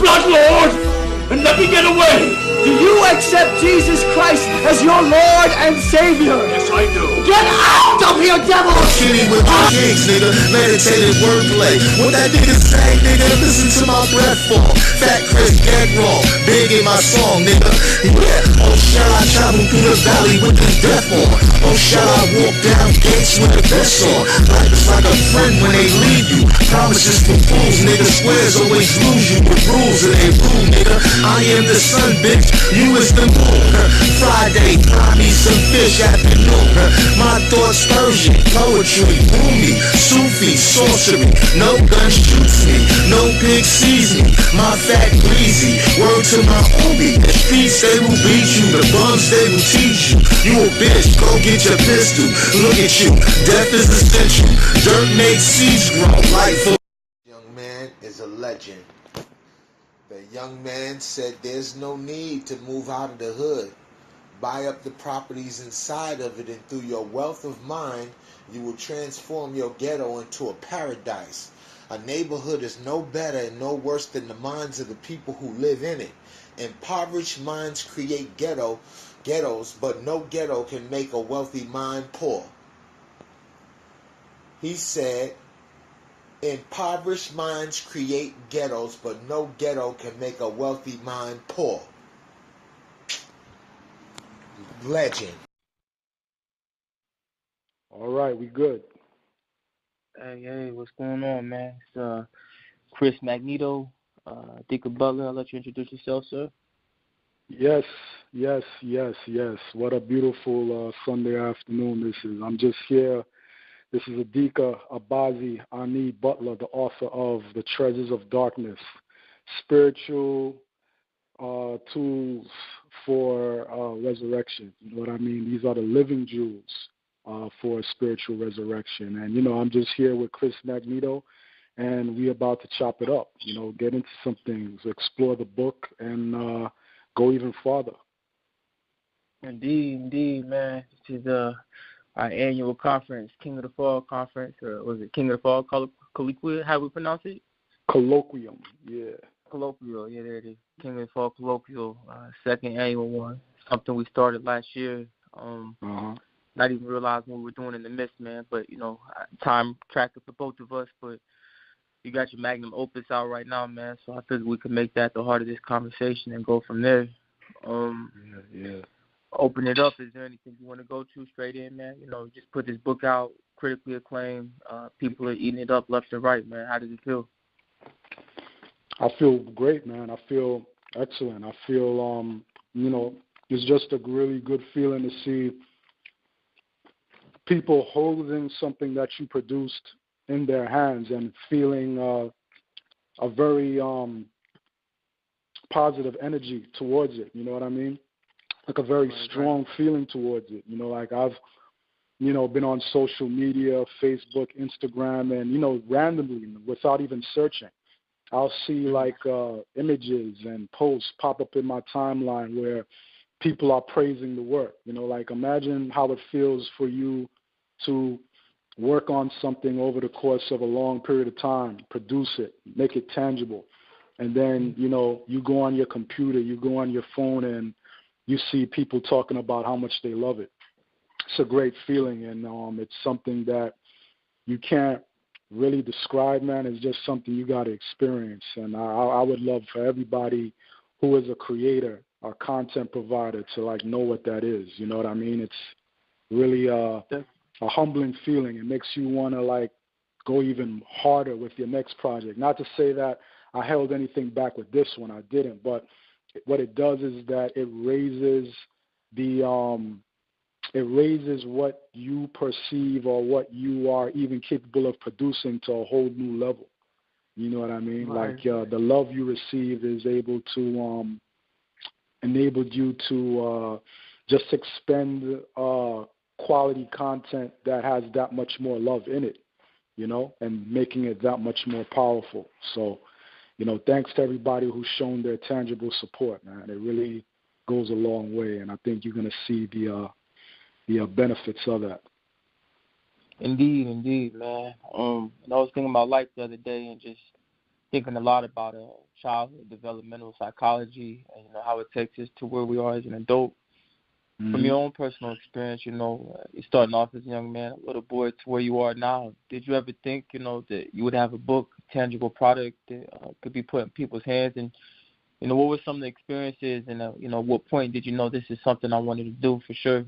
blood, Lord, and let me get away. Do you accept Jesus Christ as your Lord and Savior? Yes, I do. Get out of here, devil! Kitty with my kings, nigga. Meditated wordplay. What that nigga say, nigga? Listen to my breath fall. Fat Chris, dead wrong. Big in my song, nigga. Yeah. Oh, shall I travel through the valley with this death on? Oh, shall I walk down gates with a vest on? Life is like a friend when they leave you. Promises for fools, nigga. Squares always lose you with rules and they rule, nigga. I am the sun, bitch. You is the moon. Friday, fry me some fish afternoon. My thoughts Persian, poetry, Rumi, Sufi, sorcery. No gun shoots me, no pig sees me. My fat greasy, word to my homie. The streets they will beat you, the bums they will teach you. You a bitch, go get your pistol. Look at you, death is essential. Dirt makes seeds grow, life for Young man is a legend. The young man said there's no need to move out of the hood. Buy up the properties inside of it, and through your wealth of mind, you will transform your ghetto into a paradise. A neighborhood is no better and no worse than the minds of the people who live in it. Impoverished minds create ghettos, but no ghetto can make a wealthy mind poor. He said, impoverished minds create ghettos, but no ghetto can make a wealthy mind poor. Legend. All right, we good. Hey, what's going on, man? It's Chris Magneto, Adika Butler. I'll let you introduce yourself, sir. Yes. What a beautiful Sunday afternoon this is. I'm just here. This is Adika Butler, the author of The Treasures of Darkness, spiritual tools for resurrection. You know what I mean? These are the living jewels for spiritual resurrection. And, I'm just here with Chris Magneto, and we're about to chop it up, get into some things, explore the book, and go even farther. Indeed, man. This is our annual conference, King of the Fall conference, or was it King of the Fall Colloquium? How we pronounce it? Colloquium, yeah. Colloquial, yeah, there it is. King of the Fall Colloquial, second annual one. Something we started last year. Not even realizing what we were doing in the midst, man. But, time tracker for both of us. But you got your magnum opus out right now, man. So I figured we could make that the heart of this conversation and go from there. Yeah. Open it up. Is there anything you want to go to straight in, man? Just put this book out, critically acclaimed. People are eating it up left and right, man. How does it feel? I feel great, man. I feel excellent. I feel, it's just a really good feeling to see people holding something that you produced in their hands and feeling a very positive energy towards it. You know what I mean? Like a very strong feeling towards it. Like I've, been on social media, Facebook, Instagram, and, randomly, without even searching, I'll see like images and posts pop up in my timeline where people are praising the work. Like imagine how it feels for you to work on something over the course of a long period of time, produce it, make it tangible. And then, you go on your computer, you go on your phone, and you see people talking about how much they love it. It's a great feeling, and it's something that you can't really describe, man. It's just something you got to experience. And I would love for everybody who is a creator or content provider to, like, know what that is. You know what I mean? It's really a humbling feeling. It makes you want to, like, go even harder with your next project. Not to say that I held anything back with this one. I didn't. But what it does is that it raises what you perceive or what you are even capable of producing to a whole new level. You know what I mean? Right. Like the love you receive is able to enable you to just expend quality content that has that much more love in it, and making it that much more powerful. So, thanks to everybody who's shown their tangible support, man. It really goes a long way, and I think you're going to see the benefits of that. Indeed, man. I was thinking about life the other day and just thinking a lot about childhood developmental psychology and, how it takes us to where we are as an adult. Mm-hmm. From your own personal experience, you're starting off as a young man, a little boy, to where you are now. Did you ever think, that you would have a book, a tangible product that could be put in people's hands? And, what were some of the experiences and, what point did you know this is something I wanted to do for sure?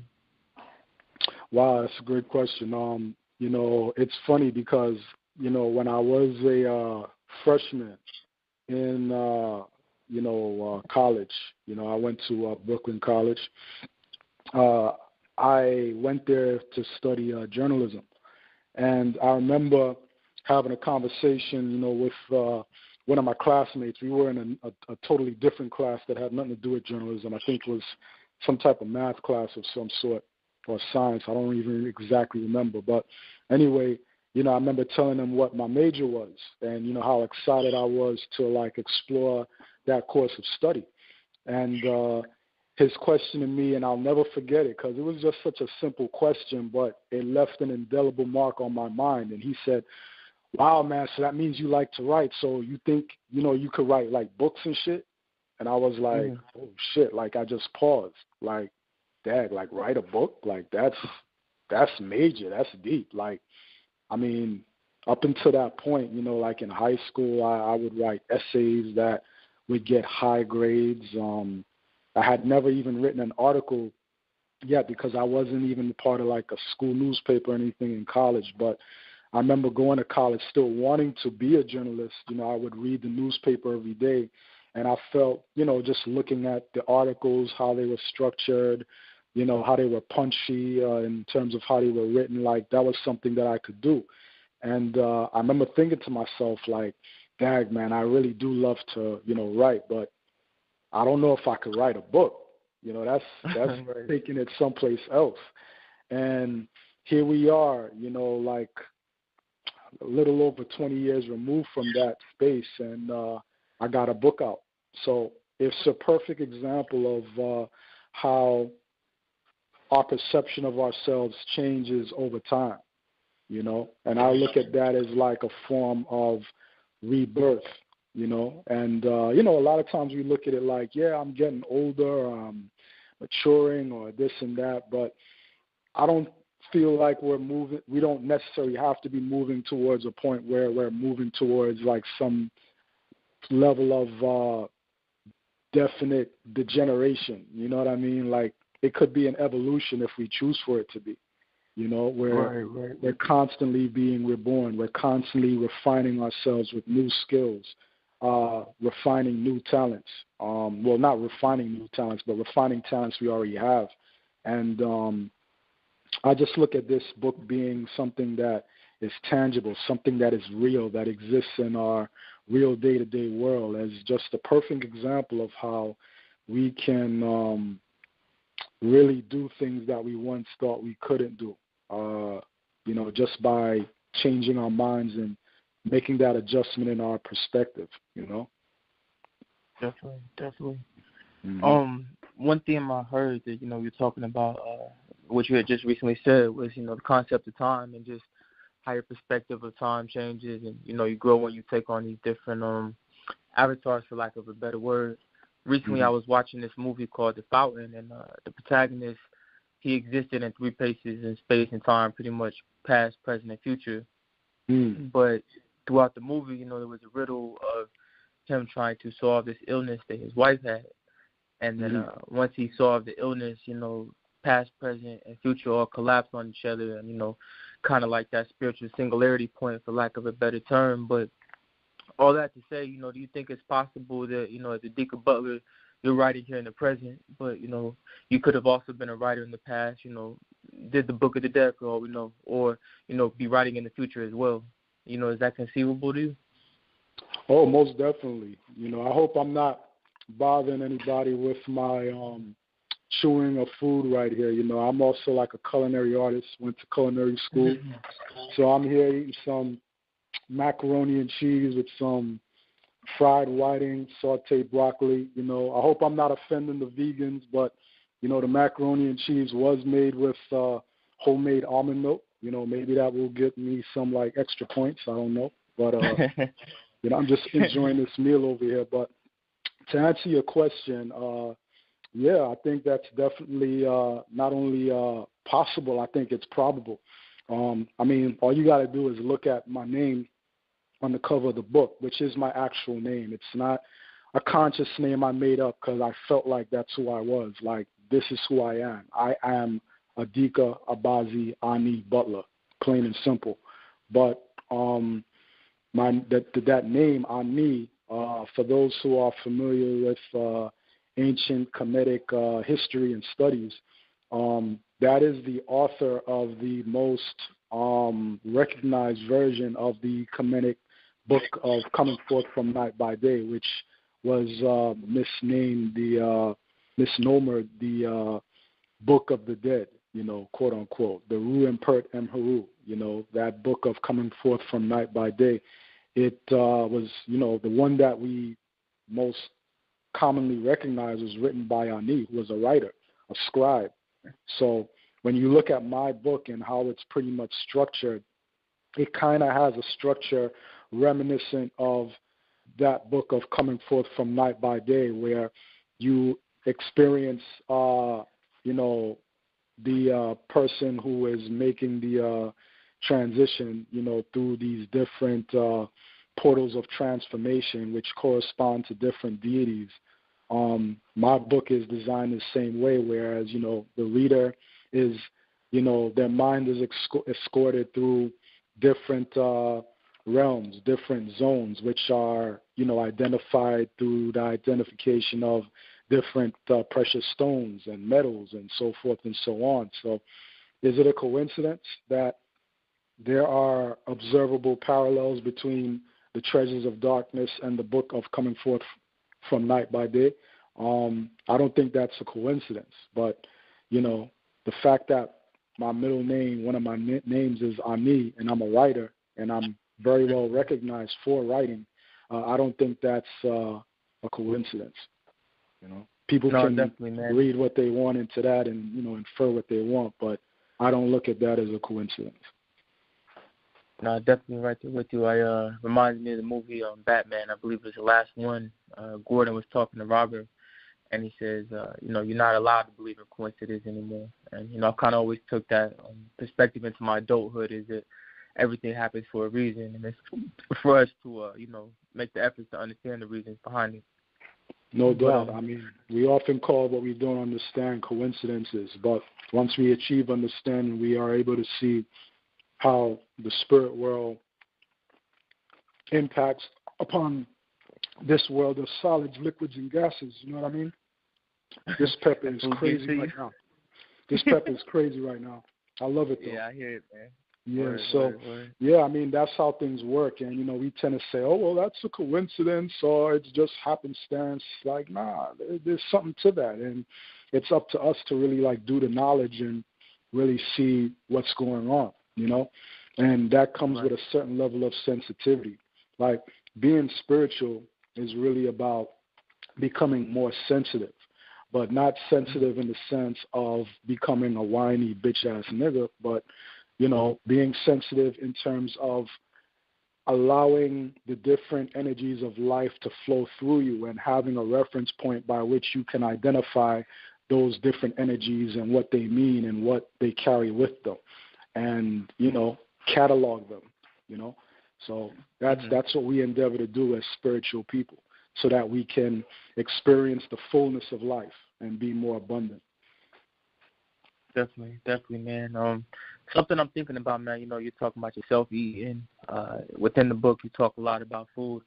Wow, that's a great question. It's funny because, when I was a freshman in, college, I went to Brooklyn College. I went there to study journalism. And I remember having a conversation, with one of my classmates. We were in a totally different class that had nothing to do with journalism. I think it was some type of math class of some sort or science. I don't even exactly remember. But anyway, I remember telling him what my major was and, how excited I was to, explore that course of study. And his question to me, and I'll never forget it because it was just such a simple question, but it left an indelible mark on my mind. And he said, wow, man, so that means you like to write. So you think, you could write, books and shit? And I was like, oh, shit, I just paused. Dad, write a book? That's major. That's deep. Up until that point, in high school, I would write essays that would get high grades. I had never even written an article yet because I wasn't even part of, a school newspaper or anything in college. But I remember going to college still wanting to be a journalist. I would read the newspaper every day, and I felt, just looking at the articles, how they were structured, how they were punchy in terms of how they were written, that was something that I could do. And I remember thinking to myself, dang, man, I really do love to, write, but I don't know if I could write a book. That's right. Taking it someplace else. And here we are, a little over 20 years removed from that space, and I got a book out. So it's a perfect example of how our perception of ourselves changes over time, and I look at that as a form of rebirth, and, a lot of times we look at it yeah, I'm getting older, I'm maturing or this and that, but I don't feel like we don't necessarily have to be moving towards a point where we're moving towards some level of definite degeneration, you know what I mean? It could be an evolution if we choose for it to be, where we're constantly being reborn. We're constantly refining ourselves with new skills, refining new talents. Well, not refining new talents, but refining talents we already have. And I just look at this book being something that is tangible, something that is real, that exists in our real day-to-day world as just a perfect example of how we can really do things that we once thought we couldn't do, just by changing our minds and making that adjustment in our perspective, Definitely. Mm-hmm. One thing I heard that, you're talking about, what you had just recently said was, the concept of time and just how your perspective of time changes and, you grow when you take on these different avatars, for lack of a better word. Recently, I was watching this movie called The Fountain, and the protagonist, he existed in 3 places in space and time, pretty much past, present, and future. But throughout the movie, there was a riddle of him trying to solve this illness that his wife had. And then once he solved the illness, past, present, and future all collapsed on each other, and, kind of like that spiritual singularity point, for lack of a better term. But all that to say, do you think it's possible that, as Adika Butler, you're writing here in the present, but, you could have also been a writer in the past, did the Book of the Dead, for all we know, or, be writing in the future as well? Is that conceivable to you? Oh, most definitely. I hope I'm not bothering anybody with my chewing of food right here. I'm also a culinary artist, went to culinary school. So I'm here eating some macaroni and cheese with some fried whiting, sauteed broccoli. I hope I'm not offending the vegans, but, the macaroni and cheese was made with homemade almond milk. Maybe that will get me some, extra points. I don't know. But, I'm just enjoying this meal over here. But to answer your question, yeah, I think that's definitely not only possible, I think it's probable. I mean, all you got to do is look at my name on the cover of the book, which is my actual name. It's not a conscious name I made up because I felt like that's who I was. Like, this is who I am. I am Adika Abazi Ani Butler, plain and simple. But that name Ani, for those who are familiar with ancient Kemetic history and studies, that is the author of the most recognized version of the Kemetic book of Coming Forth from Night by Day, which was misnomer the Book of the Dead, quote unquote, the Ru Impert Emheru, that book of Coming Forth from Night by Day. It was, the one that we most commonly recognize was written by Ani, who was a writer, a scribe. So when you look at my book and how it's pretty much structured, it kind of has a structure reminiscent of that book of Coming Forth from Night by Day, where you experience, the person who is making the transition, through these different portals of transformation, which correspond to different deities. My book is designed the same way, whereas, the reader is, their mind is escorted through different realms, different zones, which are, identified through the identification of different precious stones and metals and so forth and so on. So is it a coincidence that there are observable parallels between the treasures of darkness and the book of Coming Forth from Night by Day? I don't think that's a coincidence, but, the fact that my middle name, one of my names is Ani, and I'm a writer, and I'm very well recognized for writing, I don't think that's a coincidence. People can read what they want into that and, infer what they want, but I don't look at that as a coincidence. No, definitely right there with you. I reminded me of the movie Batman. I believe it was the last one. Gordon was talking to Robert, and he says, you're not allowed to believe in coincidence anymore. And, I kind of always took that perspective into my adulthood, is that everything happens for a reason, and it's for us to, make the efforts to understand the reasons behind it. No doubt. I mean, we often call what we don't understand coincidences, but once we achieve understanding, we are able to see how the spirit world impacts upon this world of solids, liquids, and gases. You know what I mean? This pepper is crazy right now. This pepper is crazy right now. I love it, though. Yeah, I hear it, man. Yeah, yeah, I mean, that's how things work. And, we tend to say, oh, well, that's a coincidence or it's just happenstance. Like, nah, there's something to that. And it's up to us to really, do the knowledge and really see what's going on, And that comes with a certain level of sensitivity. Like, being spiritual is really about becoming more sensitive, but not sensitive in the sense of becoming a whiny bitch-ass nigga, but being sensitive in terms of allowing the different energies of life to flow through you and having a reference point by which you can identify those different energies and what they mean and what they carry with them and, catalog them, So that's what we endeavor to do as spiritual people so that we can experience the fullness of life and be more abundant. Definitely, man. Something I'm thinking about, man, you're talking about yourself eating. Within the book, you talk a lot about food.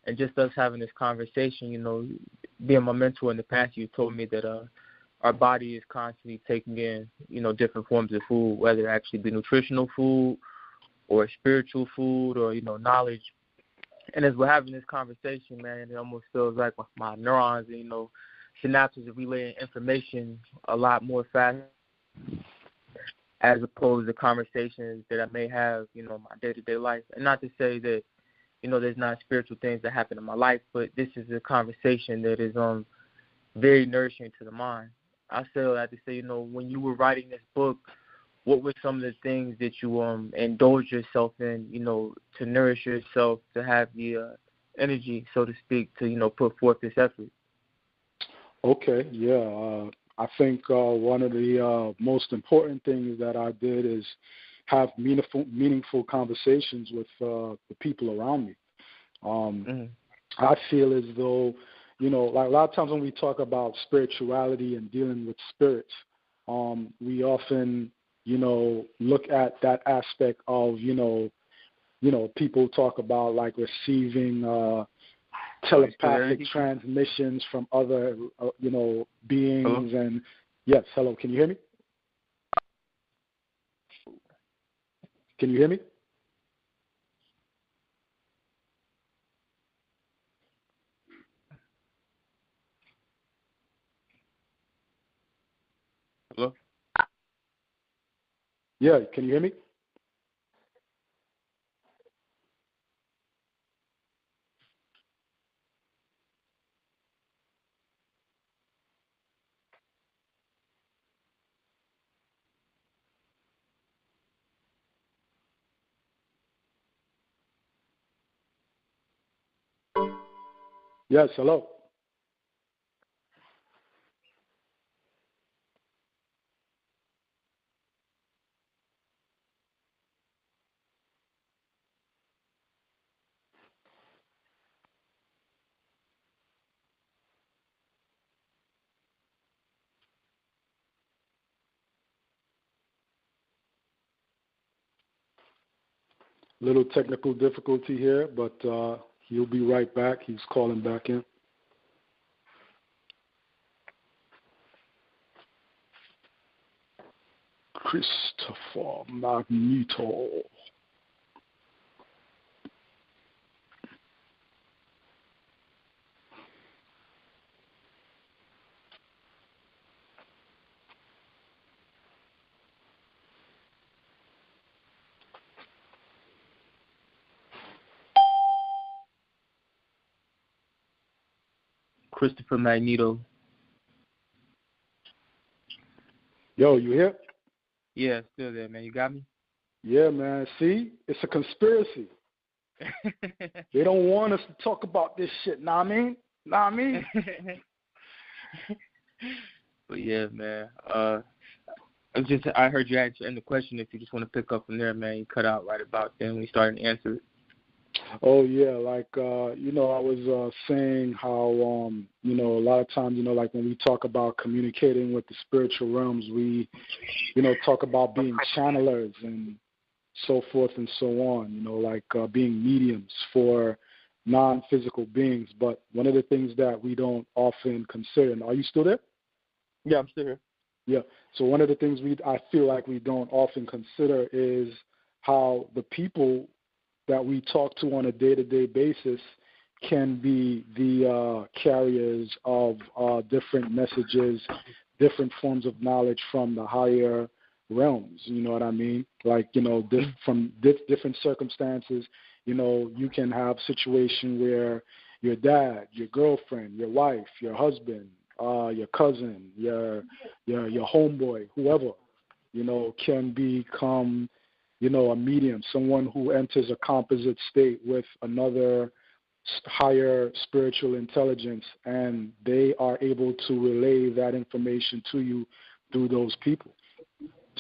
And just us having this conversation, being my mentor in the past, you told me that our body is constantly taking in, different forms of food, whether it actually be nutritional food or spiritual food or, knowledge. And as we're having this conversation, man, it almost feels like my neurons and, synapses are relaying information a lot more fast as opposed to conversations that I may have, my day-to-day life. And not to say that, there's not spiritual things that happen in my life, but this is a conversation that is very nourishing to the mind. I still have to say, when you were writing this book, what were some of the things that you indulged yourself in, to nourish yourself, to have the energy, so to speak, to, you know, put forth this effort? Okay, yeah. I think one of the most important things that I did is have meaningful conversations with the people around me. I feel as though, you know, like a lot of times when we talk about spirituality and dealing with spirits, we often, you know, look at that aspect of, you know, people talk about like receiving telepathic transmissions from other, you know, beings. Hello? And yes, hello, can you hear me? Can you hear me? Hello? Yeah, can you hear me? Yes, hello. Little technical difficulty here, but he'll be right back. He's calling back in. Christopher Magneto. Christopher Magneto. Yo, you here? Yeah, still there, man. You got me? Yeah, man. See, it's a conspiracy. They don't want us to talk about this shit. Know what I mean? Know what I mean? But yeah, man. I heard you answer the question. If you just want to pick up from there, man, you cut out right about then when you started to answer it. Oh yeah, like you know, I was saying how you know, a lot of times, you know, like when we talk about communicating with the spiritual realms, we, you know, talk about being channelers and so forth and so on, you know, like being mediums for non-physical beings. But one of the things that we don't often consider, and are you still there? Yeah, I'm still here. Yeah. So one of the things I feel like we don't often consider is how the people that we talk to on a day-to-day basis can be the carriers of different messages, different forms of knowledge from the higher realms. You know what I mean? Like, you know, from different circumstances, you know, you can have a situation where your dad, your girlfriend, your wife, your husband, your cousin, your homeboy, whoever, you know, can become, you know, a medium, someone who enters a composite state with another higher spiritual intelligence, and they are able to relay that information to you through those people.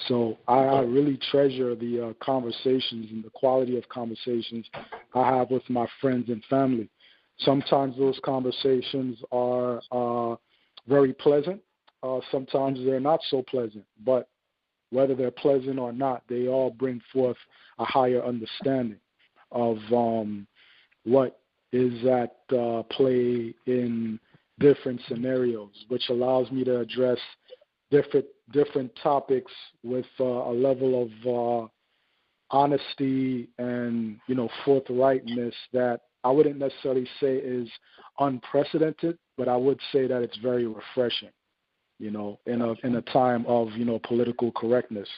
So I really treasure the conversations and the quality of conversations I have with my friends and family. Sometimes those conversations are very pleasant. Sometimes they're not so pleasant, but whether they're pleasant or not, they all bring forth a higher understanding of what is at play in different scenarios, which allows me to address different topics with a level of honesty and, you know, forthrightness that I wouldn't necessarily say is unprecedented, but I would say that it's very refreshing, you know, in a time of, you know, political correctness.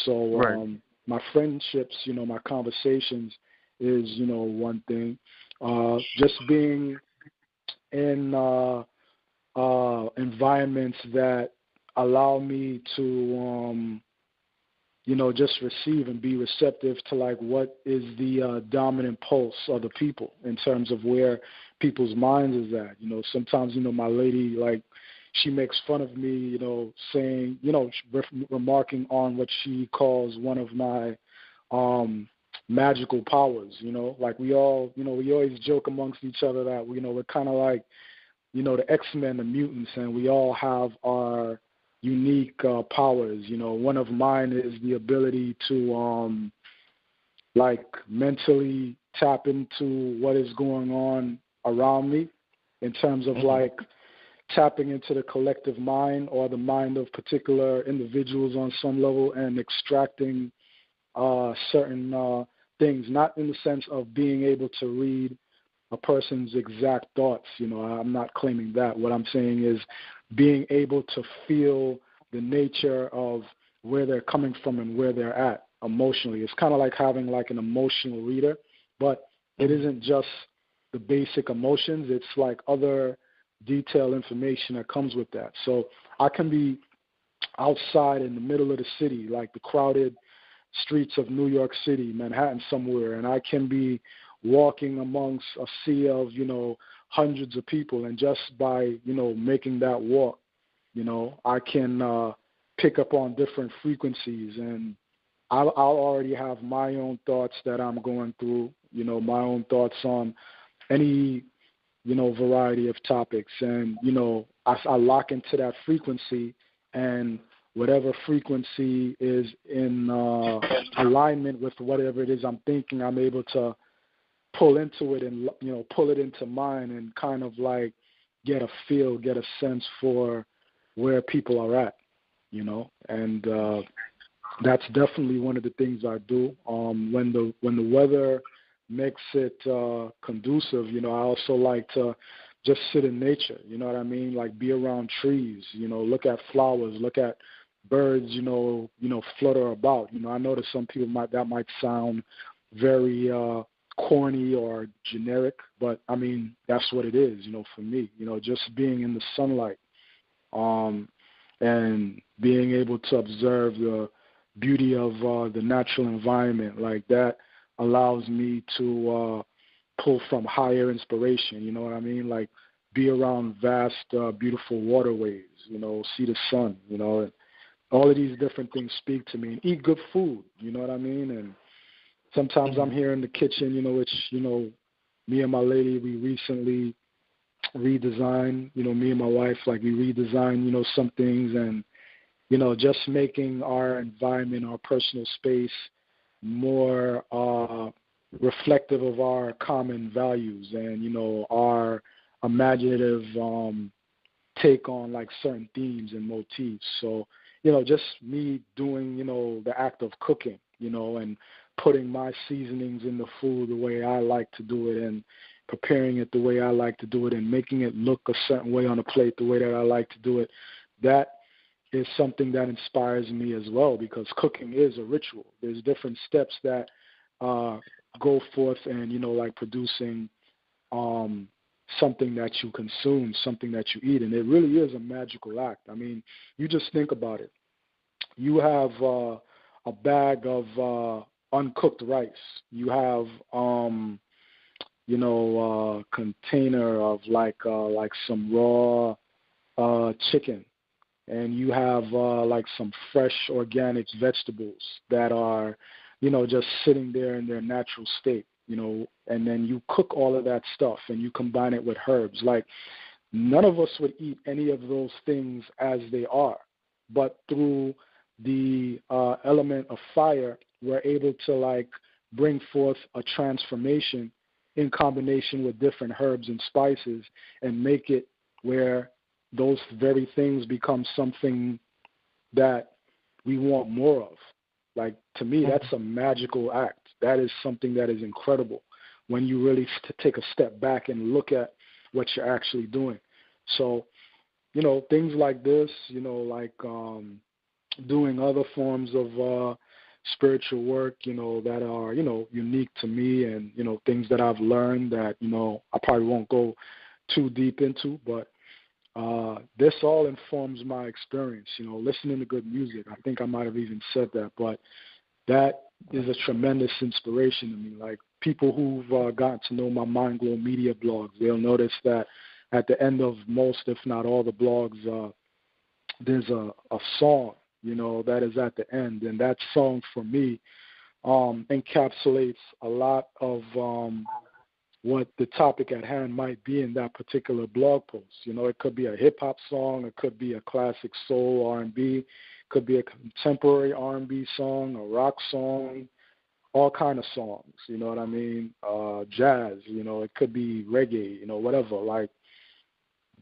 So right. My friendships, you know, my conversations is, you know, one thing. Just being in environments that allow me to just receive and be receptive to like what is the dominant pulse of the people in terms of where people's minds is at. Sometimes, my lady, like, she makes fun of me, saying, remarking on what she calls one of my magical powers, like we all, we always joke amongst each other that, we're kind of like, the X-Men, the mutants, and we all have our unique powers. One of mine is the ability to like mentally tap into what is going on around me in terms of like tapping into the collective mind or the mind of particular individuals on some level and extracting certain things, not in the sense of being able to read a person's exact thoughts. I'm not claiming that. What I'm saying is being able to feel the nature of where they're coming from and where they're at emotionally. It's kind of like having like an emotional reader, but it isn't just the basic emotions. It's like other detailed information that comes with that. So I can be outside in the middle of the city, like the crowded streets of New York City, Manhattan somewhere, and I can be walking amongst a sea of, hundreds of people, and just by, making that walk, I can pick up on different frequencies, and I'll already have my own thoughts that I'm going through, my own thoughts on any, variety of topics, and, I lock into that frequency, and whatever frequency is in alignment with whatever it is I'm thinking, I'm able to pull into it and, pull it into mine and kind of like get a sense for where people are at, and that's definitely one of the things I do. When the weather makes it conducive, I also like to just sit in nature, you know what I mean? Like be around trees, look at flowers, look at birds, flutter about. I know to some people that might sound very corny or generic, but I mean that's what it is, for me. Just being in the sunlight, and being able to observe the beauty of the natural environment, like that allows me to pull from higher inspiration. You know what I mean? Like be around vast, beautiful waterways. See the sun. And all of these different things speak to me, and eat good food. You know what I mean? And sometimes I'm here in the kitchen, which, me and my lady, we recently redesigned, me and my wife, like we redesigned, some things, and, just making our environment, our personal space more reflective of our common values and, our imaginative take on like certain themes and motifs. So, just me doing, the act of cooking, and putting my seasonings in the food the way I like to do it and preparing it the way I like to do it and making it look a certain way on a plate the way that I like to do it, that is something that inspires me as well, because cooking is a ritual. There's different steps that go forth and, like producing something that you consume, something that you eat, and it really is a magical act. I mean, you just think about it. You have a bag of uncooked rice. You have, a container of like some raw chicken, and you have like some fresh organic vegetables that are, just sitting there in their natural state, and then you cook all of that stuff and you combine it with herbs. Like none of us would eat any of those things as they are, but through the element of fire, we're able to like bring forth a transformation in combination with different herbs and spices and make it where those very things become something that we want more of. Like, to me, that's a magical act. That is something that is incredible when you really take a step back and look at what you're actually doing. So, things like this, like doing other forms of spiritual work, that are, unique to me and, things that I've learned that, I probably won't go too deep into, but this all informs my experience, listening to good music. I think I might have even said that, but that is a tremendous inspiration to me. Like, people who've gotten to know my Mind Glow Media blogs, they'll notice that at the end of most, if not all the blogs, there's a song, that is at the end. And that song, for me, encapsulates a lot of what the topic at hand might be in that particular blog post. It could be a hip-hop song, it could be a classic soul R&B, it could be a contemporary R&B song, a rock song, all kind of songs, you know what I mean? Jazz, it could be reggae, whatever. Like,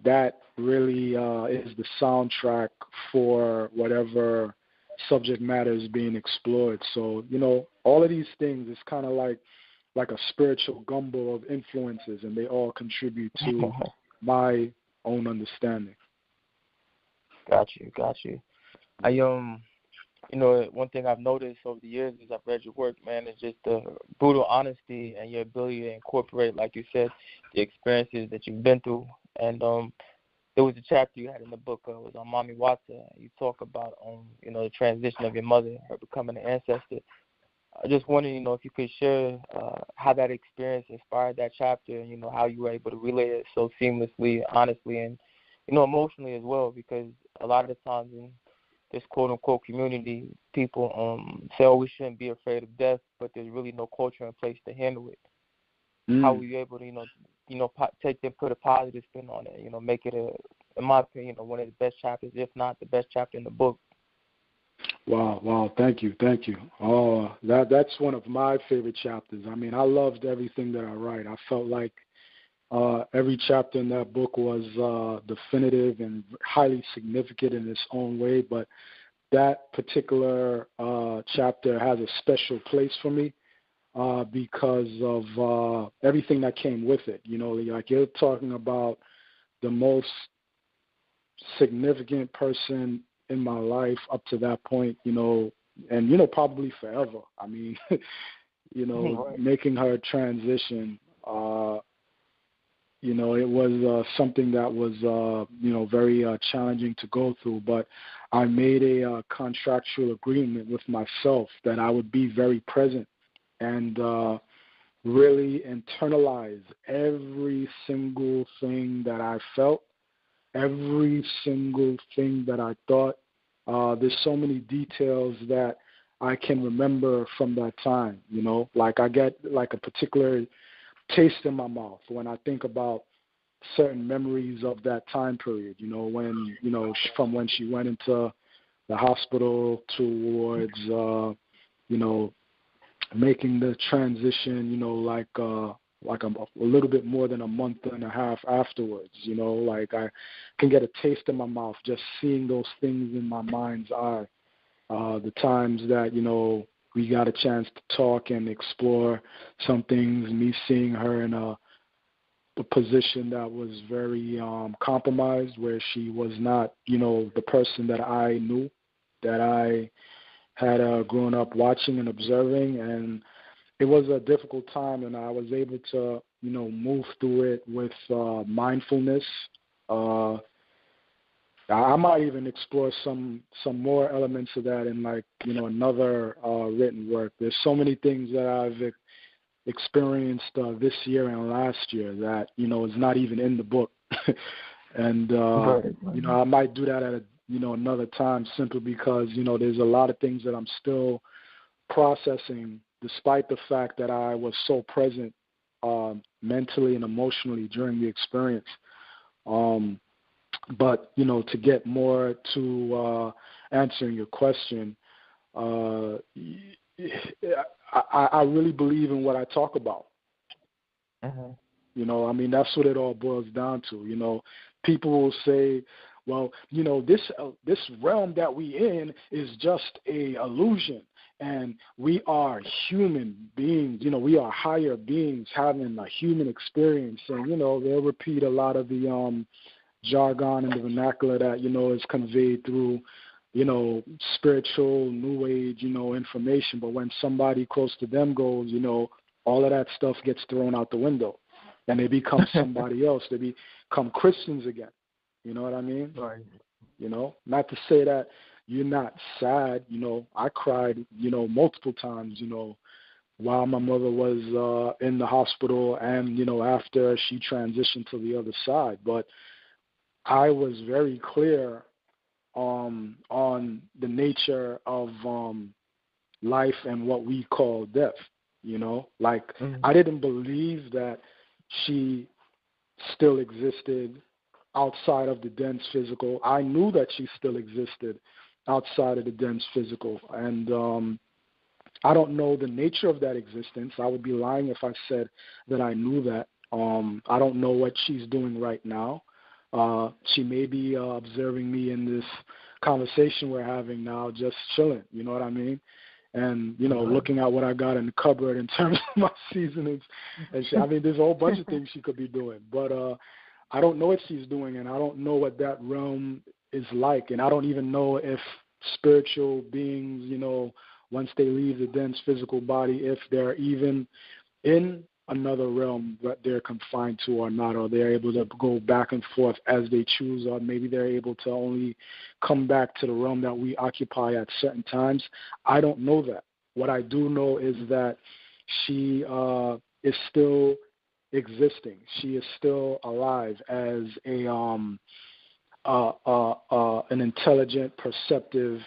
that really is the soundtrack for whatever subject matter is being explored. So, all of these things is kind of like a spiritual gumbo of influences, and they all contribute to my own understanding. Got you. One thing I've noticed over the years as I've read your work, man, is just the brutal honesty and your ability to incorporate, like you said, the experiences that you've been through. And there was a chapter you had in the book, it was on Mommy Watson. You talk about, the transition of your mother, her becoming an ancestor. I just wondered, if you could share how that experience inspired that chapter, and, how you were able to relay it so seamlessly, honestly, and, emotionally as well, because a lot of the times in this quote-unquote community, people say, we shouldn't be afraid of death, but there's really no culture in place to handle it. How were you able to, put a positive spin on it, make it, in my opinion, one of the best chapters, if not the best chapter in the book? Wow, thank you. Oh, that's one of my favorite chapters. I mean, I loved everything that I write. I felt like every chapter in that book was definitive and highly significant in its own way, but that particular chapter has a special place for me because of everything that came with it. Like, you're talking about the most significant person in my life up to that point, and, probably forever. I mean, making her transition, it was something that was, very challenging to go through. But I made a contractual agreement with myself that I would be very present and really internalize every single thing that I felt, every single thing that I thought. There's so many details that I can remember from that time, Like, I get like a particular taste in my mouth when I think about certain memories of that time period, when, from when she went into the hospital towards, making the transition, like a little bit more than a month and a half afterwards, like I can get a taste in my mouth just seeing those things in my mind's eye. The times that, we got a chance to talk and explore some things, me seeing her in a position that was very compromised, where she was not, the person that I knew, that I had grown up watching and observing. And it was a difficult time, and I was able to, move through it with mindfulness. I might even explore some more elements of that in, like, another written work. There's so many things that I've experienced this year and last year that, is not even in the book. And, I might do that at another time, simply because, there's a lot of things that I'm still processing, despite the fact that I was so present mentally and emotionally during the experience. But, to get more to answering your question, I really believe in what I talk about. Mm-hmm. That's what it all boils down to. People will say, well, this realm that we in is just a illusion, and we are human beings. We are higher beings having a human experience, and they'll repeat a lot of the jargon and the vernacular that is conveyed through spiritual new age information. But when somebody close to them goes, all of that stuff gets thrown out the window, and they become somebody else. They become Christians again. You know what I mean? Right. You know, not to say that you're not sad. You know, I cried, you know, multiple times, you know, while my mother was in the hospital and, you know, after she transitioned to the other side. But I was very clear on the nature of life and what we call death, you know. Like, I didn't believe that she still existed outside of the dense physical. I knew that she still existed outside of the dense physical. And I don't know the nature of that existence. I would be lying if I said that I knew that. I don't know what she's doing right now. She may be observing me in this conversation we're having now, just chilling, you know what I mean? And, you know, looking at what I got in the cupboard in terms of my seasonings and shit. I mean, there's a whole bunch of things she could be doing. But I don't know what she's doing, and I don't know what that realm is like. And I don't even know if spiritual beings, you know, once they leave the dense physical body, if they're even in another realm that they're confined to or not, or they're able to go back and forth as they choose, or maybe they're able to only come back to the realm that we occupy at certain times. I don't know that. What I do know is that she is still existing. She is still alive as an intelligent, perceptive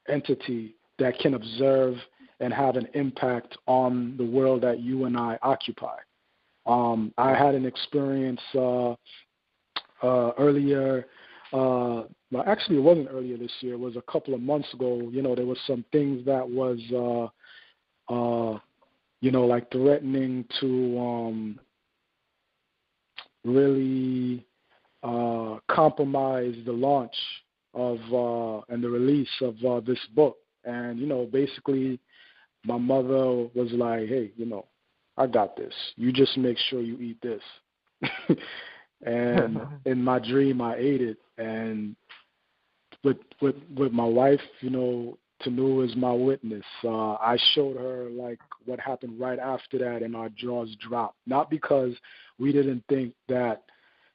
entity that can observe and have an impact on the world that you and I occupy. I had an experience earlier, well, actually it wasn't earlier this year, it was a couple of months ago. You know, there was some things that was, you know, like threatening to really compromise the launch of and the release of this book. And, you know, basically my mother was like, hey, you know, I got this. You just make sure you eat this. And in my dream, I ate it. And with my wife, you know, Tanu is my witness. I showed her, like, what happened right after that, and our jaws dropped. Not because we didn't think that,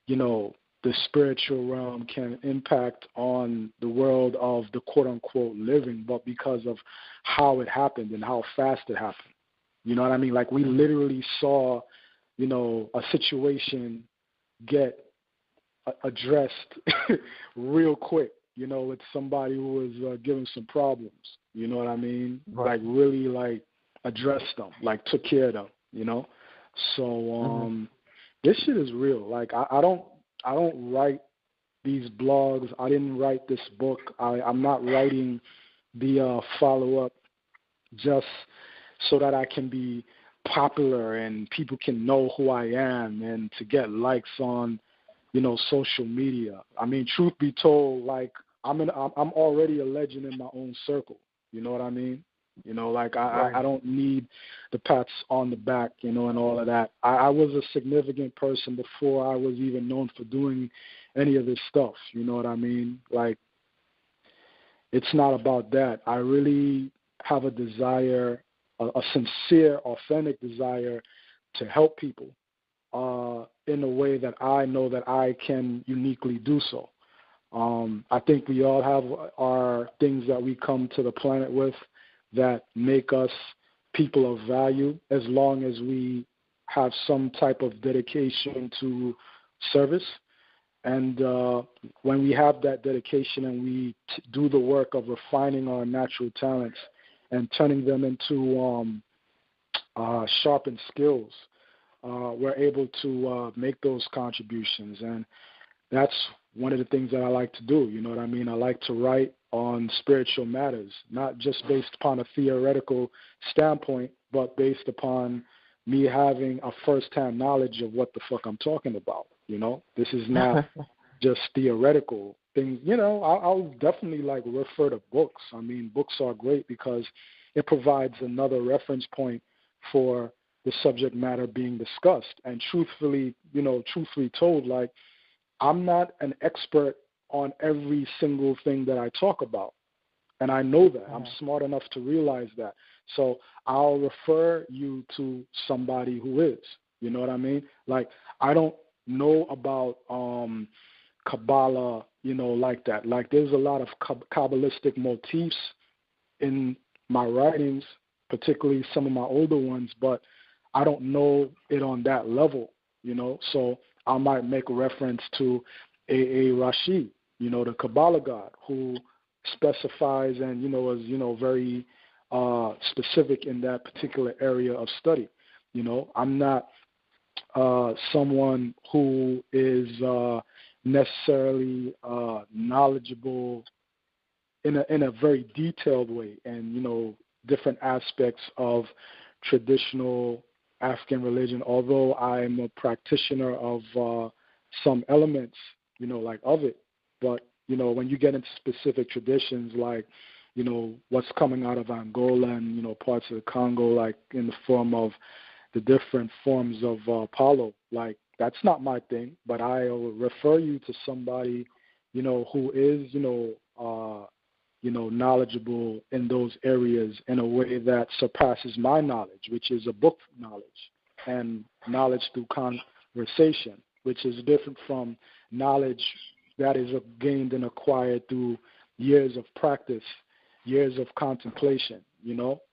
you know, the spiritual realm can impact on the world of the quote-unquote living, but because of how it happened and how fast it happened. You know what I mean? Like, we literally saw, you know, a situation get addressed real quick, you know, with somebody who was giving some problems. You know what I mean? Right. Like, really, like, addressed them, like, took care of them, you know? So this shit is real. Like, I don't write these blogs. I didn't write this book. I'm not writing the follow-up just so that I can be popular and people can know who I am and to get likes on, you know, social media. I mean, truth be told, like, I'm already a legend in my own circle. You know what I mean? You know, like, I don't need the pats on the back, you know, and all of that. I was a significant person before I was even known for doing any of this stuff. You know what I mean? Like, it's not about that. I really have a desire, a sincere, authentic desire to help people in a way that I know that I can uniquely do so. I think we all have our things that we come to the planet with that make us people of value, as long as we have some type of dedication to service. And when we have that dedication and we do the work of refining our natural talents and turning them into sharpened skills, we're able to make those contributions. And that's one of the things that I like to do. You know what I mean? I like to write on spiritual matters, not just based upon a theoretical standpoint, but based upon me having a first-hand knowledge of what the fuck I'm talking about. You know, this is not just theoretical things. You know, I'll definitely, like, refer to books. I mean, books are great because it provides another reference point for the subject matter being discussed. And truthfully told, like, I'm not an expert on every single thing that I talk about. And I know that. I'm smart enough to realize that. So I'll refer you to somebody who is. You know what I mean? Like, I don't know about Kabbalah, like that. Like there's a lot of Kabbalistic motifs in my writings, particularly some of my older ones, but I don't know it on that level, So I might make a reference to A.A. Rashi, the Kabbalah god, who specifies and, is, very specific in that particular area of study. I'm not someone who is necessarily knowledgeable in a very detailed way, and different aspects of traditional African religion. Although I'm a practitioner of some elements, like of it, but when you get into specific traditions, like what's coming out of Angola and parts of the Congo, like in the form of the different forms of Apollo, like that's not my thing, but I will refer you to somebody, who is, knowledgeable in those areas in a way that surpasses my knowledge, which is a book knowledge and knowledge through conversation, which is different from knowledge that is gained and acquired through years of practice, years of contemplation,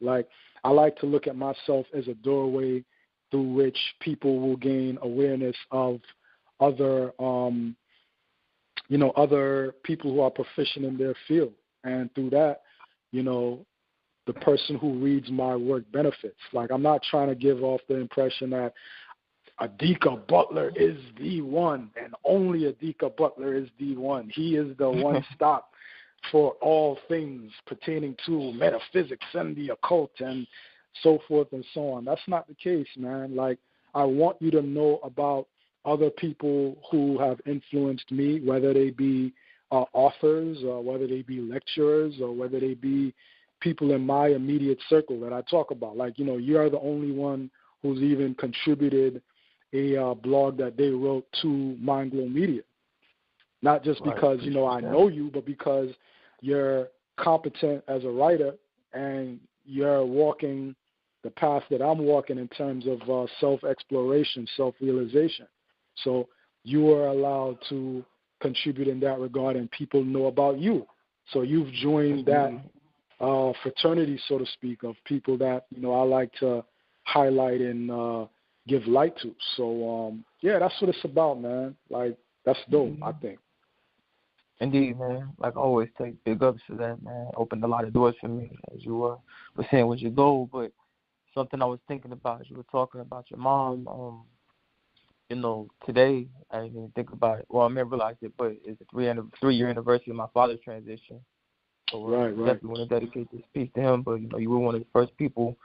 Like I like to look at myself as a doorway through which people will gain awareness of other, other people who are proficient in their field. And through that, the person who reads my work benefits. Like I'm not trying to give off the impression that Adika Butler is the one, and only Adika Butler is the one. He is the one stop for all things pertaining to metaphysics and the occult and so forth and so on. That's not the case, man. Like, I want you to know about other people who have influenced me, whether they be authors or whether they be lecturers or whether they be people in my immediate circle that I talk about. Like, you're the only one who's even contributed a blog that they wrote to Mindglow Media. Not just because, I know you, but because you're competent as a writer and you're walking the path that I'm walking in terms of self-exploration, self-realization. So you are allowed to contribute in that regard, and people know about you. So you've joined that fraternity, so to speak, of people that, I like to highlight and give light to. So, that's what it's about, man. Like, that's dope, I think. Indeed, man. Like I always take big ups for that, man. Opened a lot of doors for me, as you were saying was your goal. But something I was thinking about, you were talking about your mom. Today I didn't even think about it. Well, I may have realized it, but it's the 3-year anniversary of my father's transition. So right. Definitely want to dedicate this piece to him. But you were one of the first people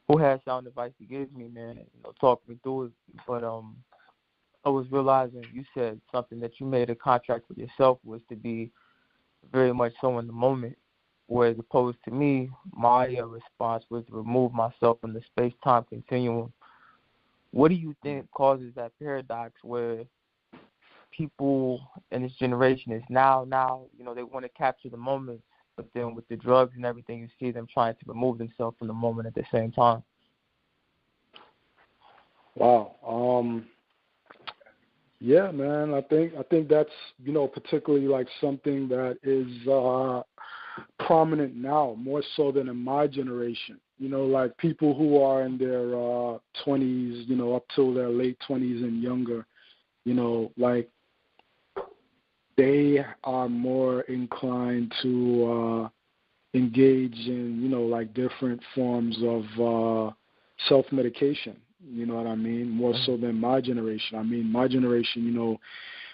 who had sound advice to give me, man. Talk me through it. But I was realizing you said something that you made a contract with yourself was to be very much so in the moment, whereas opposed to me, my response was to remove myself from the space-time continuum. What do you think causes that paradox where people in this generation is now, they want to capture the moment, but then with the drugs and everything, you see them trying to remove themselves from the moment at the same time? Wow. Yeah, man. I think that's particularly like something that is prominent now, more so than in my generation. Like people who are in their 20s, up till their late 20s and younger, like they are more inclined to engage in, like different forms of self-medication. You know what I mean? More so than my generation. I mean, my generation,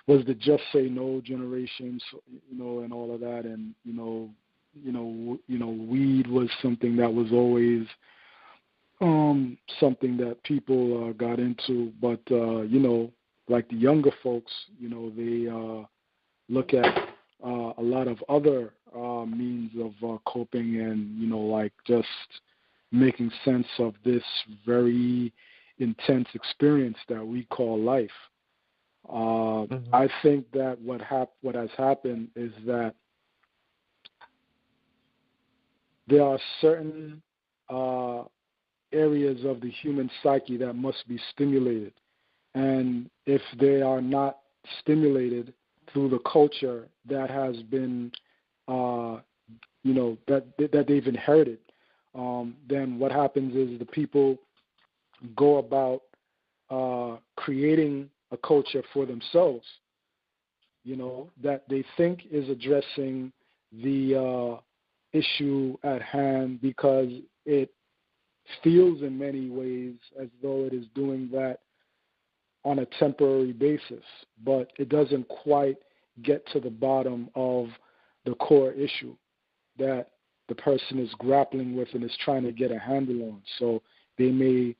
was the just say no generation, so, and all of that. And, weed was something that was always something that people got into. But, like the younger folks, they look at a lot of other means of coping and, like just making sense of this very intense experience that we call life. I think that what has happened is that there are certain areas of the human psyche that must be stimulated. And if they are not stimulated through the culture that has been, that they've inherited, then what happens is the people go about creating a culture for themselves, that they think is addressing the issue at hand, because it feels in many ways as though it is doing that on a temporary basis, but it doesn't quite get to the bottom of the core issue that the person is grappling with and is trying to get a handle on. So they may,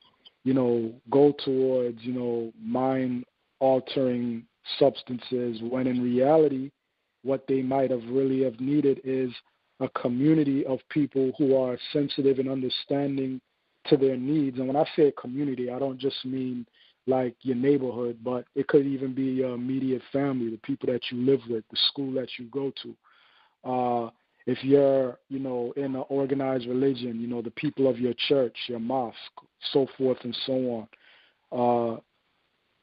go towards, mind-altering substances, when in reality what they might have really have needed is a community of people who are sensitive and understanding to their needs. And when I say a community, I don't just mean like your neighborhood, but it could even be your immediate family, the people that you live with, the school that you go to. If you're, in an organized religion, the people of your church, your mosque, so forth and so on.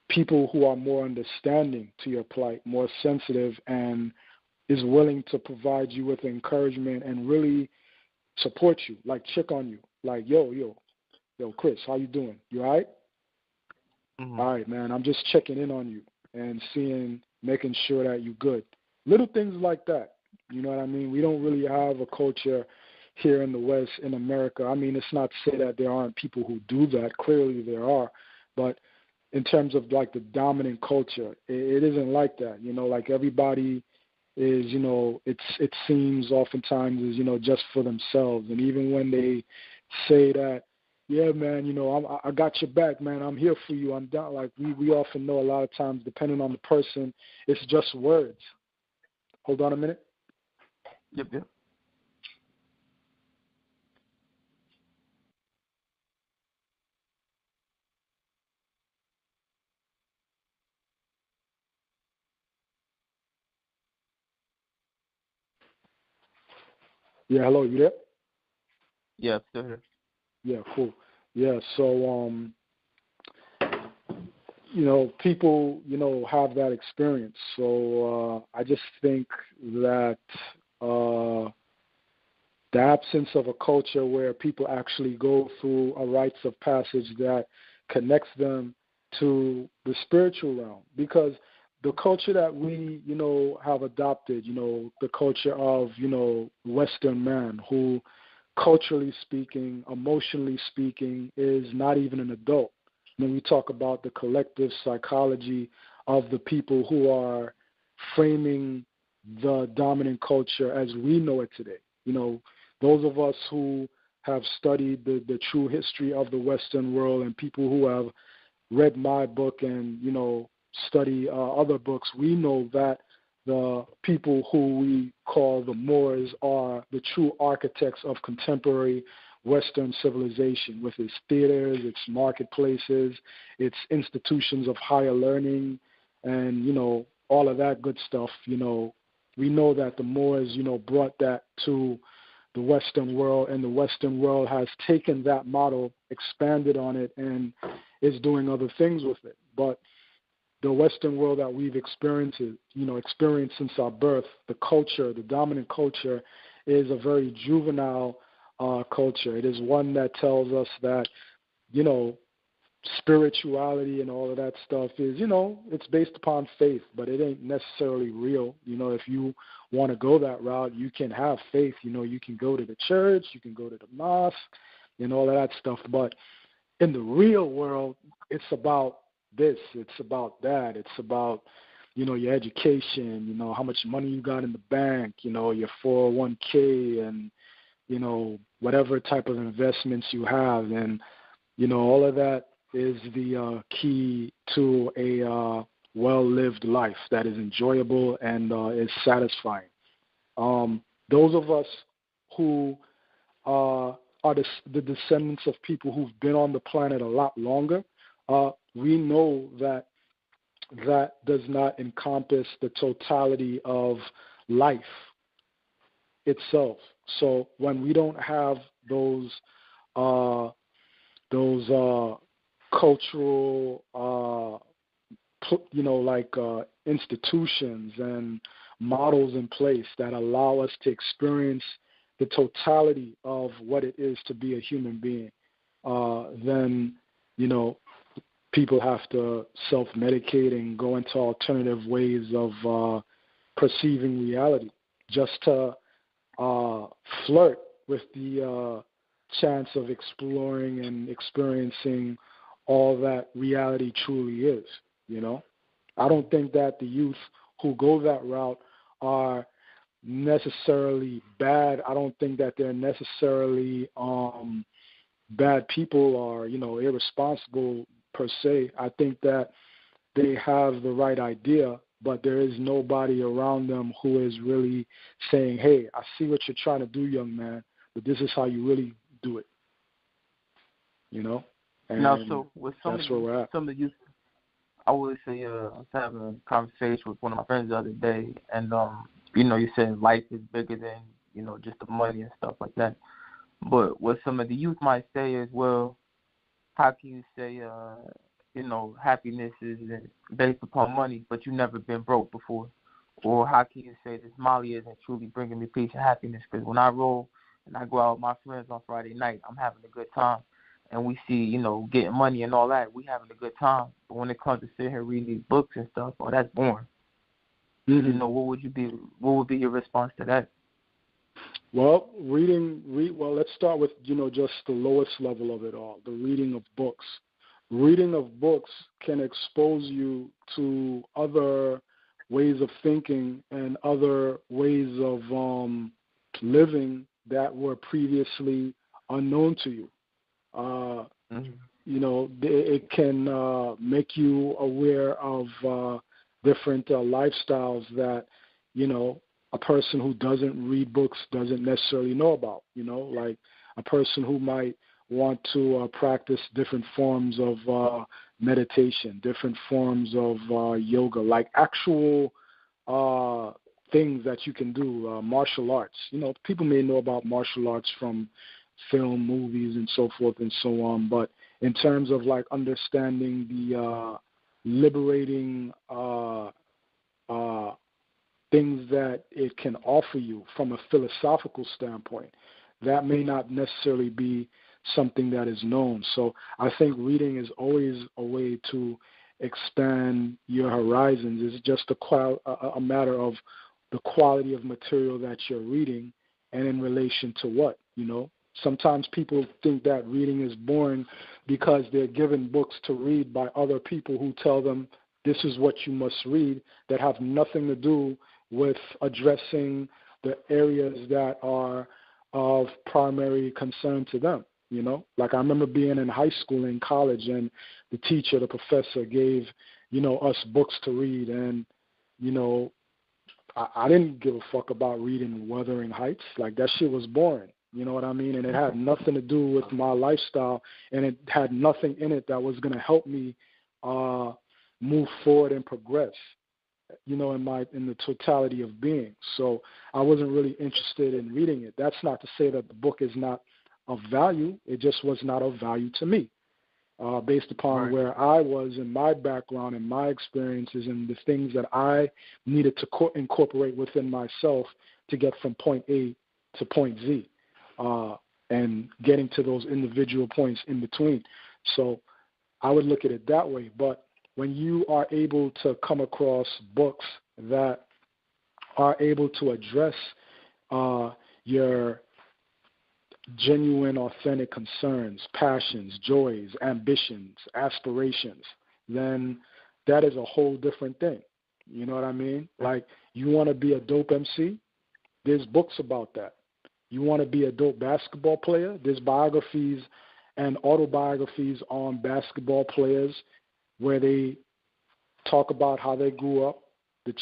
People who are more understanding to your plight, more sensitive, and is willing to provide you with encouragement and really support you, like check on you, like, yo, Chris, how you doing? You all right? Mm-hmm. All right, man, I'm just checking in on you and making sure that you're good. Little things like that. You know what I mean? We don't really have a culture here in the West, in America. I mean, it's not to say that there aren't people who do that. Clearly there are. But in terms of like the dominant culture, it isn't like that. Like everybody is, it seems oftentimes is, just for themselves. And even when they say that, yeah, man, I got your back, man, I'm here for you, I'm down, like we often know a lot of times, depending on the person, it's just words. Hold on a minute. Yep. Yeah, hello, you there? Yeah, still here. Yeah, cool. Yeah, so people, have that experience. So I just think that the absence of a culture where people actually go through a rites of passage that connects them to the spiritual realm, because the culture that we, have adopted, the culture of, Western man, who culturally speaking, emotionally speaking, is not even an adult. When we talk about the collective psychology of the people who are framing the dominant culture as we know it today, those of us who have studied the true history of the Western world, and people who have read my book and, study other books, we know that the people who we call the Moors are the true architects of contemporary Western civilization, with its theaters, its marketplaces, its institutions of higher learning, and, all of that good stuff. We know that the Moors, brought that to the Western world, and the Western world has taken that model, expanded on it, and is doing other things with it. But the Western world that we've experienced since our birth, the culture, the dominant culture, is a very juvenile culture. It is one that tells us that, spirituality and all of that stuff is, it's based upon faith, but it ain't necessarily real. If you want to go that route, you can have faith. You can go to the church, you can go to the mosque, and all of that stuff. But in the real world, it's about this, it's about that, it's about, your education, how much money you got in the bank, your 401k, and, whatever type of investments you have. And, all of that is the key to a well-lived life that is enjoyable and is satisfying. Those of us who are the descendants of people who've been on the planet a lot longer, we know that does not encompass the totality of life itself. So when we don't have those cultural institutions and models in place that allow us to experience the totality of what it is to be a human being, then, people have to self-medicate and go into alternative ways of perceiving reality just to flirt with the chance of exploring and experiencing all that reality truly is, I don't think that the youth who go that route are necessarily bad. I don't think that they're necessarily bad people or, irresponsible per se. I think that they have the right idea, but there is nobody around them who is really saying, hey, I see what you're trying to do, young man, but this is how you really do it. And now, so with some that's where we're at. Some of the youth, I would say I was having a conversation with one of my friends the other day, and you said life is bigger than just the money and stuff like that. But what some of the youth might say is, well, how can you say happiness is based upon money, but you've never been broke before? Or how can you say this Molly isn't truly bringing me peace and happiness? Because when I roll and I go out with my friends on Friday night, I'm having a good time. And we see, getting money and all that, we having a good time. But when it comes to sitting here reading these books and stuff, that's boring. Mm-hmm. What would be your response to that? Well, let's start with, just the lowest level of it all, the reading of books. Reading of books can expose you to other ways of thinking and other ways of living that were previously unknown to you. It can make you aware of different lifestyles that, a person who doesn't read books doesn't necessarily know about, like a person who might want to practice different forms of meditation, different forms of yoga, like actual things that you can do, martial arts. People may know about martial arts from film, movies, and so forth and so on, but in terms of like understanding the liberating things that it can offer you from a philosophical standpoint, that may not necessarily be something that is known. So I think reading is always a way to expand your horizons. It's just a matter of the quality of material that you're reading and in relation to what, Sometimes people think that reading is boring because they're given books to read by other people who tell them this is what you must read, that have nothing to do with addressing the areas that are of primary concern to them. Like I remember being in high school and college, and the teacher, the professor gave, us books to read, and, I didn't give a fuck about reading Wuthering Heights. Like that shit was boring. You know what I mean? And it had nothing to do with my lifestyle, and it had nothing in it that was going to help me move forward and progress, in the totality of being. So I wasn't really interested in reading it. That's not to say that the book is not of value. It just was not of value to me, based upon where I was in my background and my experiences and the things that I needed to incorporate within myself to get from point A to point Z. And getting to those individual points in between. So I would look at it that way. But when you are able to come across books that are able to address your genuine, authentic concerns, passions, joys, ambitions, aspirations, then that is a whole different thing. You know what I mean? Like, you want to be a dope MC? There's books about that. You want to be a dope basketball player? There's biographies and autobiographies on basketball players where they talk about how they grew up, the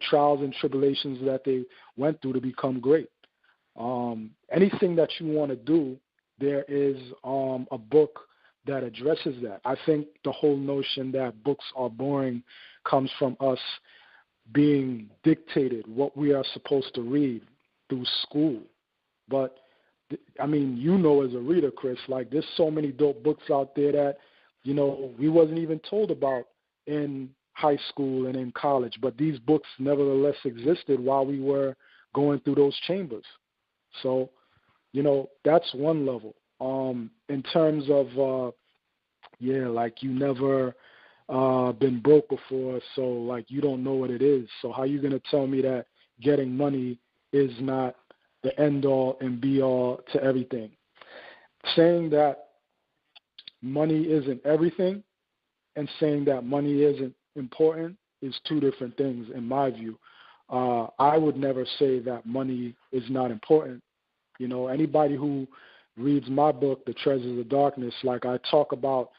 trials and tribulations that they went through to become great. Anything that you want to do, there is a book that addresses that. I think the whole notion that books are boring comes from us being dictated what we are supposed to read through school. But, I mean, as a reader, Chris, like there's so many dope books out there that, we wasn't even told about in high school and in college, but these books nevertheless existed while we were going through those chambers. So, that's one level. In terms of, like you never been broke before, so like you don't know what it is. So how you gonna tell me that getting money is not the end all and be all to everything? Saying that money isn't everything and saying that money isn't important is two different things in my view. I would never say that money is not important. Anybody who reads my book, The Treasures of Darkness, like I talk about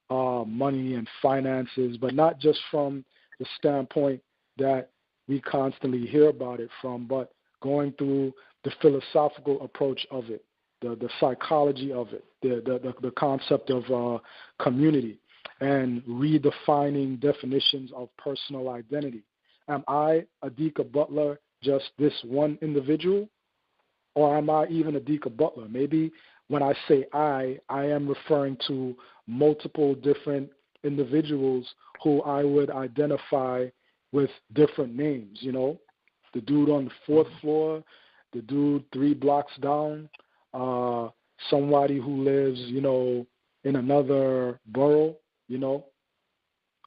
money and finances, but not just from the standpoint that we constantly hear about it from, but going through the philosophical approach of it, the psychology of it, the concept of community, and redefining definitions of personal identity. Am I, Adika Butler, just this one individual? Or am I even Adika Butler? Maybe when I say I am referring to multiple different individuals who I would identify with different names, The dude on the fourth floor, the dude 3 blocks down, somebody who lives, in another borough,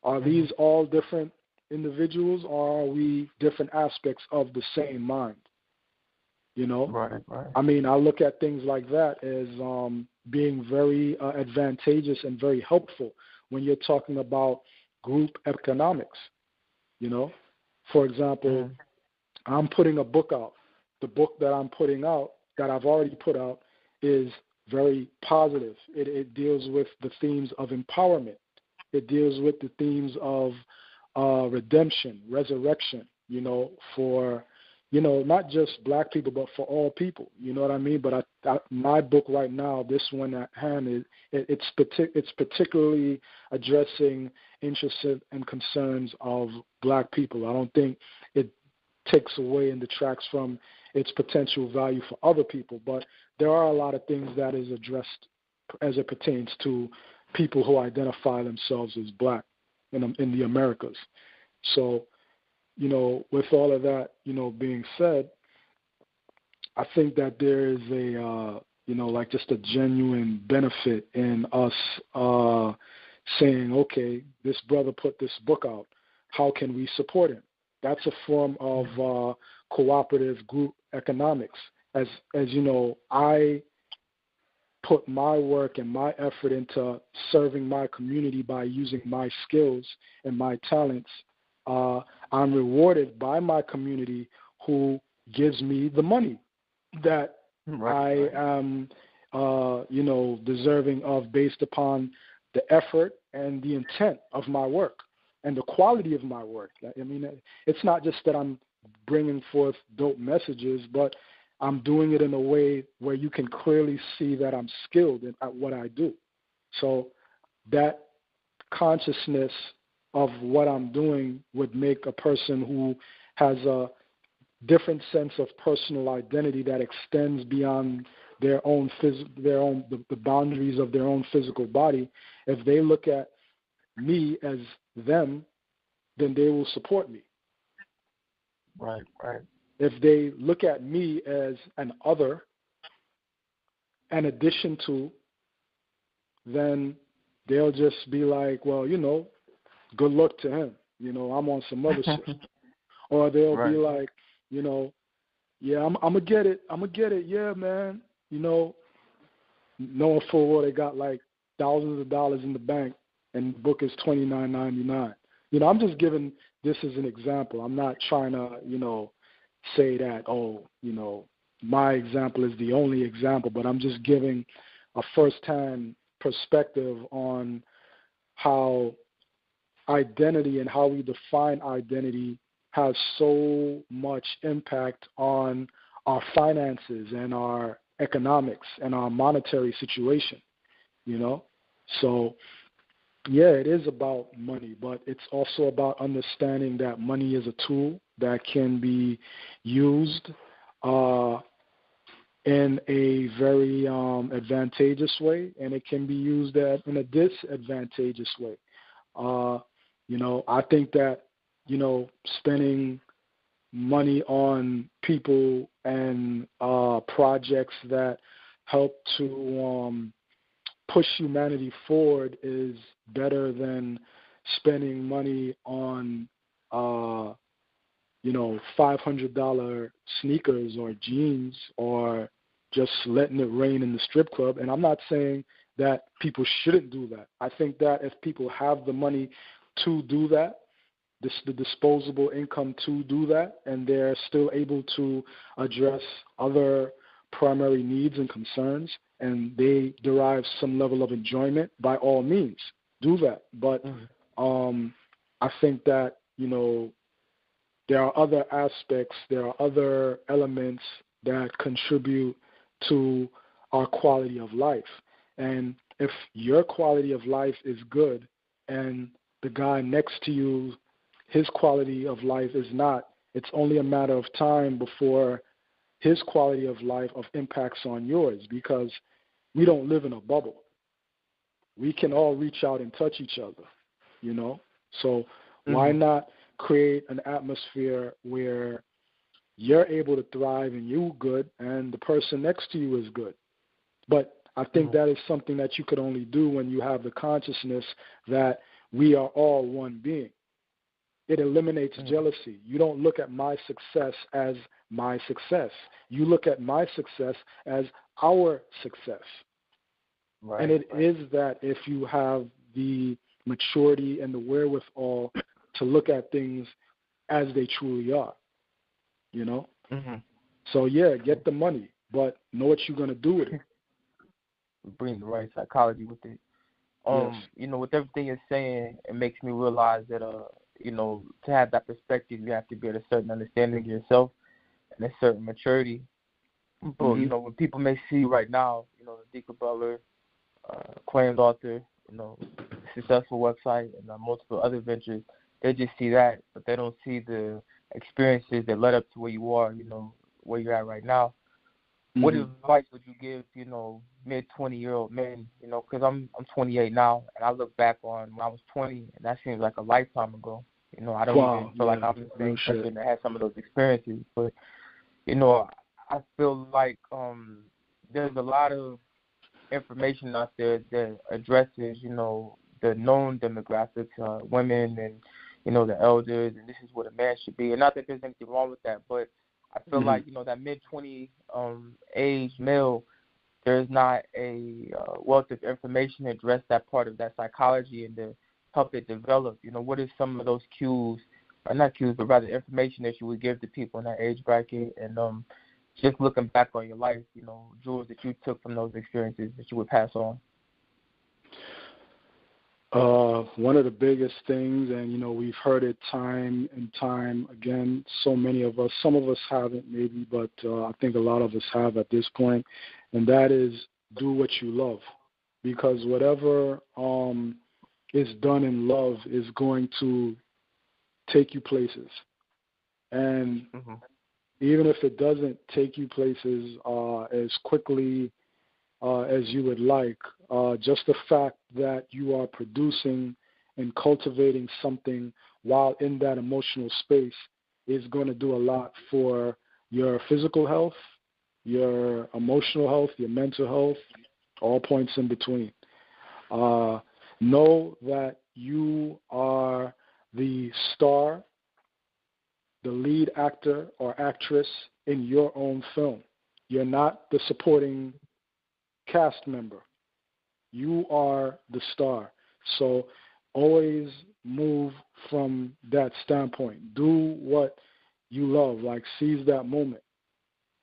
Are these all different individuals, or are we different aspects of the same mind? Right. I mean, I look at things like that as being very advantageous and very helpful when you're talking about group economics. For example, I'm putting a book out. The book that I'm putting out, that I've already put out, is very positive. It deals with the themes of empowerment. It deals with the themes of redemption, resurrection, for not just black people, but for all people. You know what I mean? But my book right now, this one at hand, it's particularly addressing interests and concerns of black people. I don't think it takes away and detracts from its potential value for other people, but there are a lot of things that is addressed as it pertains to people who identify themselves as black in the Americas. So, with all of that, being said, I think that there is a, like just a genuine benefit in us saying, okay, this brother put this book out. How can we support him? That's a form of cooperative group economics. As you know, I put my work and my effort into serving my community by using my skills and my talents. I'm rewarded by my community who gives me the money that I am, deserving of based upon the effort and the intent of my work and the quality of my work. I mean, it's not just that I'm bringing forth dope messages, but I'm doing it in a way where you can clearly see that I'm skilled at what I do. So that consciousness of what I'm doing would make a person who has a different sense of personal identity that extends beyond the boundaries of their own physical body. If they look at me as them, then they will support me. Right. If they look at me as an other, an addition to, then they'll just be like, well, good luck to him. I'm on some other shit. Or they'll be like, yeah, I'm gonna get it. Yeah, man. Knowing full well they got like thousands of dollars in the bank and the book is $29.99. I'm just giving this as an example. I'm not trying to, say that, my example is the only example, but I'm just giving a first-hand perspective on how identity and how we define identity has so much impact on our finances and our economics and our monetary situation, So, yeah, it is about money, but it's also about understanding that money is a tool that can be used in a very advantageous way, and it can be used in a disadvantageous way. You know, I think that, you know, spending money on people and projects that help to push humanity forward is better than spending money on, you know, $500 sneakers or jeans or just letting it rain in the strip club. And I'm not saying that people shouldn't do that. I think that if people have the money to do that, the disposable income to do that, and they're still able to address other primary needs and concerns, and they derive some level of enjoyment, by all means, do that. But I think that, you know, there are other aspects, there are other elements that contribute to our quality of life. And if your quality of life is good and the guy next to you, his quality of life is not, it's only a matter of time before his quality of life impacts on yours, because we don't live in a bubble. We can all reach out and touch each other, you know? So why not create an atmosphere where you're able to thrive and you're good and the person next to you is good? But I think that is something that you could only do when you have the consciousness that we are all one being. It eliminates jealousy. You don't look at my success as my success. You look at my success as our success. Right, and it is that if you have the maturity and the wherewithal to look at things as they truly are, you know? So, yeah, get the money, but know what you're going to do with it. Bring the right psychology with it. Yes. You know, with everything you're saying, it makes me realize that, you know, to have that perspective, you have to be at a certain understanding of yourself and a certain maturity. But, you know, when people may see right now, you know, Adika Butler, acclaimed author, you know, successful website, and multiple other ventures, they just see that, but they don't see the experiences that led up to where you are, you know, where you're at right now. What advice would you give, you know, mid-20-year-old men, you know, because I'm 28 now, and I look back on when I was 20, and that seems like a lifetime ago. You know, I don't even feel like I'm the same person that had some of those experiences. But, you know, I feel like there's a lot of information out there that addresses, you know, the known demographics, women and, you know, the elders, and this is what a man should be. And not that there's anything wrong with that, but I feel like, you know, that mid-20 age male, there's not a wealth of information to address that part of that psychology and to help it develop. You know, what are some of those cues, or not cues, but rather information that you would give to people in that age bracket? And just looking back on your life, you know, jewels that you took from those experiences that you would pass on. One of the biggest things, and, you know, we've heard it time and time again, so many of us, some of us haven't maybe, but I think a lot of us have at this point, and that is do what you love. Because whatever is done in love is going to take you places. And even if it doesn't take you places as quickly as you would like, just the fact that you are producing and cultivating something while in that emotional space is going to do a lot for your physical health, your emotional health, your mental health, all points in between. Know that you are the star, the lead actor or actress in your own film. You're not the supporting cast member. You are the star. So always move from that standpoint. Do what you love, like seize that moment,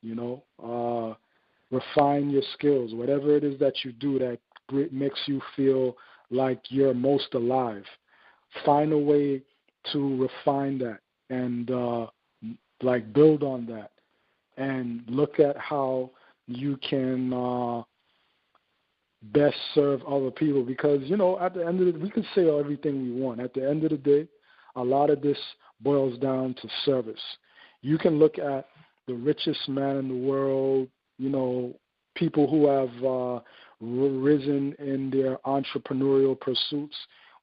you know, refine your skills, whatever it is that you do that makes you feel like you're most alive. Find a way to refine that and like build on that and look at how you can best serve other people, because, you know, at the end of the day, we can say everything we want. At the end of the day, a lot of this boils down to service. You can look at the richest man in the world, you know, people who have risen in their entrepreneurial pursuits.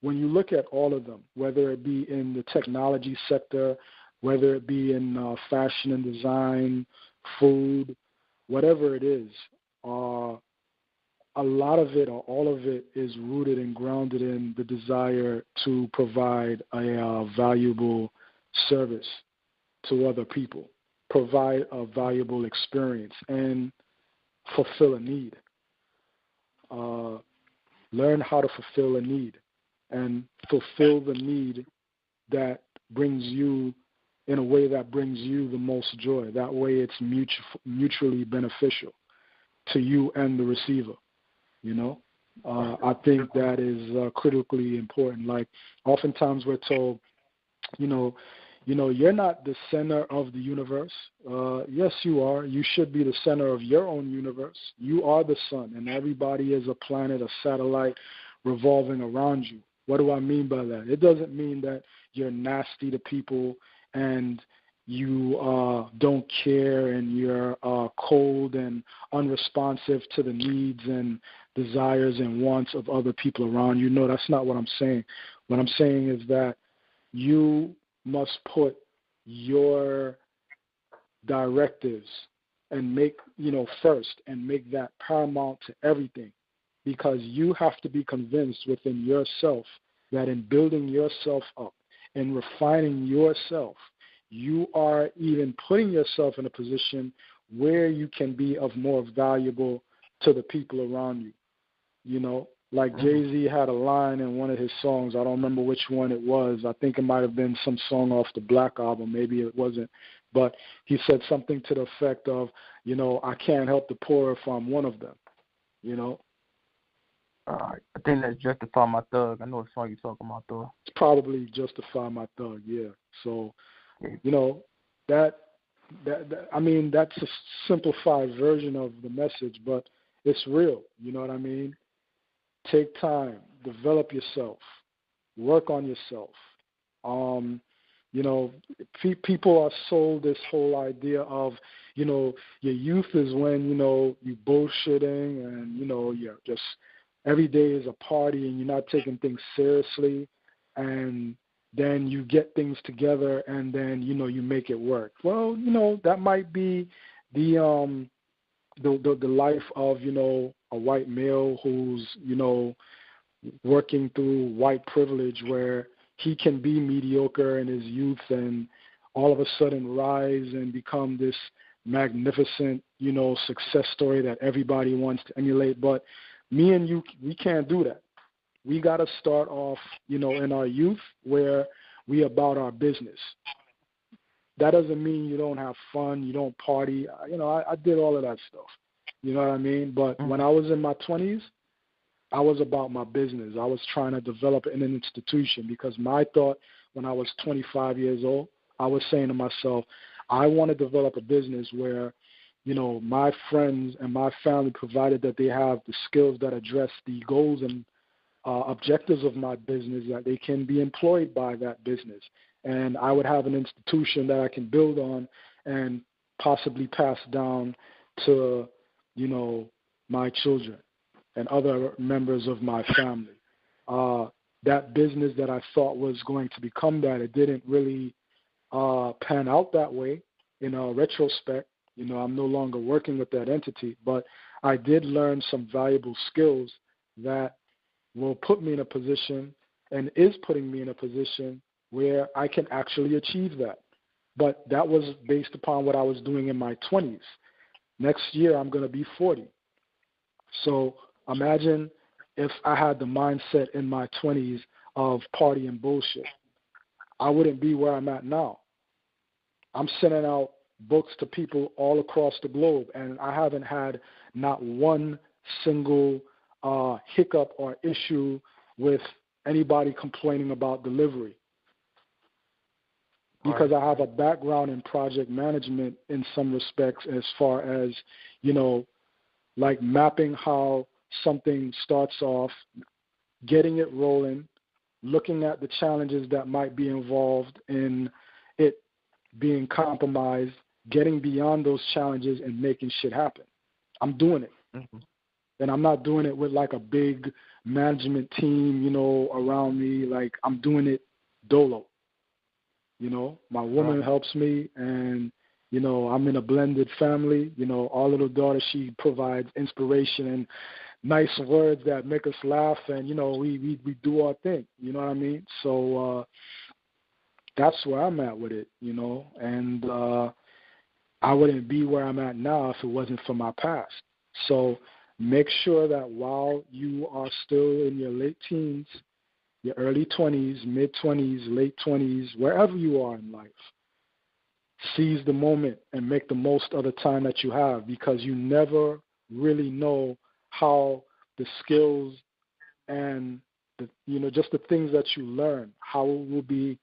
when you look at all of them, whether it be in the technology sector, whether it be in fashion and design, food, whatever it is, a lot of it or all of it is rooted and grounded in the desire to provide a valuable service to other people, provide a valuable experience, and fulfill a need. Learn how to fulfill a need and fulfill the need that brings you in a way that brings you the most joy. That way it's mutually beneficial to you and the receiver. I think that is critically important. Like, oftentimes we're told, you're not the center of the universe. Yes, you are. You should be the center of your own universe. You are the sun, and everybody is a planet, a satellite revolving around you. What do I mean by that? It doesn't mean that you're nasty to people and you don't care and you're cold and unresponsive to the needs and desires and wants of other people around you. No, that's not what I'm saying. What I'm saying is that you must put your directives and make, first, and make that paramount to everything, because you have to be convinced within yourself that in building yourself up and refining yourself, you are even putting yourself in a position where you can be of more valuable to the people around you. Like Jay-Z had a line in one of his songs. I don't remember which one it was. I think it might have been some song off the Black album. Maybe it wasn't. But he said something to the effect of, I can't help the poor if I'm one of them, I think that's Justify My Thug. I know what song you're talking about, though. It's probably Justify My Thug, yeah. So, that's a simplified version of the message, but it's real. You know what I mean? Take time, develop yourself, work on yourself. People are sold this whole idea of, your youth is when, you bullshitting and, you're just every day is a party and you're not taking things seriously, and then you get things together and then, you make it work. Well, that might be the life of, a white male who's, working through white privilege, where he can be mediocre in his youth and all of a sudden rise and become this magnificent, success story that everybody wants to emulate. But me and you, we can't do that. We got to start off, in our youth where we about our business. That doesn't mean you don't have fun, you don't party. I did all of that stuff. You know what I mean? But when I was in my 20s, I was about my business. I was trying to develop in an institution, because my thought when I was 25 years old, I was saying to myself, I want to develop a business where, my friends and my family, provided that they have the skills that address the goals and objectives of my business, that they can be employed by that business. And I would have an institution that I can build on and possibly pass down to, my children and other members of my family. That business that I thought was going to become that, it didn't really pan out that way in retrospect. I'm no longer working with that entity, but I did learn some valuable skills that will put me in a position and is putting me in a position where I can actually achieve that. But that was based upon what I was doing in my 20s. Next year, I'm going to be 40. So imagine if I had the mindset in my 20s of party and bullshit. I wouldn't be where I'm at now. I'm sending out books to people all across the globe, and I haven't had not one single hiccup or issue with anybody complaining about delivery, because I have a background in project management in some respects, as far as, like mapping how something starts off, getting it rolling, looking at the challenges that might be involved in it being compromised, getting beyond those challenges and making shit happen. I'm doing it. Mm-hmm. And I'm not doing it with like a big management team, around me. Like, I'm doing it dolo. My woman helps me, and, I'm in a blended family. Our little daughter, she provides inspiration and nice words that make us laugh, and, we do our thing. You know what I mean? So that's where I'm at with it, and I wouldn't be where I'm at now if it wasn't for my past. So make sure that while you are still in your late teens, your early 20s, mid-20s, late 20s, wherever you are in life, seize the moment and make the most of the time that you have, because you never really know how the skills and just the things that you learn, how it will be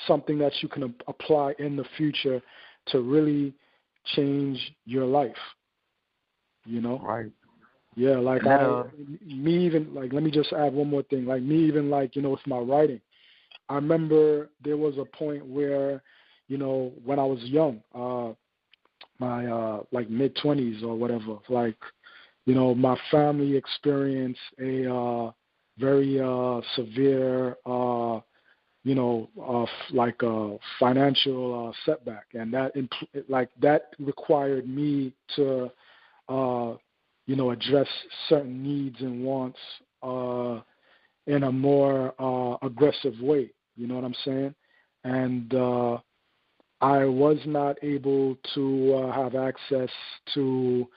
something that you can apply in the future to really change your life. Right. Yeah, like let me just add one more thing. Like me even with my writing, I remember there was a point where, when I was young, my mid-20s or whatever, my family experienced a very severe financial setback, and that required me to address certain needs and wants in a more aggressive way. You know what I'm saying? And I was not able to have access to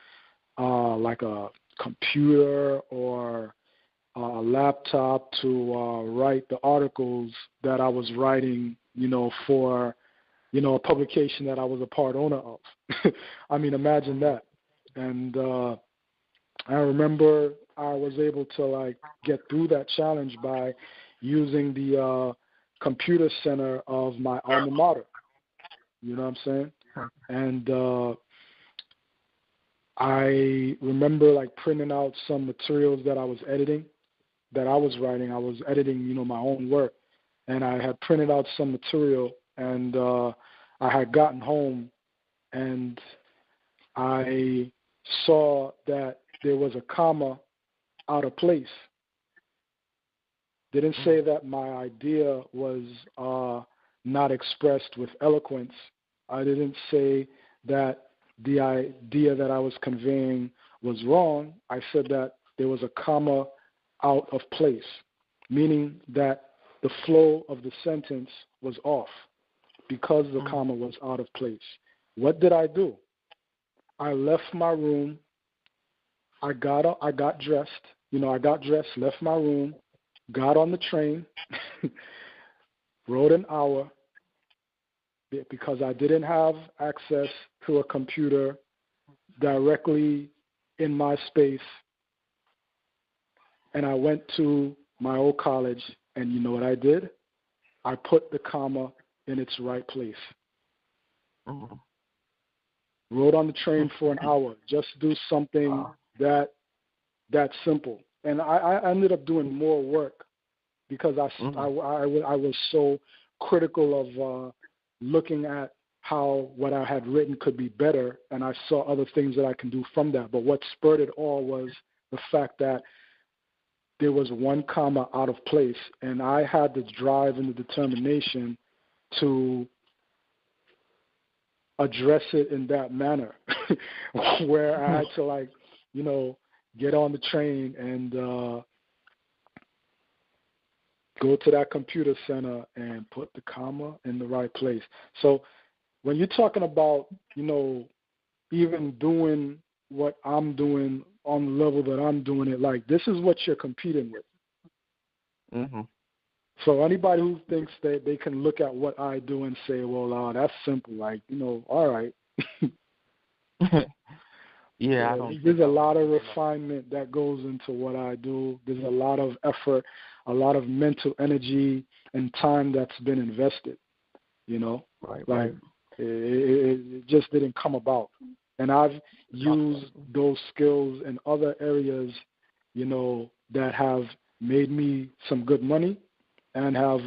a computer or a laptop to write the articles that I was writing, for, a publication that I was a part owner of. I mean, imagine that. And I remember I was able to get through that challenge by using the computer center of my alma mater. You know what I'm saying? And I remember printing out some materials that I was editing, that I was writing. I was editing, my own work, and I had printed out some material, and I had gotten home, and I saw that there was a comma out of place. Didn't say that my idea was not expressed with eloquence. I didn't say that the idea that I was conveying was wrong. I said that there was a comma out of place, meaning that the flow of the sentence was off because the comma was out of place. What did I do? I left my room. I got dressed. I got dressed, left my room, got on the train, rode an hour, because I didn't have access to a computer directly in my space. And I went to my old college, and you know what I did? I put the comma in its right place. Rode on the train for an hour, just to do something that simple. And I ended up doing more work because I was so critical of looking at how what I had written could be better, and I saw other things that I can do from that. But what spurred it all was the fact that there was one comma out of place, and I had the drive and the determination to address it in that manner, where I had to get on the train and go to that computer center and put the comma in the right place. So when you're talking about, even doing what I'm doing on the level that I'm doing it, this is what you're competing with. So anybody who thinks that they can look at what I do and say, well, that's simple, all right. There's a lot of refinement that goes into what I do. There's a lot of effort, a lot of mental energy and time that's been invested, It just didn't come about. And I've used those skills in other areas, that have made me some good money and have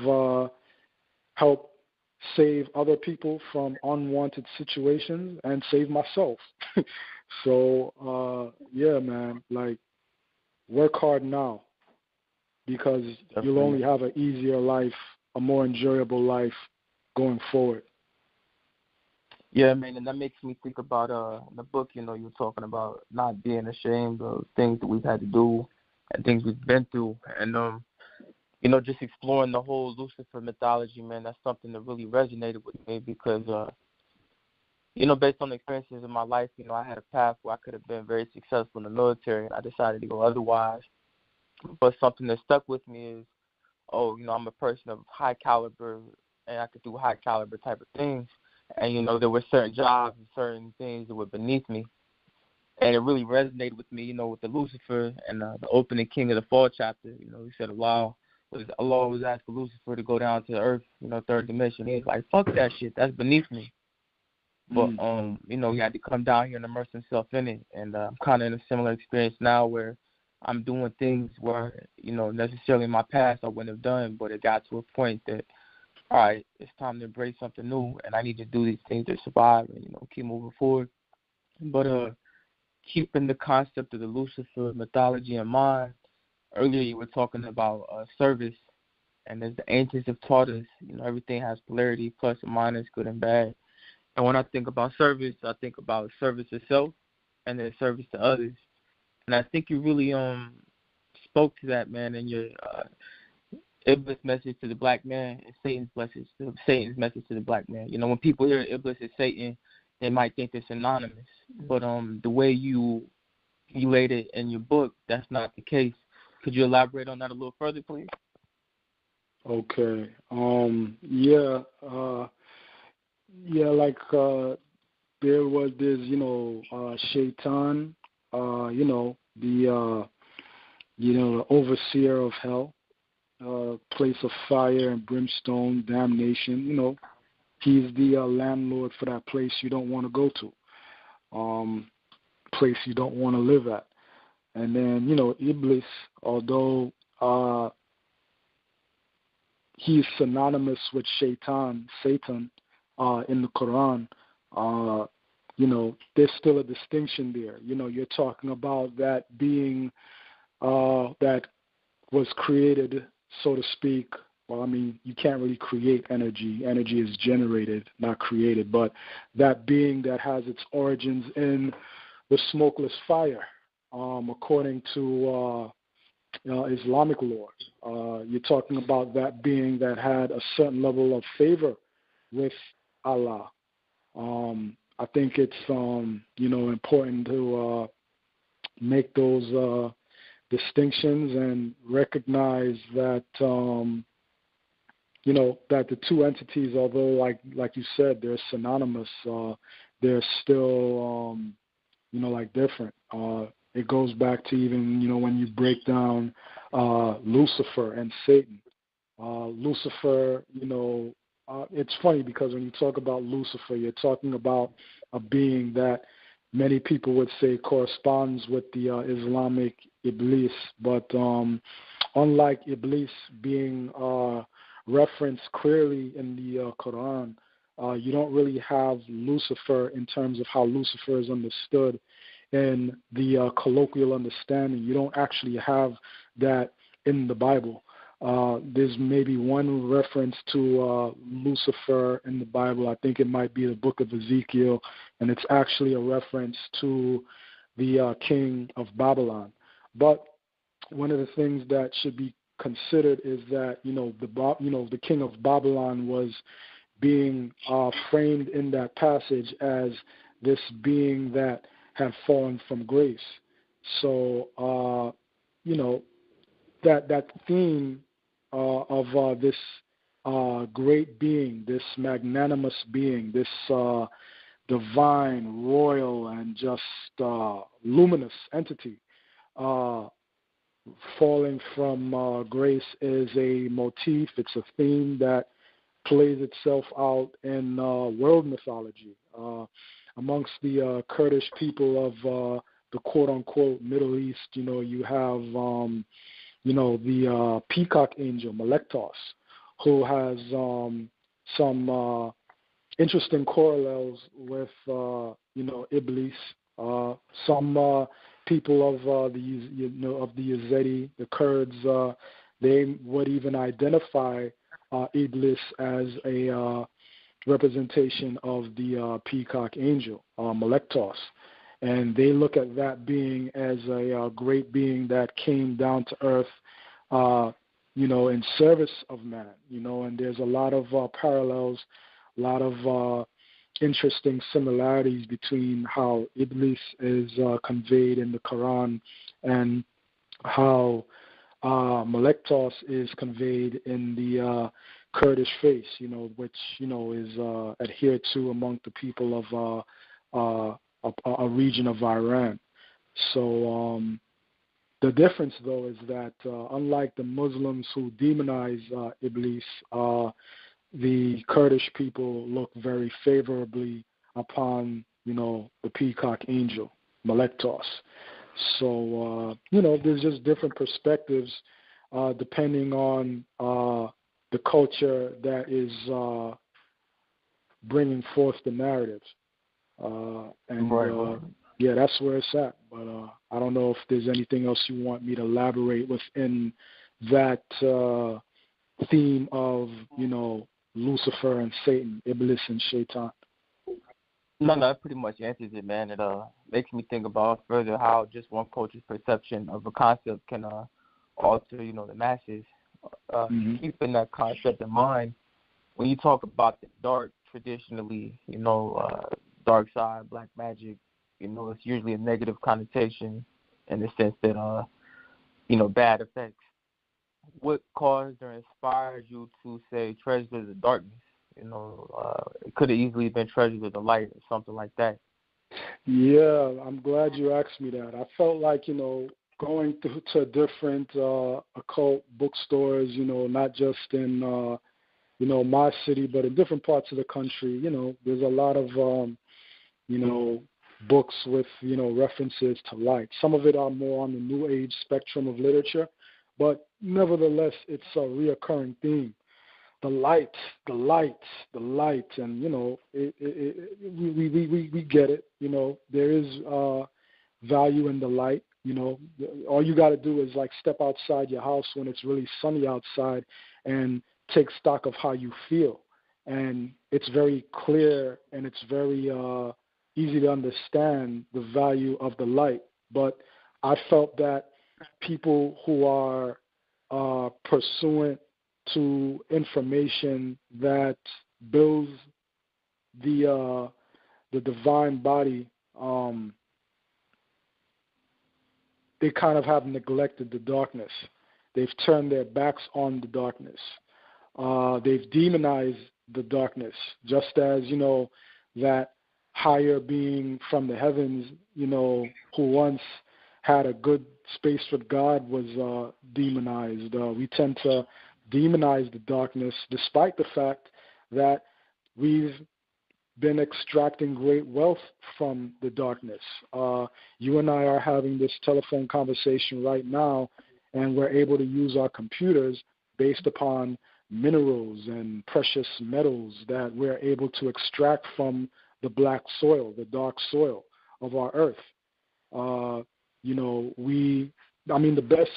helped save other people from unwanted situations and save myself. So, yeah, man, work hard now, because you'll only have an easier life, a more enjoyable life going forward. Yeah, man, and that makes me think about the book, you were talking about not being ashamed of things that we've had to do and things we've been through. And, just exploring the whole Lucifer mythology, man, that's something that really resonated with me because, based on the experiences in my life, I had a path where I could have been very successful in the military, and I decided to go otherwise. But something that stuck with me is, I'm a person of high caliber, and I could do high caliber type of things. And, there were certain jobs and certain things that were beneath me. And it really resonated with me, with the Lucifer and the opening King of the Fall chapter. He said Allah was asking Lucifer to go down to the earth, third dimension. He was like, fuck that shit. That's beneath me. But, he had to come down here and immerse himself in it. And I'm kind of in a similar experience now where I'm doing things where, necessarily in my past I wouldn't have done, but it got to a point that, all right, it's time to embrace something new, and I need to do these things to survive and, keep moving forward. But keeping the concept of the Lucifer mythology in mind, earlier you were talking about service, and as the ancients have taught us, everything has polarity, plus and minus, good and bad. And when I think about service, I think about service itself and then service to others. And I think you really spoke to that, man, in your Iblis message to the black man and Satan's message to the black man. When people hear Iblis and Satan, they might think they're synonymous. But the way you laid it in your book, that's not the case. Could you elaborate on that a little further, please? Okay. There's Shaitan, the overseer of hell, place of fire and brimstone, damnation. He's the landlord for that place you don't want to go to, place you don't want to live at. And then, Iblis, although he's synonymous with Satan, in the Quran, there's still a distinction there. You're talking about that being that was created, so to speak. Well, I mean, you can't really create energy. Energy is generated, not created. But that being that has its origins in the smokeless fire, according to Islamic lore. You're talking about that being that had a certain level of favor with Allah. I think it's important to make those distinctions and recognize that that the two entities, although like you said, they're synonymous, they're still different. It goes back to even when you break down Lucifer and Satan. Lucifer, it's funny because when you talk about Lucifer, you're talking about a being that many people would say corresponds with the Islamic Iblis, but unlike Iblis being referenced clearly in the Quran, you don't really have Lucifer in terms of how Lucifer is understood in the colloquial understanding. You don't actually have that in the Bible. There's maybe one reference to Lucifer in the Bible. I think it might be the book of Ezekiel, and it's actually a reference to the king of Babylon. But one of the things that should be considered is that the king of Babylon was being framed in that passage as this being that had fallen from grace. So that theme of this great being, this magnanimous being, this divine, royal, and just luminous entity falling from grace is a motif. It's a theme that plays itself out in world mythology. Amongst the Kurdish people of the quote-unquote Middle East, you have the peacock angel, Melektos, who has some interesting parallels with, Iblis. Some people of the Yazidi, the Kurds, they would even identify Iblis as a representation of the peacock angel, Malektos. And they look at that being as a great being that came down to earth, in service of man, and there's a lot of parallels, a lot of interesting similarities between how Iblis is conveyed in the Quran and how Malektos is conveyed in the Kurdish faith, which, is adhered to among the people of a region of Iran. So the difference, though, is that unlike the Muslims who demonize Iblis, the Kurdish people look very favorably upon, the peacock angel, Malektos. So, there's just different perspectives depending on the culture that is bringing forth the narrative. Yeah, that's where it's at. But I don't know if there's anything else you want me to elaborate within that theme of, Lucifer and Satan, Iblis and Shaitan. No, that pretty much answers it, man. It makes me think about further how just one culture's perception of a concept can alter, the masses. Keeping that concept in mind, when you talk about the dark, traditionally, dark side, black magic, it's usually a negative connotation in the sense that, bad effects. What caused or inspired you to say treasures of the darkness? It could have easily been treasures of the light or something like that. Yeah, I'm glad you asked me that. I felt like, going to different occult bookstores, not just in, my city, but in different parts of the country, there's a lot of, books with, references to light. Some of it are more on the New Age spectrum of literature, but nevertheless, it's a reoccurring theme. The light, and we get it. There is value in the light. All you got to do is like step outside your house when it's really sunny outside, and take stock of how you feel. And it's very clear and it's very easy to understand the value of the light. But I felt that people who are pursuant to information that builds the divine body, they kind of have neglected the darkness. They've turned their backs on the darkness. They've demonized the darkness, just as, that higher being from the heavens, who once had a good space with God was demonized. We tend to demonize the darkness despite the fact that we've been extracting great wealth from the darkness. You and I are having this telephone conversation right now, and we're able to use our computers based upon minerals and precious metals that we're able to extract from the black soil, the dark soil of our earth. The best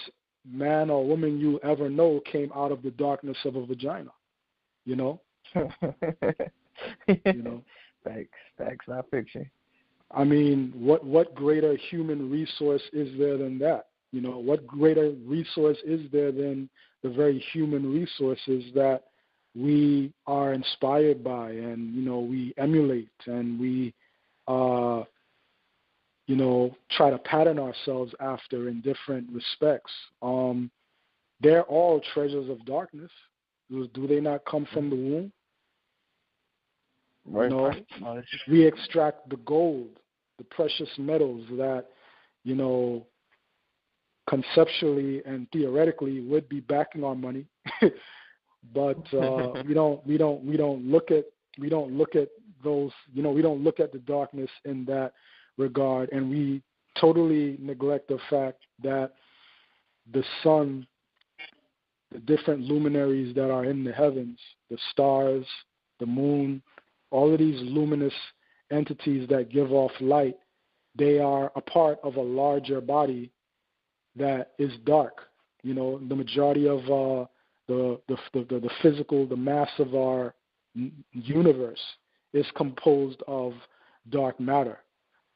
man or woman you ever know came out of the darkness of a vagina, Facts, not fiction. I mean, what greater human resource is there than that? What greater resource is there than the very human resources that we are inspired by and, we emulate and we, try to pattern ourselves after in different respects. They're all treasures of darkness. Do they not come from the womb? Right. We extract the gold, the precious metals that, conceptually and theoretically would be backing our money, but we don't look at those. We don't look at the darkness in that regard, and we totally neglect the fact that the sun, the different luminaries that are in the heavens, the stars, the moon, all of these luminous entities that give off light, they are a part of a larger body that is dark. You know, the majority of the physical, the mass of our universe is composed of dark matter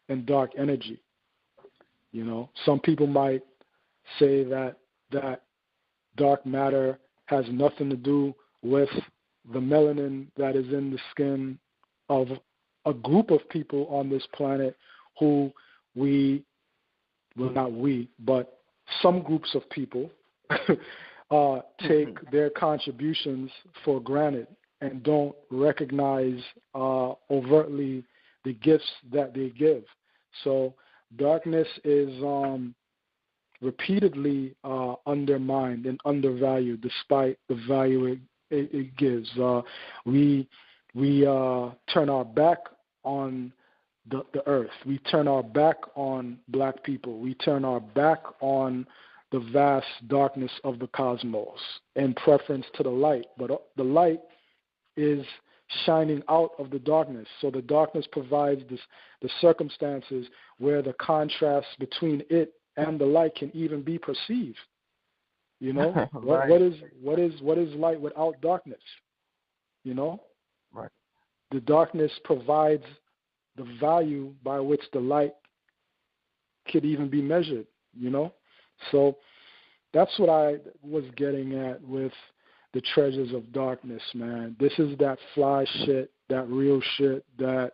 and dark energy. You know, some people might say that dark matter has nothing to do with the melanin that is in the skin of a group of people on this planet who not we, but some groups of people take their contributions for granted and don't recognize overtly the gifts that they give. So darkness is repeatedly undermined and undervalued despite the value it gives. We turn our back on the earth. We turn our back on black people. We turn our back on the vast darkness of the cosmos in preference to the light. But the light is shining out of the darkness. So the darkness provides the circumstances where the contrast between it and the light can even be perceived. You know, right. what is light without darkness? You know, right. The darkness provides the value by which the light could even be measured. You know, so that's what I was getting at with the treasures of darkness, man. This is that fly shit, that real shit that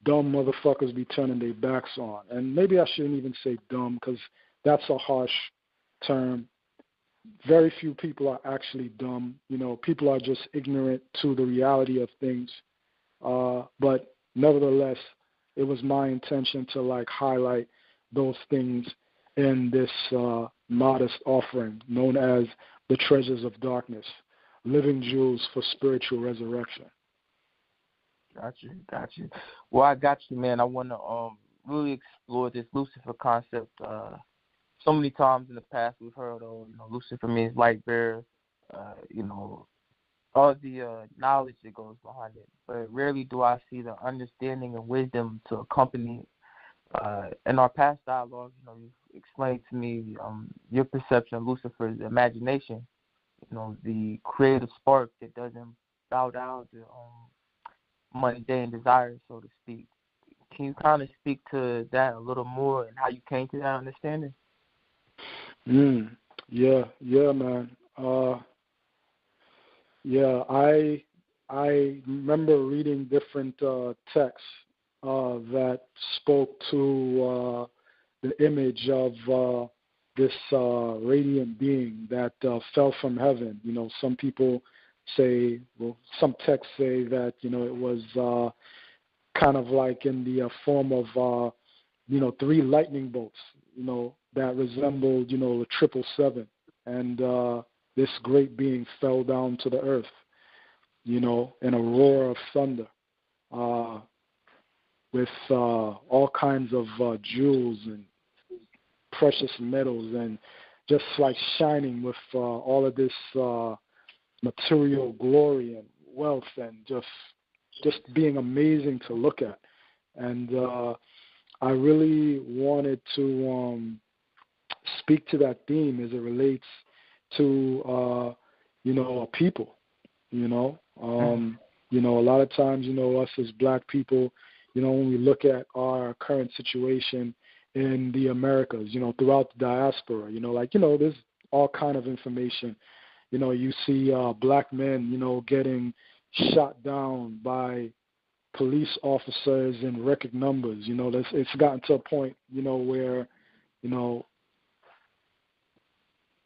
dumb motherfuckers be turning their backs on. And maybe I shouldn't even say dumb because that's a harsh term. Very few people are actually dumb. You know, people are just ignorant to the reality of things. But nevertheless, it was my intention to like highlight those things in this modest offering known as the Treasures of Darkness, Living Jewels for Spiritual Resurrection. Got you. Well, I got you, man. I want to really explore this Lucifer concept. So many times in the past we've heard, Lucifer means light bearer, all the knowledge that goes behind it. But rarely do I see the understanding and wisdom to accompany it. In our past dialogue, you've explained to me your perception of Lucifer's imagination, the creative spark that doesn't bow down to mundane desires, so to speak. Can you kind of speak to that a little more and how you came to that understanding? Yeah, man. I remember reading different texts that spoke to the image of this radiant being that fell from heaven. Some people say, some texts say that, it was kind of like in the form of, 3 lightning bolts, that resembled, the 777. And this great being fell down to the earth, in a roar of thunder, with all kinds of jewels and precious metals, and just like shining with all of this material glory and wealth, and just being amazing to look at. And I really wanted to speak to that theme as it relates to a people. A lot of times, us as black people, when we look at our current situation in the Americas, throughout the diaspora, there's all kind of information. You see black men, getting shot down by police officers in record numbers. It's gotten to a point, where,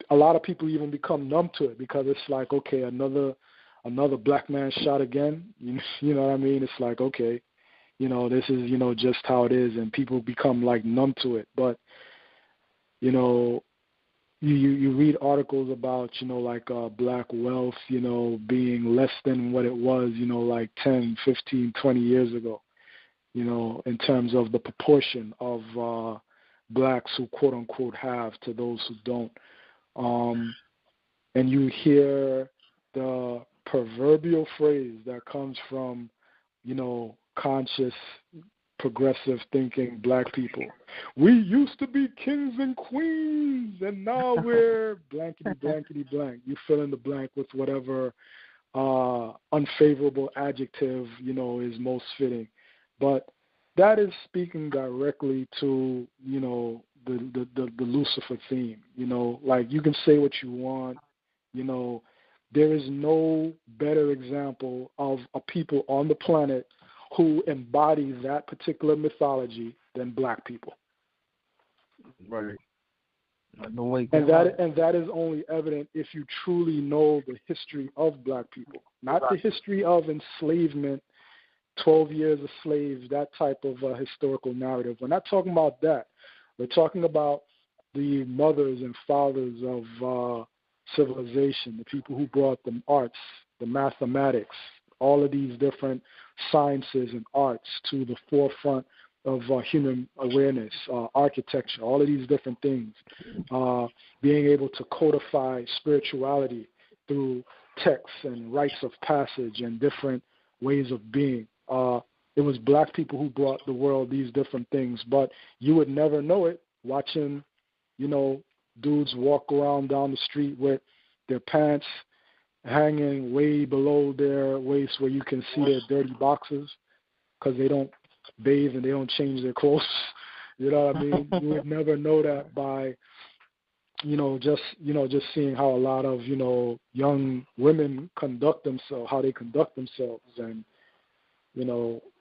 a lot of people even become numb to it because it's like, okay, another black man shot again. You know what I mean? It's like, okay, this is, just how it is, and people become like numb to it. But, you read articles about, like black wealth, being less than what it was, like 10, 15, 20 years ago, in terms of the proportion of blacks who quote unquote have to those who don't. And you hear the proverbial phrase that comes from, conscious progressive thinking black people. We used to be kings and queens, and now we're blankety blankety blank. You fill in the blank with whatever unfavorable adjective, is most fitting. But that is speaking directly to, the Lucifer theme. Like you can say what you want, there is no better example of a people on the planet who embody that particular mythology than black people. Right. And that is only evident if you truly know the history of black people, not the history of enslavement, 12 years a slave, that type of historical narrative. We're not talking about that. We're talking about the mothers and fathers of civilization, the people who brought the arts, the mathematics, all of these different sciences and arts to the forefront of human awareness, architecture, all of these different things, being able to codify spirituality through texts and rites of passage and different ways of being. It was black people who brought the world these different things, but you would never know it watching, dudes walk around down the street with their pants hanging way below their waist where you can see their dirty boxers because they don't bathe and they don't change their clothes. You know what I mean? You would never know that by, just seeing how a lot of, young women conduct themselves, how they conduct themselves. And,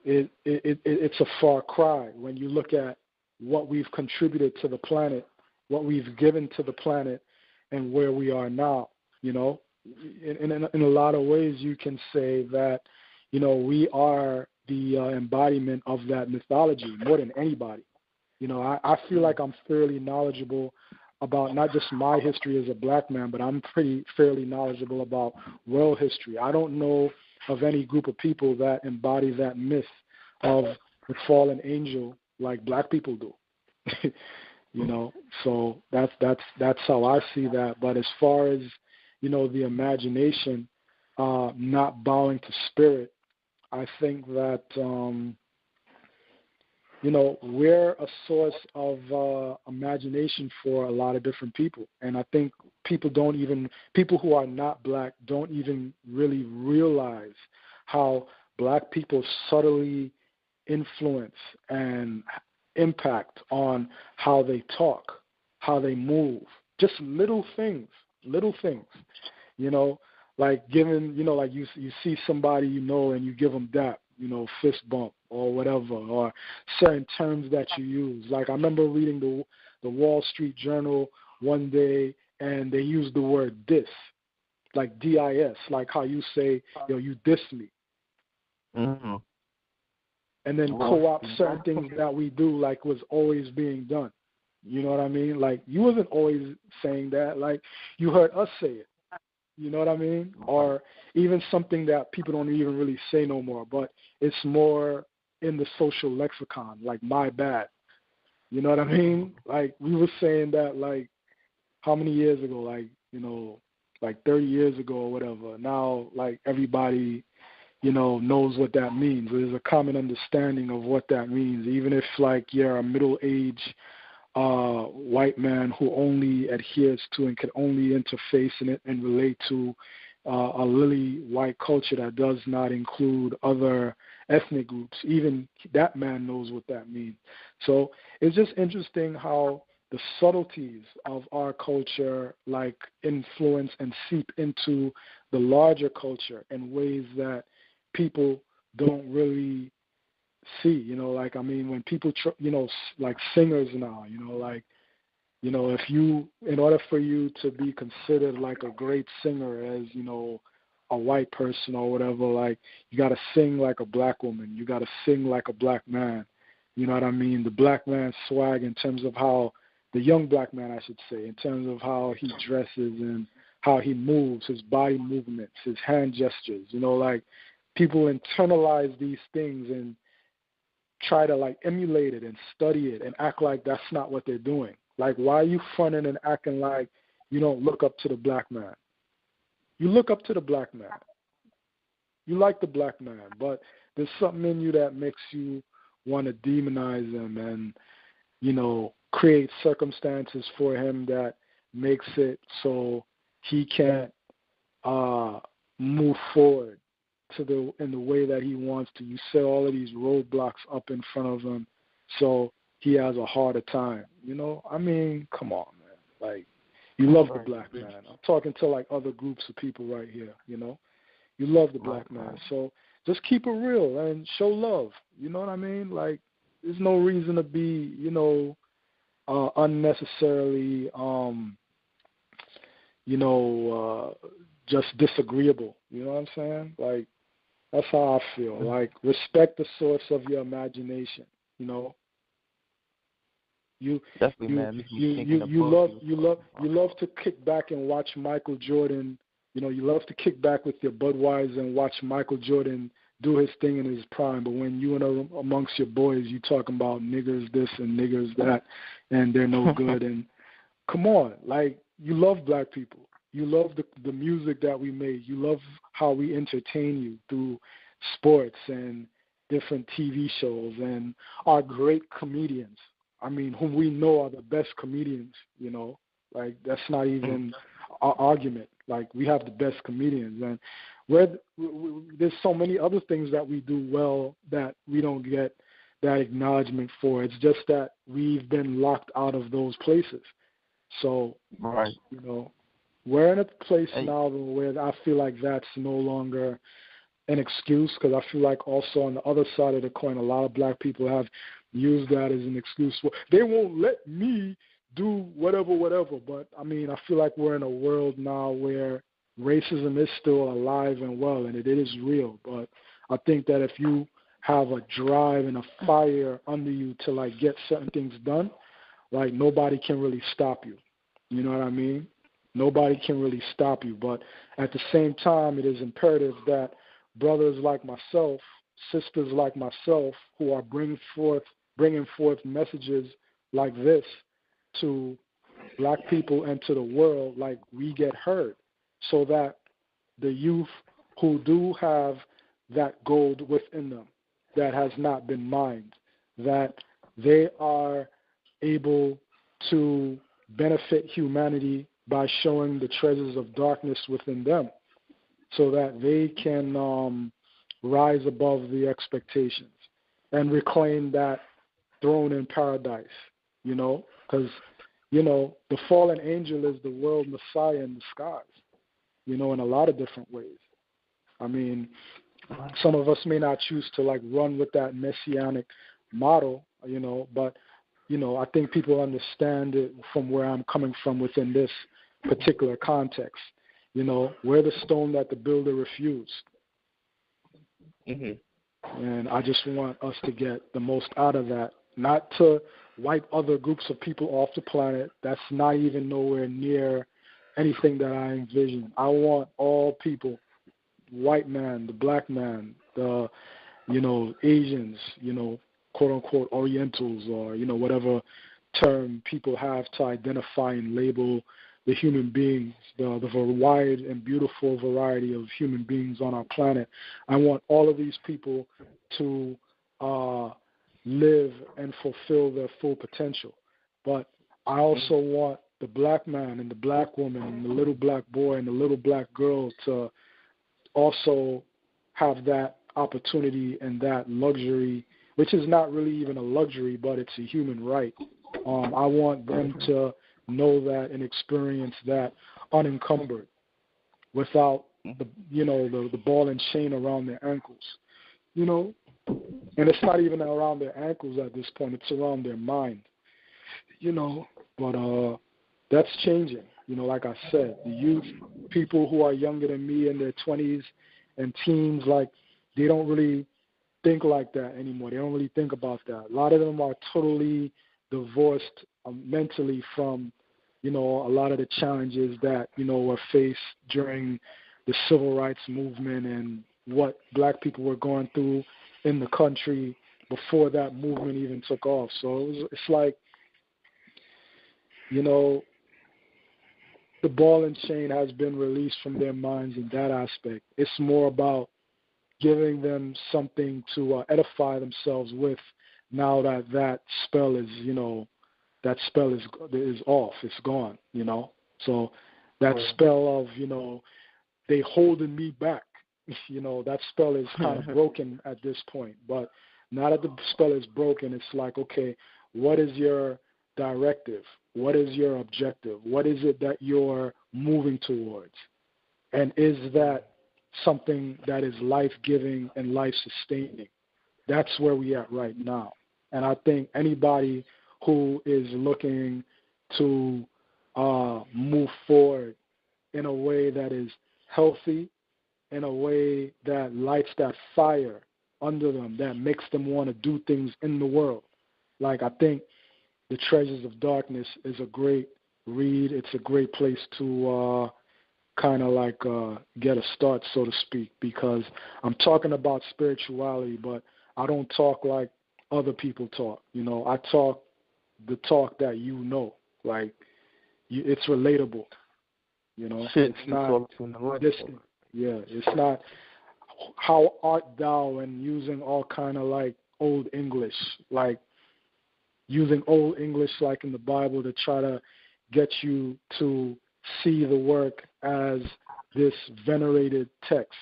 it's a far cry when you look at what we've contributed to the planet, what we've given to the planet, and where we are now. In a lot of ways, you can say that, we are the embodiment of that mythology more than anybody. I feel like I'm fairly knowledgeable about not just my history as a black man, but I'm fairly knowledgeable about world history. I don't know of any group of people that embody that myth of the fallen angel like black people do. So that's how I see that. But as far as, the imagination not bowing to spirit, I think that, we're a source of imagination for a lot of different people. And I think people who are not black don't even really realize how black people subtly influence and impact on how they talk, how they move, just little things, like giving, like you see somebody, and you give them dap, fist bump or whatever, or certain terms that you use. Like I remember reading the Wall Street Journal one day, and they used the word diss, like D-I-S, like how you say, you diss me. Mm-hmm. And then co-opt certain things that we do like was always being done. You know what I mean? Like you wasn't always saying that. Like you heard us say it. You know what I mean? Or even something that people don't even really say no more, but it's more in the social lexicon, like my bad. You know what I mean? Like we were saying that like how many years ago? Like, like 30 years ago or whatever. Now like everybody, knows what that means. There's a common understanding of what that means, even if like you're a middle-aged white man who only adheres to and can only interface in it and relate to a lily white culture that does not include other ethnic groups. Even that man knows what that means. So it's just interesting how the subtleties of our culture like influence and seep into the larger culture in ways that people don't really see, like, I mean, when people, like singers now, if you, in order for you to be considered like a great singer as, a white person or whatever, like you got to sing like a black woman, you got to sing like a black man, you know what I mean? The black man swag in terms of how, the young black man, I should say, in terms of how he dresses and how he moves, his body movements, his hand gestures, like people internalize these things and try to like emulate it and study it and act like that's not what they're doing. Like, why are you fronting and acting like you don't look up to the black man? You look up to the black man. You like the black man, but there's something in you that makes you want to demonize him and, create circumstances for him that makes it so he can't move forward in the way that he wants to. You set all of these roadblocks up in front of him so he has a harder time. I mean, come on, man. Like, you love the black man. I'm talking to, like, other groups of people right here, You love the black man. So just keep it real and show love. You know what I mean? Like, there's no reason to be, unnecessarily, just disagreeable. You know what I'm saying? Like, that's how I feel. Like, respect the source of your imagination. You love to kick back and watch Michael Jordan. You love to kick back with your Budweiser and watch Michael Jordan do his thing in his prime. But when you and amongst your boys, you talking about niggers this and niggers that, and they're no good. And come on, like, you love black people. You love the music that we made. You love how we entertain you through sports and different TV shows and our great comedians. I mean, whom we know are the best comedians, Like, that's not even our argument. Like, we have the best comedians. And there's so many other things that we do well that we don't get that acknowledgement for. It's just that we've been locked out of those places. So, we're in a place now where I feel like that's no longer an excuse, because I feel like also on the other side of the coin, a lot of black people have used that as an excuse. They won't let me do whatever. But, I mean, I feel like we're in a world now where racism is still alive and well, and it is real. But I think that if you have a drive and a fire under you to, like, get certain things done, like, nobody can really stop you. You know what I mean? Nobody can really stop you. But at the same time, it is imperative that brothers like myself, sisters like myself, who are bringing forth messages like this to black people and to the world, like, we get heard, so that the youth who do have that gold within them that has not been mined, that they are able to benefit humanity by showing the treasures of darkness within them, so that they can rise above the expectations and reclaim that throne in paradise, because, the fallen angel is the world Messiah in disguise, in a lot of different ways. I mean, some of us may not choose to, like, run with that messianic model, but, I think people understand it from where I'm coming from within this particular context. We're the stone that the builder refused. Mm-hmm. And I just want us to get the most out of that, not to wipe other groups of people off the planet. That's not even nowhere near anything that I envision. I want all people, white man, the black man, the, Asians, quote unquote Orientals, or, whatever term people have to identify and label the human beings, the wide and beautiful variety of human beings on our planet. I want all of these people to live and fulfill their full potential. But I also want the black man and the black woman and the little black boy and the little black girl to also have that opportunity and that luxury, which is not really even a luxury, but it's a human right. I want them to know that and experience that unencumbered, without the ball and chain around their ankles, and it's not even around their ankles at this point, it's around their mind, but that's changing. Like I said, the youth, people who are younger than me in their 20s and teens, like, they don't really think like that anymore. They don't really think about that. A lot of them are totally divorced mentally from a lot of the challenges that, were faced during the civil rights movement and what black people were going through in the country before that movement even took off. So it's like, the ball and chain has been released from their minds in that aspect. It's more about giving them something to edify themselves with now that spell is, that spell is off, it's gone, So that spell of, they holding me back, that spell is kind of broken at this point. But now that the spell is broken, it's like, okay, what is your directive? What is your objective? What is it that you're moving towards? And is that something that is life-giving and life-sustaining? That's where we at right now. And I think anybody who is looking to move forward in a way that is healthy, in a way that lights that fire under them, that makes them want to do things in the world. Like, I think The Treasures of Darkness is a great read. It's a great place to kind of like get a start, so to speak, because I'm talking about spirituality, but I don't talk like other people talk. I talk the talk that like it's relatable. It's not distant. Yeah, it's not how art thou, and using all kind of like old English, like using old English like in the Bible to try to get you to see the work as this venerated text.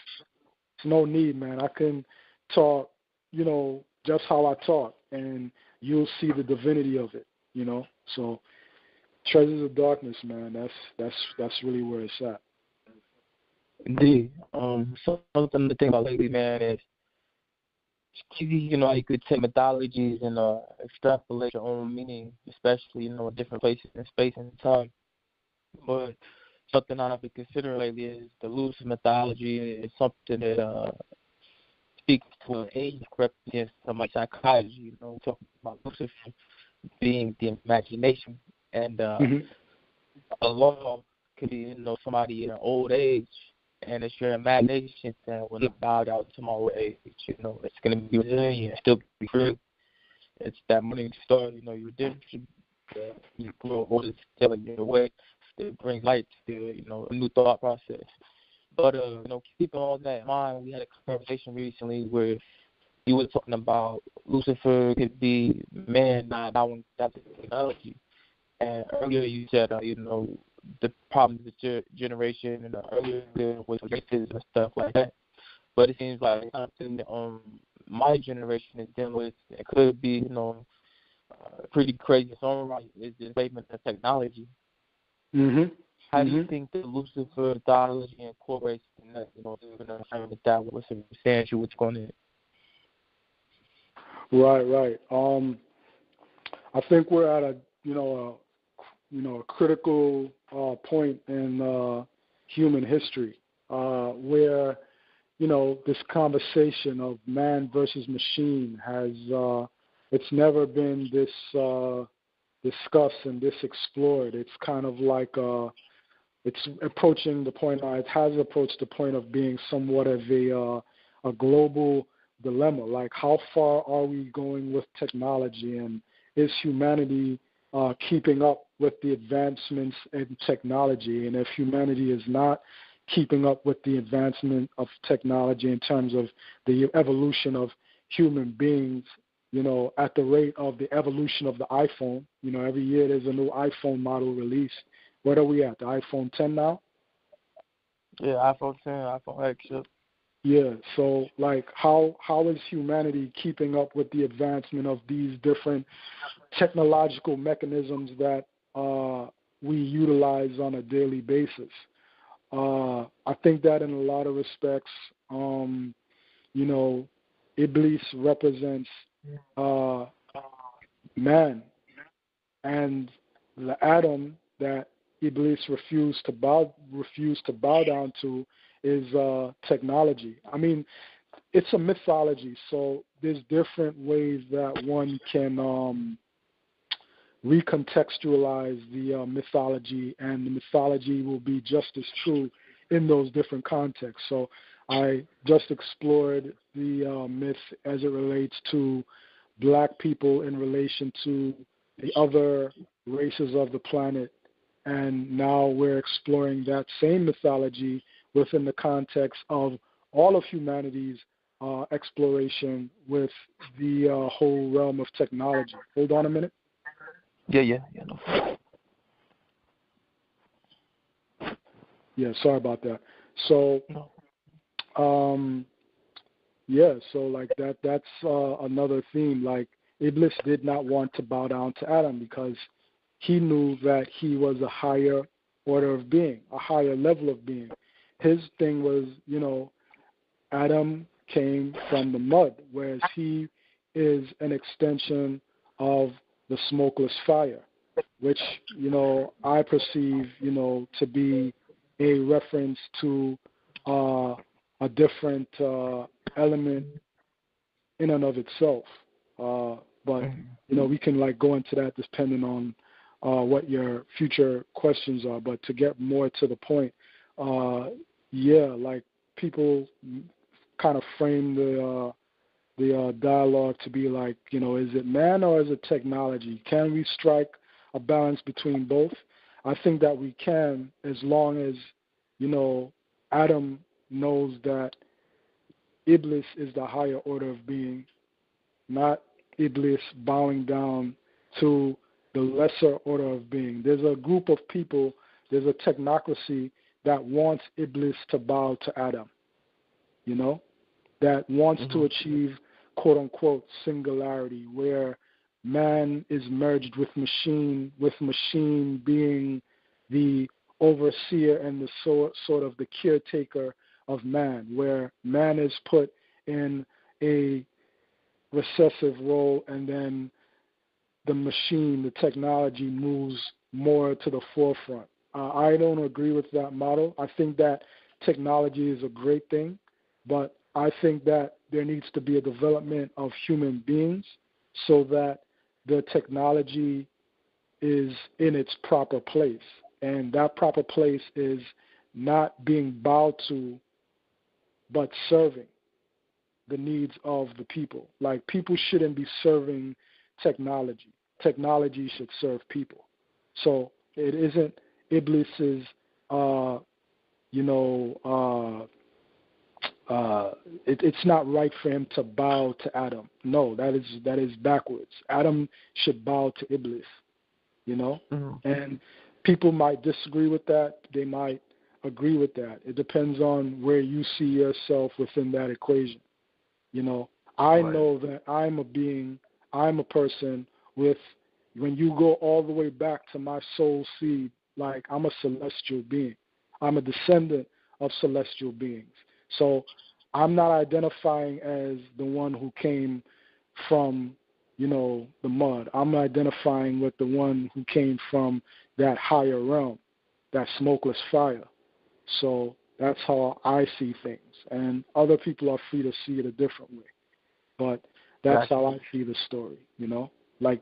There's no need, man. I can talk, just how I talk, and you'll see the divinity of it, So Treasures of Darkness, man, that's really where it's at. Indeed. Something to think about lately, man, is you could take mythologies and extrapolate your own meaning, especially, in different places in space and time. But something I've been considering lately is the Lucifer mythology. Is something that speaks to an age represents some like psychology. Talking about Lucifer being the imagination, and a law could be, somebody in an old age, and it's your imagination that will not bow down to my old age. It's going to be resilient, still be free. It's that morning star, your redemption. You grow older, still in your way. It brings light to, a new thought process. But, keeping all that in mind, we had a conversation recently where you were talking about Lucifer could be man not allowing that technology. And earlier you said, the problems with your generation and earlier with racism and stuff like that. But it seems like something that my generation is dealing with, it could be, pretty crazy. So is the enslavement of technology. Mm-hmm. How do you think the Lucifer mythology incorporates in that, they're going to frame it that way? What's substantial? What's going on? Right. I think we're at a critical point in human history where this conversation of man versus machine has it's never been this discussed and this explored. It's kind of like it's approaching the point. It has approached the point of being somewhat of a global dilemma. Like, how far are we going with technology, and is humanity keeping up with the advancements in technology? And if humanity is not keeping up with the advancement of technology in terms of the evolution of human beings, at the rate of the evolution of the iPhone, every year there's a new iPhone model released. What are we at? The iPhone 10 now? Yeah, iPhone 10, iPhone X. Yep. Yeah, so like how is humanity keeping up with the advancement of these different technological mechanisms that we utilize on a daily basis? I think that in a lot of respects, Iblis represents man, and the Adam that Iblis refused to bow down to is technology. I mean, it's a mythology, so there's different ways that one can recontextualize the mythology, and the mythology will be just as true in those different contexts. So I just explored the myth as it relates to black people in relation to the other races of the planet, and now we're exploring that same mythology within the context of all of humanity's exploration with the whole realm of technology. Hold on a minute. Yeah. No. Yeah, sorry about that. So, so like that's another theme. Like Iblis did not want to bow down to Adam because he knew that he was a higher order of being, a higher level of being. His thing was, Adam came from the mud, whereas he is an extension of the smokeless fire, which, I perceive, to be a reference to a different element in and of itself. But, we can go into that depending on what your future questions are. But to get more to the point, people kind of frame the dialogue to be like, is it man or is it technology? Can we strike a balance between both? I think that we can, as long as, Adam knows that Iblis is the higher order of being, not Iblis bowing down to the lesser order of being. There's a group of people, there's a technocracy that wants Iblis to bow to Adam, that wants to achieve, quote-unquote, singularity, where man is merged with machine being the overseer and the sort of the caretaker of man, where man is put in a recessive role and then the machine, the technology moves more to the forefront. I don't agree with that model. I think that technology is a great thing, but I think that there needs to be a development of human beings so that the technology is in its proper place. And that proper place is not being bowed to, but serving the needs of the people. Like, people shouldn't be serving technology. Technology should serve people. So it isn't Iblis's, it's not right for him to bow to Adam. No, that is backwards. Adam should bow to Iblis, And people might disagree with that. They might agree with that. It depends on where you see yourself within that equation. I know that I'm a person with, when you go all the way back to my soul seed, like, I'm a celestial being. I'm a descendant of celestial beings. So I'm not identifying as the one who came from, the mud. I'm identifying with the one who came from that higher realm, that smokeless fire. So that's how I see things. And other people are free to see it a different way. But that's how I see the story, Like,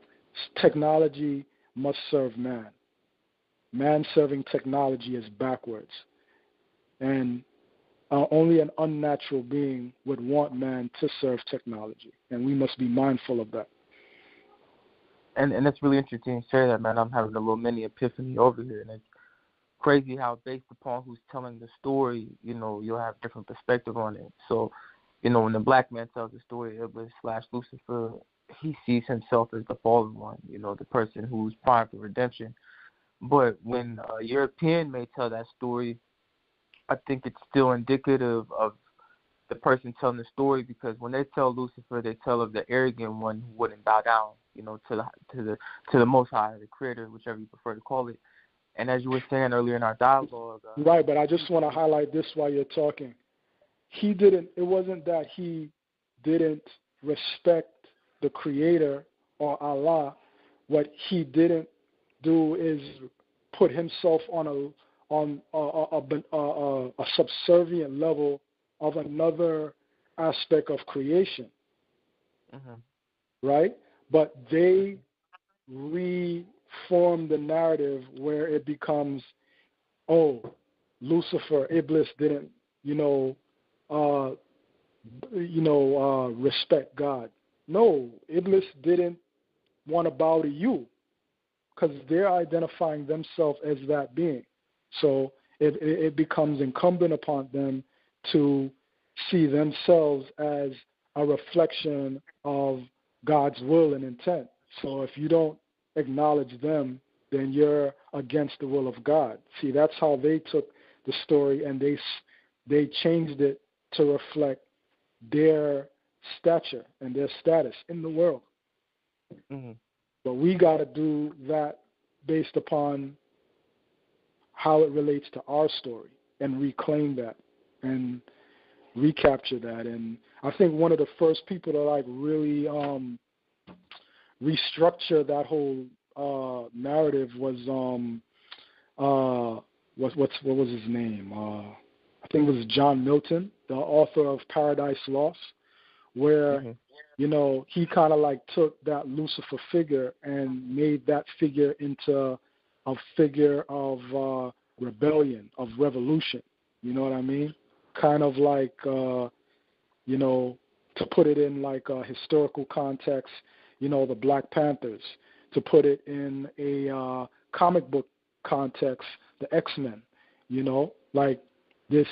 technology must serve man. Man serving technology is backwards. And only an unnatural being would want man to serve technology. And we must be mindful of that. And that's really interesting to say that, man. I'm having a little mini epiphany over here. And it's crazy how, based upon who's telling the story, you'll have different perspective on it. So, when the black man tells the story of Iblis/Lucifer, he sees himself as the fallen one, the person who's primed for redemption. But when a European may tell that story, I think it's still indicative of the person telling the story, because when they tell Lucifer, they tell of the arrogant one who wouldn't bow down, to the Most High, the Creator, whichever you prefer to call it. And as you were saying earlier in our dialogue, right. But I just want to highlight this while you're talking. It wasn't that he didn't respect the Creator or Allah. What he didn't do is put himself on a subservient level of another aspect of creation, right? But they reform the narrative where it becomes, Lucifer, Iblis didn't, respect God. No, Iblis didn't want to bow to you, because they're identifying themselves as that being. So it becomes incumbent upon them to see themselves as a reflection of God's will and intent. So if you don't acknowledge them, then you're against the will of God. See, that's how they took the story, and they changed it to reflect their stature and their status in the world. Mm-hmm. But we got to do that based upon how it relates to our story and reclaim that and recapture that. And I think one of the first people to like really restructure that whole narrative was what was his name? I think it was John Milton, the author of Paradise Lost, where he kind of like took that Lucifer figure and made that figure into a figure of rebellion, of revolution. You know what I mean? Kind of like, to put it in like a historical context, the Black Panthers. To put it in a comic book context, the X-Men. Like this,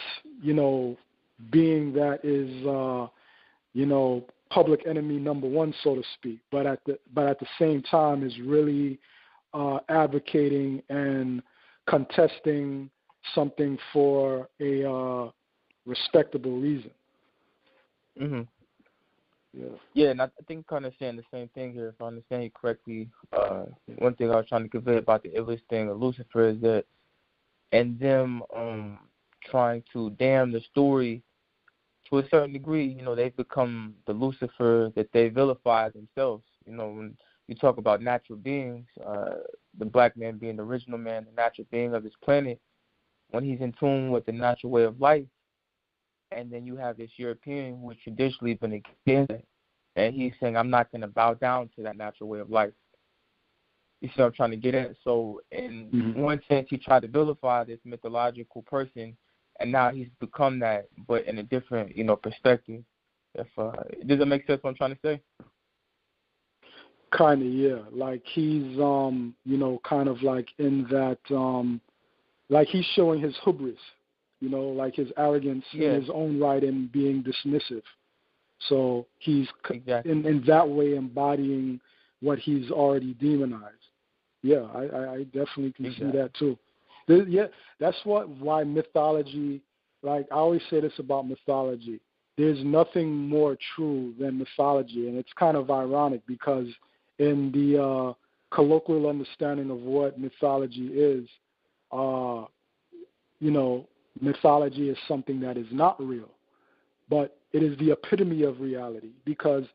being that is, public enemy number one, so to speak. But at the same time is really advocating and contesting something for a respectable reason. Mm-hmm. Yeah. Yeah, and I think kind of saying the same thing here, if I understand you correctly. One thing I was trying to convey about the illest thing of Lucifer is that, and them trying to damn the story to a certain degree, they've become the Lucifer that they vilify themselves. When you talk about natural beings, the black man being the original man, the natural being of this planet, when he's in tune with the natural way of life, and then you have this European who has traditionally been against it, and he's saying, I'm not going to bow down to that natural way of life. You see what I'm trying to get at? So in one sense, he tried to vilify this mythological person, and now he's become that, but in a different, perspective. Does it make sense what I'm trying to say? Kind of, yeah. Like he's, kind of like in that, like he's showing his hubris, like his arrogance in his own right and being dismissive. So he's in that way embodying what he's already demonized. Yeah, I definitely can see that too. That's why mythology, like I always say this about mythology, there's nothing more true than mythology. And it's kind of ironic because in the colloquial understanding of what mythology is, mythology is something that is not real, but it is the epitome of reality because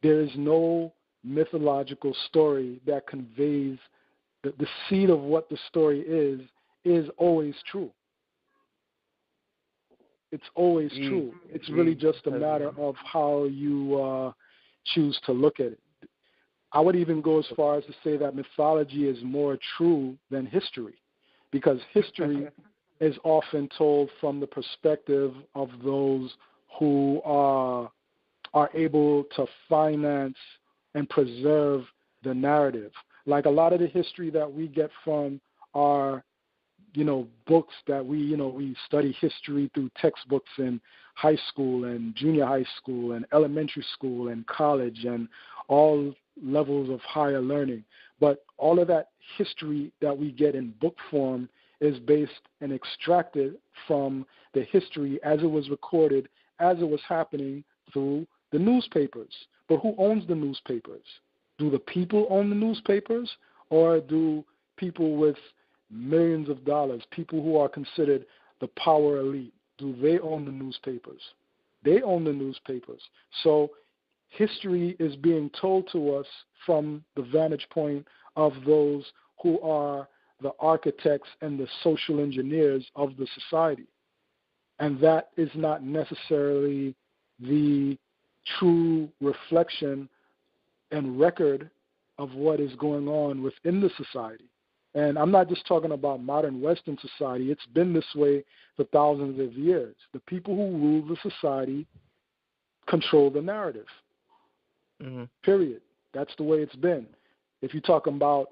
there is no mythological story that conveys the seed of what the story is always true. It's always true. It's really just a matter of how you choose to look at it. I would even go as far as to say that mythology is more true than history because history is often told from the perspective of those who are able to finance and preserve the narrative. Like a lot of the history that we get from our, books that we study history through textbooks in high school and junior high school and elementary school and college and all levels of higher learning. But all of that history that we get in book form is based and extracted from the history as it was recorded, as it was happening through the newspapers. But who owns the newspapers? Do the people own the newspapers, or do people with millions of dollars, people who are considered the power elite, do they own the newspapers? They own the newspapers. So history is being told to us from the vantage point of those who are the architects and the social engineers of the society. And that is not necessarily the true reflection and record of what is going on within the society. And I'm not just talking about modern Western society. It's been this way for thousands of years. The people who rule the society control the narrative. Period. That's the way it's been. If you're talking about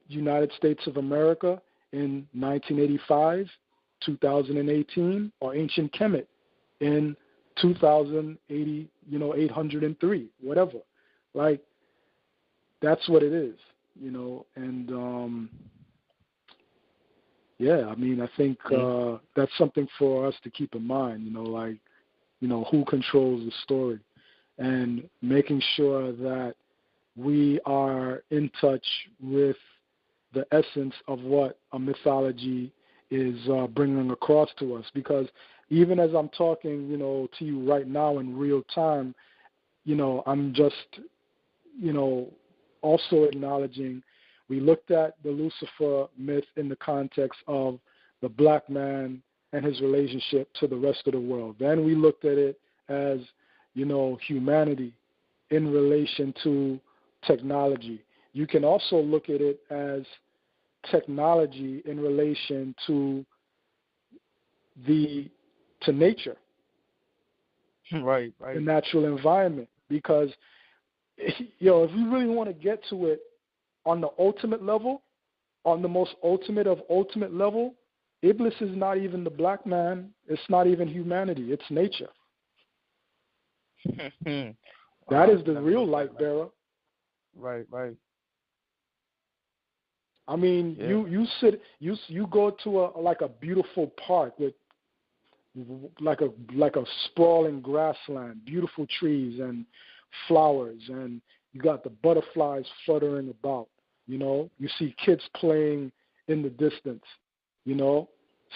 United States of America in 1985, 2018, or ancient Kemet in 2080, 803, whatever. Like, that's what it is, and yeah, I mean, I think that's something for us to keep in mind, who controls the story, and making sure that we are in touch with the essence of what a mythology is bringing across to us. Because even as I'm talking, to you right now in real time, I'm just, also acknowledging we looked at the Lucifer myth in the context of the black man and his relationship to the rest of the world. Then we looked at it as, humanity in relation to technology. You can also look at it as technology in relation to nature. Right. The natural environment. Because, if we really want to get to it on the ultimate level, on the most ultimate of ultimate level, Iblis is not even the black man. It's not even humanity. It's nature. That is the real light bearer. Right. I mean, you go to a beautiful park with like a sprawling grassland, beautiful trees and flowers, and you got the butterflies fluttering about. You see kids playing in the distance.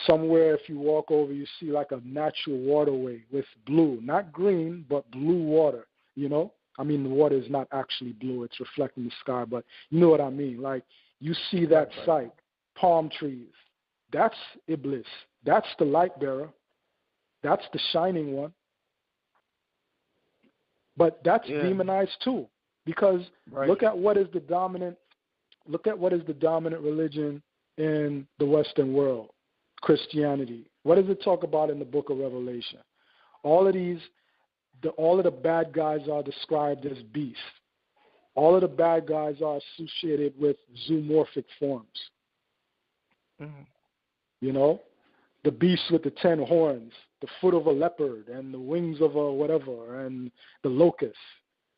Somewhere if you walk over, you see like a natural waterway with blue, not green, but blue water. I mean, the water is not actually blue; it's reflecting the sky. But you know what I mean. Like, you see that sight, palm trees. That's Iblis. That's the light bearer. That's the shining one. But that's demonized too, because look at what is the dominant religion in the Western world, Christianity. What does it talk about in the book of Revelation? All of the bad guys are described as beasts. All of the bad guys are associated with zoomorphic forms. Mm-hmm. The beast with the 10 horns, the foot of a leopard, and the wings of a whatever, and the locust,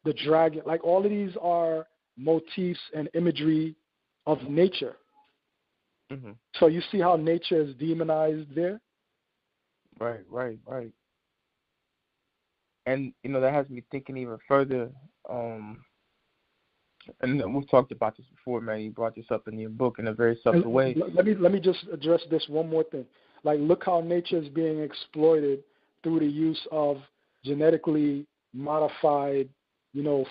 the dragon. Like, all of these are motifs and imagery of nature. Mm-hmm. So you see how nature is demonized there? Right. And, that has me thinking even further. And we've talked about this before, man. You brought this up in your book in a very subtle way. Let me just address this one more thing. Like, look how nature is being exploited through the use of genetically modified,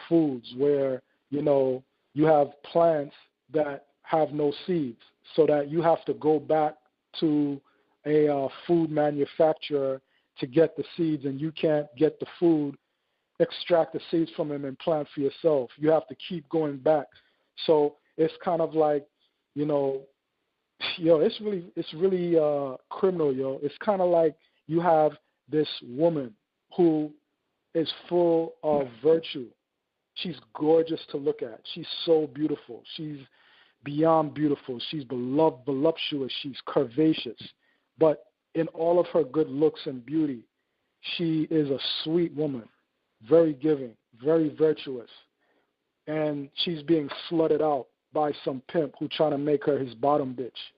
foods, where, you have plants that have no seeds, so that you have to go back to a food manufacturer to get the seeds, and you can't get the food, extract the seeds from them and plant for yourself. You have to keep going back. So it's kind of like, it's really criminal, It's kind of like you have this woman who is full of virtue. She's gorgeous to look at. She's so beautiful. She's beyond beautiful. She's voluptuous. She's curvaceous. But in all of her good looks and beauty, she is a sweet woman, very giving, very virtuous. And she's being slutted out by some pimp who's trying to make her his bottom bitch.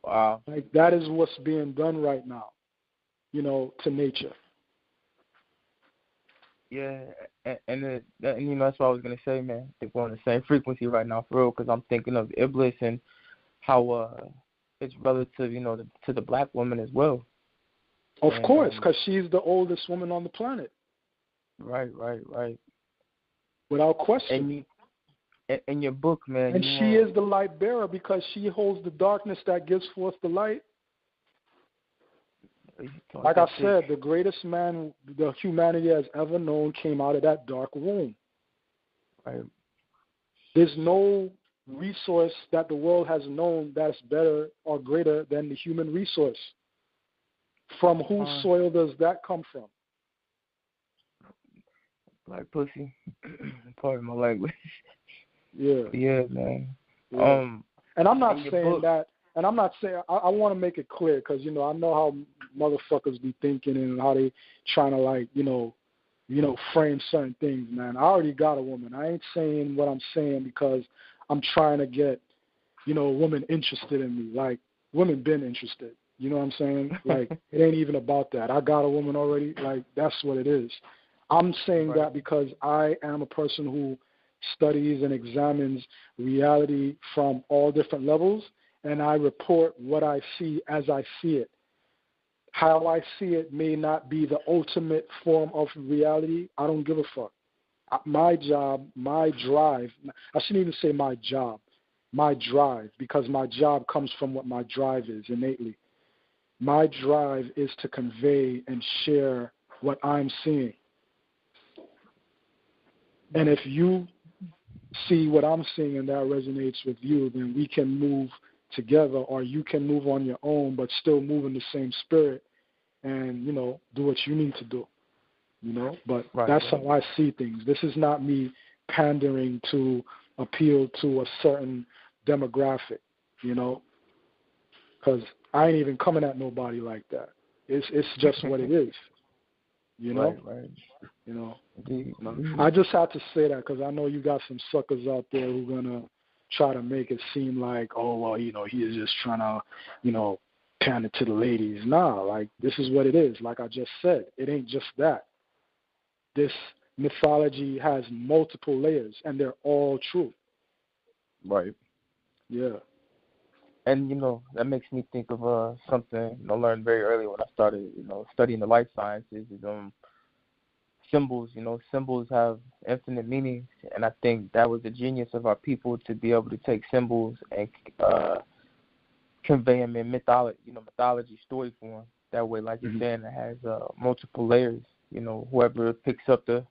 Wow. Like, that is what's being done right now, to nature. Yeah, and that's what I was going to say, man. I think we're on the same frequency right now, for real, because I'm thinking of Iblis and how it's relative, to the black woman as well. Of course, because she's the oldest woman on the planet. Right. Without question. And in your book, man. And she is the light bearer because she holds the darkness that gives forth the light. Like I said, the greatest man the humanity has ever known came out of that dark womb. Right. There's no resource that the world has known that's better or greater than the human resource. From whose soil does that come from? Black pussy. Pardon my language. Yeah. Yeah, man. Yeah. And I'm not saying that and I'm not saying, I want to make it clear because, you know, I know how motherfuckers be thinking and how they trying to, like, you know, frame certain things, man. I already got a woman. I ain't saying what I'm saying because I'm trying to get, you know, a woman interested in me. Like, women been interested. You know what I'm saying? Like, it ain't even about that. I got a woman already. Like, that's what it is. I'm saying that because I am a person who studies and examines reality from all different levels, and I report what I see as I see it. How I see it may not be the ultimate form of reality. I don't give a fuck. My job, my drive, I shouldn't even say my job, my drive, because my job comes from what my drive is innately. My drive is to convey and share what I'm seeing. And if you see what I'm seeing and that resonates with you, then we can move together, or you can move on your own but still move in the same spirit and, you know, do what you need to do, you know. But that's how I see things. This is not me pandering to appeal to a certain demographic, you know, because I ain't even coming at nobody like that. It's just what it is, you know. Right. You know, Indeed. I just had to say that because I know you got some suckers out there who are gonna try to make it seem like, oh, well, you know, he is just trying to, you know, pander to the ladies. Nah, like, this is what it is. Like I just said, it ain't just that. This mythology has multiple layers, and they're all true. Right. Yeah. And, you know, that makes me think of something I learned very early when I started, you know, studying the life sciences is symbols. You know, symbols have infinite meanings, and I think that was the genius of our people to be able to take symbols and convey them in mythology story form. That way, like you're saying, it has multiple layers. You know, whoever picks up the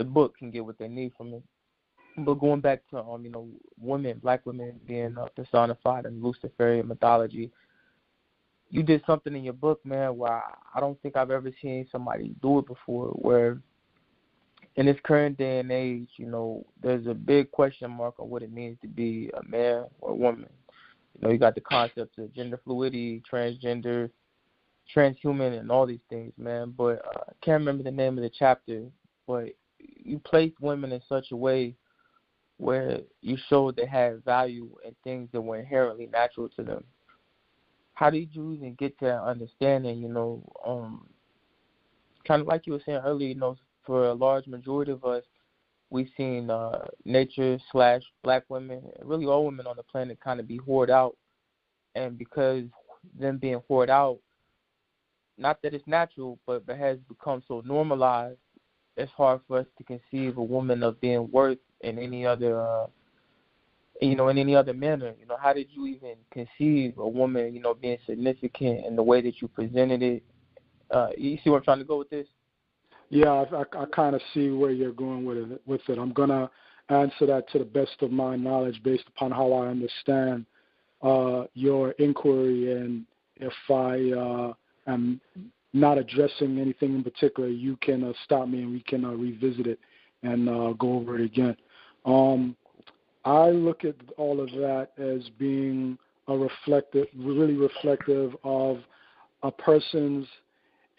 book can get what they need from it. But going back to you know, women, black women being personified in Luciferian mythology, you did something in your book, man, where I don't think I've ever seen somebody do it before, where in this current day and age, you know, there's a big question mark on what it means to be a man or a woman. You know, you got the concepts of gender fluidity, transgender, transhuman, and all these things, man. But I can't remember the name of the chapter, but you placed women in such a way where you showed they had value and things that were inherently natural to them. How did you even get to that understanding, you know, kind of like you were saying earlier, you know, for a large majority of us, we've seen nature/black women, really all women on the planet, kind of be whored out. And because them being whored out, not that it's natural, but it has become so normalized, it's hard for us to conceive a woman of being worth in any other, in any other manner. You know, how did you even conceive a woman, you know, being significant in the way that you presented it? You see where I'm trying to go with this? Yeah, I kind of see where you're going with it. I'm going to answer that to the best of my knowledge based upon how I understand your inquiry. And if I am not addressing anything in particular, you can stop me and we can revisit it and go over it again. I look at all of that as being really reflective of a person's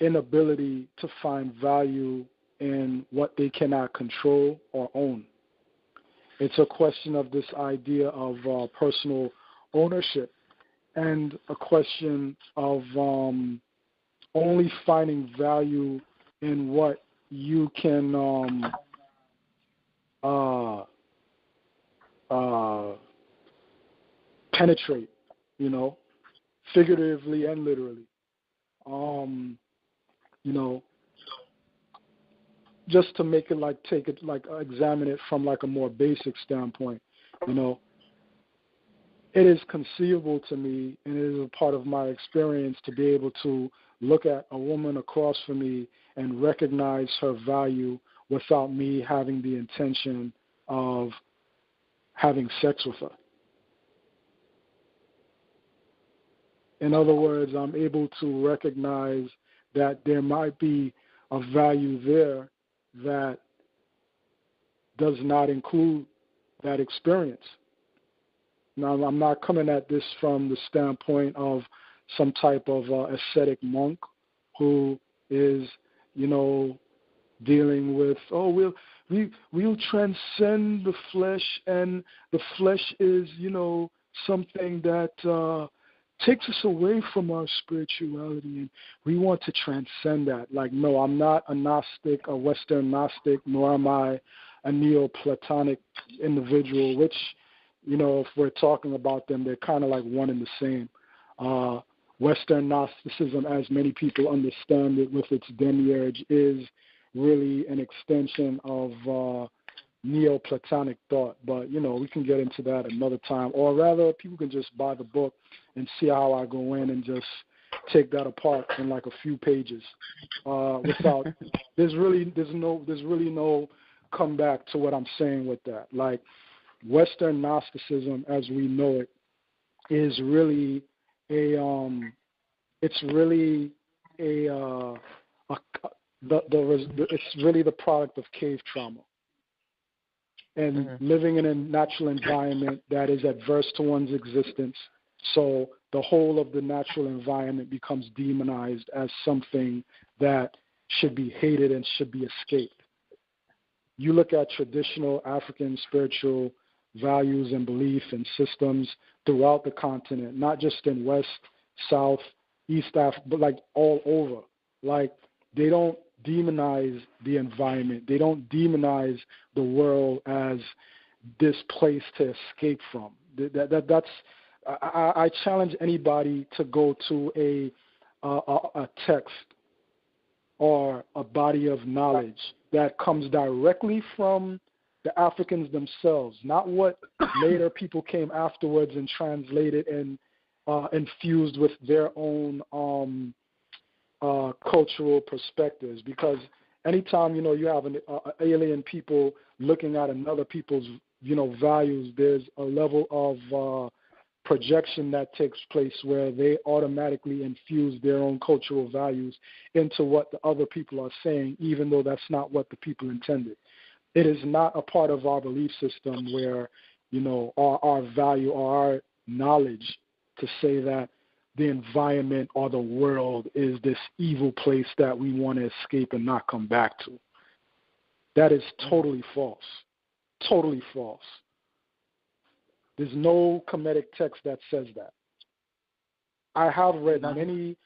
inability to find value in what they cannot control or own. It's a question of this idea of personal ownership and a question of only finding value in what you can penetrate, you know, figuratively and literally. You know, just to make it examine it from like a more basic standpoint, you know, it is conceivable to me, and it is a part of my experience to be able to look at a woman across from me and recognize her value without me having the intention of having sex with her. In other words, I'm able to recognize that there might be a value there that does not include that experience. Now, I'm not coming at this from the standpoint of some type of ascetic monk who is, dealing with, we'll transcend the flesh, and the flesh is, something that takes us away from our spirituality, and we want to transcend that. Like, no, I'm not a Gnostic, a Western Gnostic, nor am I a Neoplatonic individual, which, if we're talking about them, they're kind of like one and the same. Western Gnosticism, as many people understand it with its demiurge, is really an extension of Neoplatonic thought. But, we can get into that another time. Or rather, people can just buy the book and see how I go in and just take that apart in like a few pages. Without there's really no comeback to what I'm saying with that. Like, Western Gnosticism, as we know it, is really it's really the product of cave trauma and living in a natural environment that is adverse to one's existence. So the whole of the natural environment becomes demonized as something that should be hated and should be escaped. You look at traditional African spiritual values and belief and systems throughout the continent, not just in West, South, East Africa, but like all over. Like, they don't demonize the environment. They don't demonize the world as this place to escape from. I challenge anybody to go to a text or a body of knowledge that comes directly from the Africans themselves, not what later people came afterwards and translated and infused with their own cultural perspectives. Because anytime, you have an alien people looking at another people's, values, there's a level of projection that takes place where they automatically infuse their own cultural values into what the other people are saying, even though that's not what the people intended. It is not a part of our belief system where, our value or our knowledge to say that the environment or the world is this evil place that we want to escape and not come back to. That is totally false. Totally false. There's no Kemetic text that says that. I have read many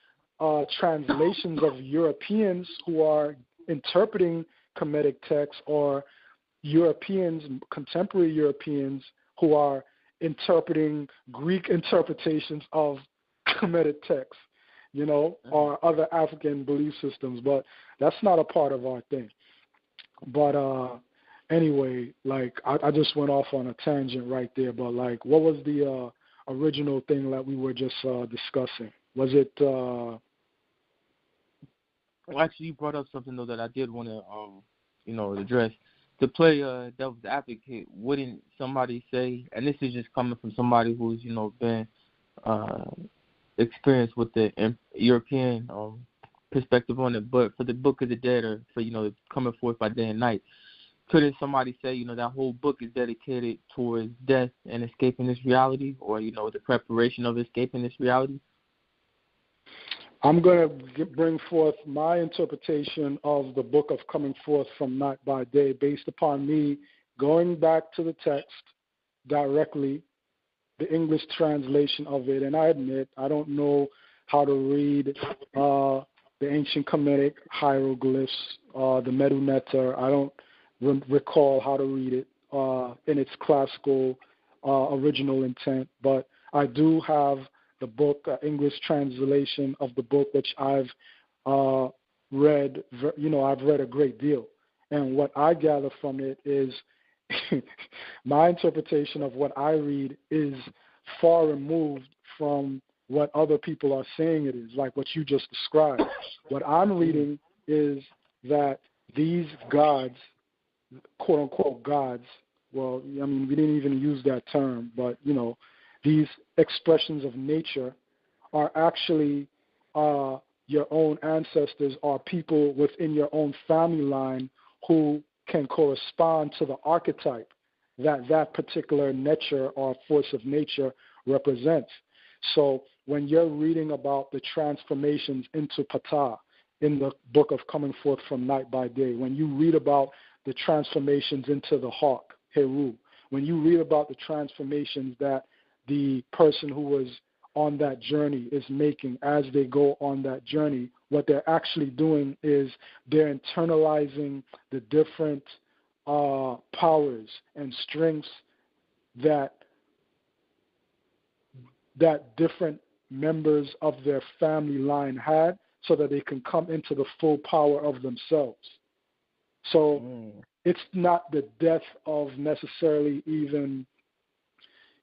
translations of Europeans who are interpreting Kemetic texts, or Europeans, contemporary Europeans, who are interpreting Greek interpretations of Kemetic texts, or other African belief systems. But that's not a part of our thing. But anyway, like, I just went off on a tangent right there. But, like, what was the original thing that we were just discussing? Was it Well, actually, you brought up something, though, that I did want to, address. To play devil's advocate, wouldn't somebody say, and this is just coming from somebody who's, been experienced with the European perspective on it, but for the Book of the Dead, or for, coming forth by day and night, couldn't somebody say, that whole book is dedicated towards death and escaping this reality, or, the preparation of escaping this reality? I'm going to bring forth my interpretation of the book of Coming Forth from Night by Day based upon me going back to the text directly, the English translation of it. And I admit I don't know how to read the ancient Kemetic hieroglyphs, the Medu Neter. I don't recall how to read it in its classical original intent, but I do have the book, English translation of the book, which I've read. I've read a great deal, and what I gather from it is my interpretation of what I read is far removed from what other people are saying it is, like what you just described. What I'm reading is that these gods, quote unquote gods, well, I mean, we didn't even use that term, but these expressions of nature are actually your own ancestors, or people within your own family line who can correspond to the archetype that particular nature or force of nature represents. So when you're reading about the transformations into Ptah in the book of Coming Forth from Night by Day, when you read about the transformations into the hawk, Heru, when you read about the transformations that the person who was on that journey is making as they go on that journey, what they're actually doing is they're internalizing the different powers and strengths that different members of their family line had, so that they can come into the full power of themselves. So it's not the death of necessarily even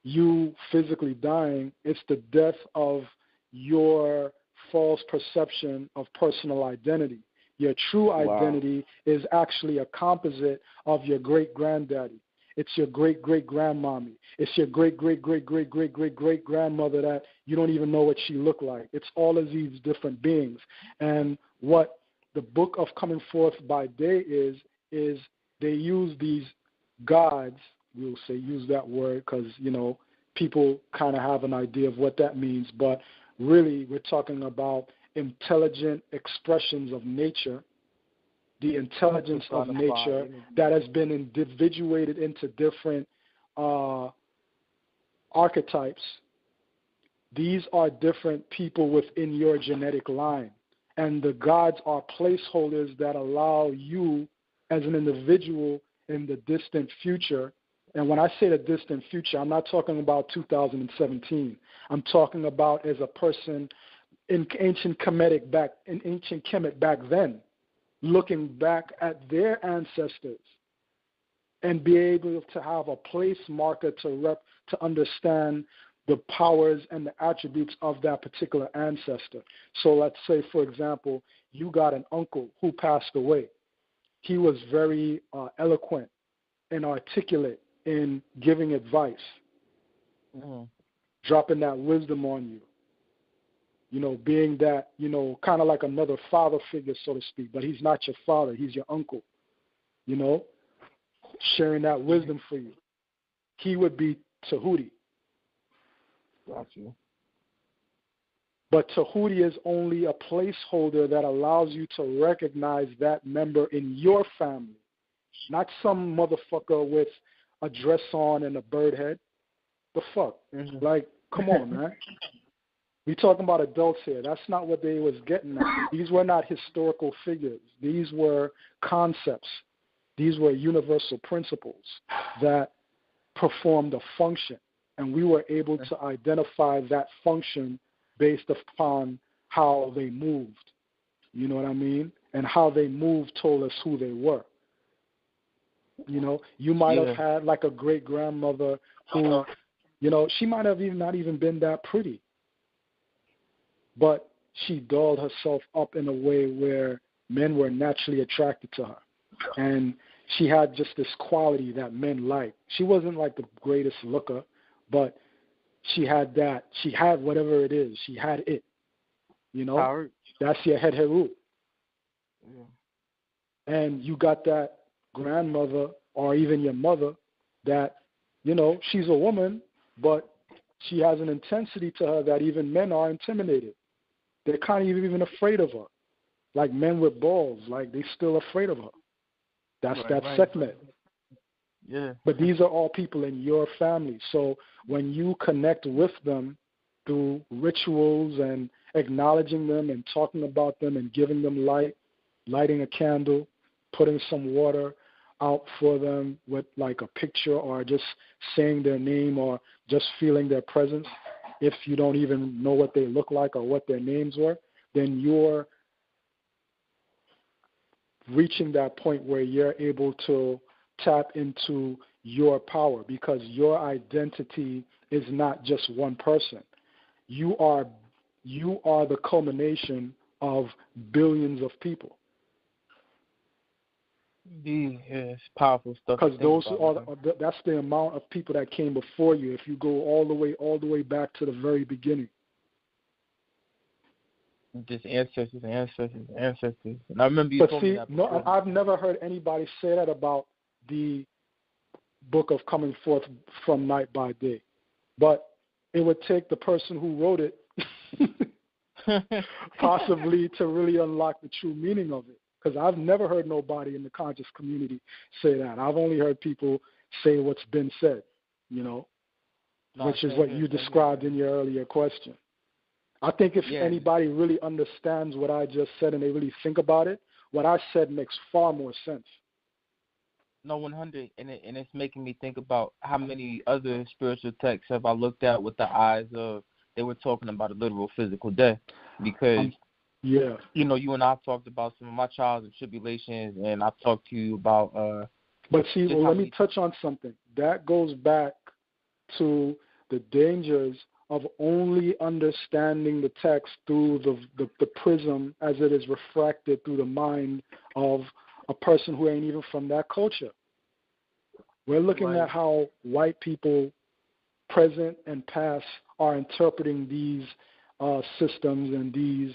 you physically dying, it's the death of your false perception of personal identity. Your true identity is actually a composite of your great-granddaddy. It's your great-great-grandmommy. It's your great-great-great-great-great-great-grandmother that you don't even know what she looked like. It's all of these different beings. And what the book of Coming Forth by Day is they use these gods, we'll say use that word because, you know, people kind of have an idea of what that means, but really we're talking about intelligent expressions of nature, the intelligence of nature that has been individuated into different archetypes. These are different people within your genetic line, and the gods are placeholders that allow you as an individual in the distant future. And when I say the distant future, I'm not talking about 2017. I'm talking about as a person in ancient Kemetic back then, looking back at their ancestors and be able to have a place marker to understand the powers and the attributes of that particular ancestor. So let's say, for example, you got an uncle who passed away. He was very eloquent and articulate in giving advice, dropping that wisdom on you. You know, being that, you know, kind of like another father figure, so to speak, but he's not your father, he's your uncle, you know, sharing that wisdom for you. He would be Tahuti. Got you. But Tahuti is only a placeholder that allows you to recognize that member in your family, not some motherfucker with a dress on and a bird head. The fuck? Like, come on, man. We talking about adults here. That's not what they was getting at. These were not historical figures. These were concepts. These were universal principles that performed a function. And we were able to identify that function based upon how they moved. You know what I mean? And how they moved told us who they were. You know, you might have had like a great-grandmother who, you know, she might have not even been that pretty. But she dolled herself up in a way where men were naturally attracted to her. And she had just this quality that men liked. She wasn't like the greatest looker, but she had that. She had whatever it is. She had it. You know? Howard. That's your head Heru. Yeah. And you got that grandmother or even your mother that, you know, she's a woman, but she has an intensity to her that even men are intimidated. They're kind of even afraid of her. Like men with balls, like they're still afraid of her. That's Sekhmet. Yeah. But these are all people in your family. So when you connect with them through rituals and acknowledging them and talking about them and giving them light, lighting a candle, putting some water out for them with like a picture or just saying their name or just feeling their presence, if you don't even know what they look like or what their names were, then you're reaching that point where you're able to tap into your power, because your identity is not just one person. You are the culmination of billions of people. It's powerful stuff. Because that's the amount of people that came before you. If you go all the way back to the very beginning. Just ancestors. And I remember you told me that before. I've never heard anybody say that about the book of coming forth from night by day. But it would take the person who wrote it possibly to really unlock the true meaning of it. Because I've never heard nobody in the conscious community say that. I've only heard people say what's been said, which is what you described in your earlier question. I think if anybody really understands what I just said and they really think about it, what I said makes far more sense. No, 100, and it's making me think about how many other spiritual texts have I looked at with the eyes of they were talking about a literal physical death, because you and I've talked about some of my trials and tribulations, and I've talked to you about. But see, let me touch on something that goes back to the dangers of only understanding the text through the prism as it is refracted through the mind of a person who ain't even from that culture. We're looking at how white people, present and past, are interpreting these systems and these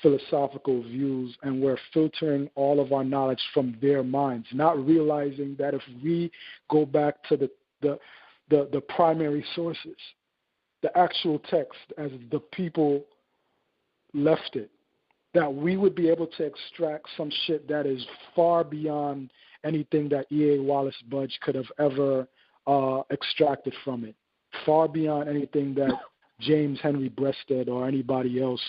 philosophical views, and we're filtering all of our knowledge from their minds, not realizing that if we go back to the primary sources, the actual text as the people left it, that we would be able to extract some shit that is far beyond anything that E.A. Wallace Budge could have ever extracted from it, far beyond anything that James Henry Breasted or anybody else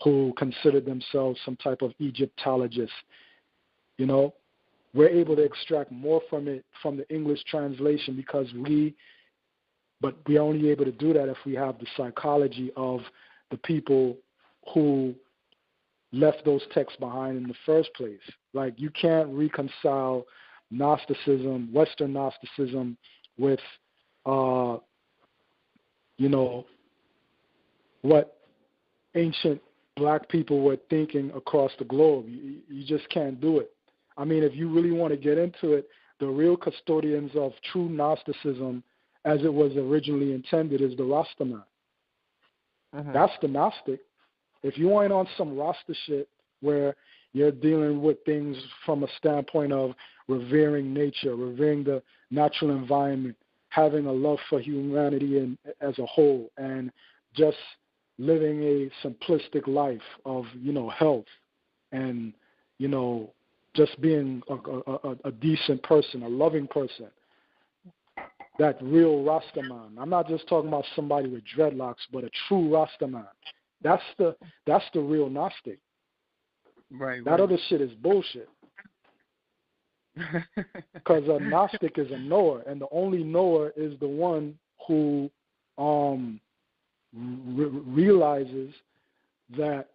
who considered themselves some type of Egyptologist. We're able to extract more from it from the English translation but we're only able to do that if we have the psychology of the people who left those texts behind in the first place. Like, you can't reconcile Gnosticism, Western Gnosticism, with, what ancient black people were thinking across the globe. You just can't do it. I mean, if you really want to get into it, the real custodians of true Gnosticism, as it was originally intended, is the Rastaman. That's the Gnostic. If you ain't on some Rasta shit where you're dealing with things from a standpoint of revering nature, revering the natural environment, having a love for humanity as a whole, and just living a simplistic life of, health and, just being a decent person, a loving person, that real Rastaman. I'm not just talking about somebody with dreadlocks, but a true Rastaman. That's the real Gnostic. Right. That other shit is bullshit. Because a Gnostic is a knower, and the only knower is the one who realizes that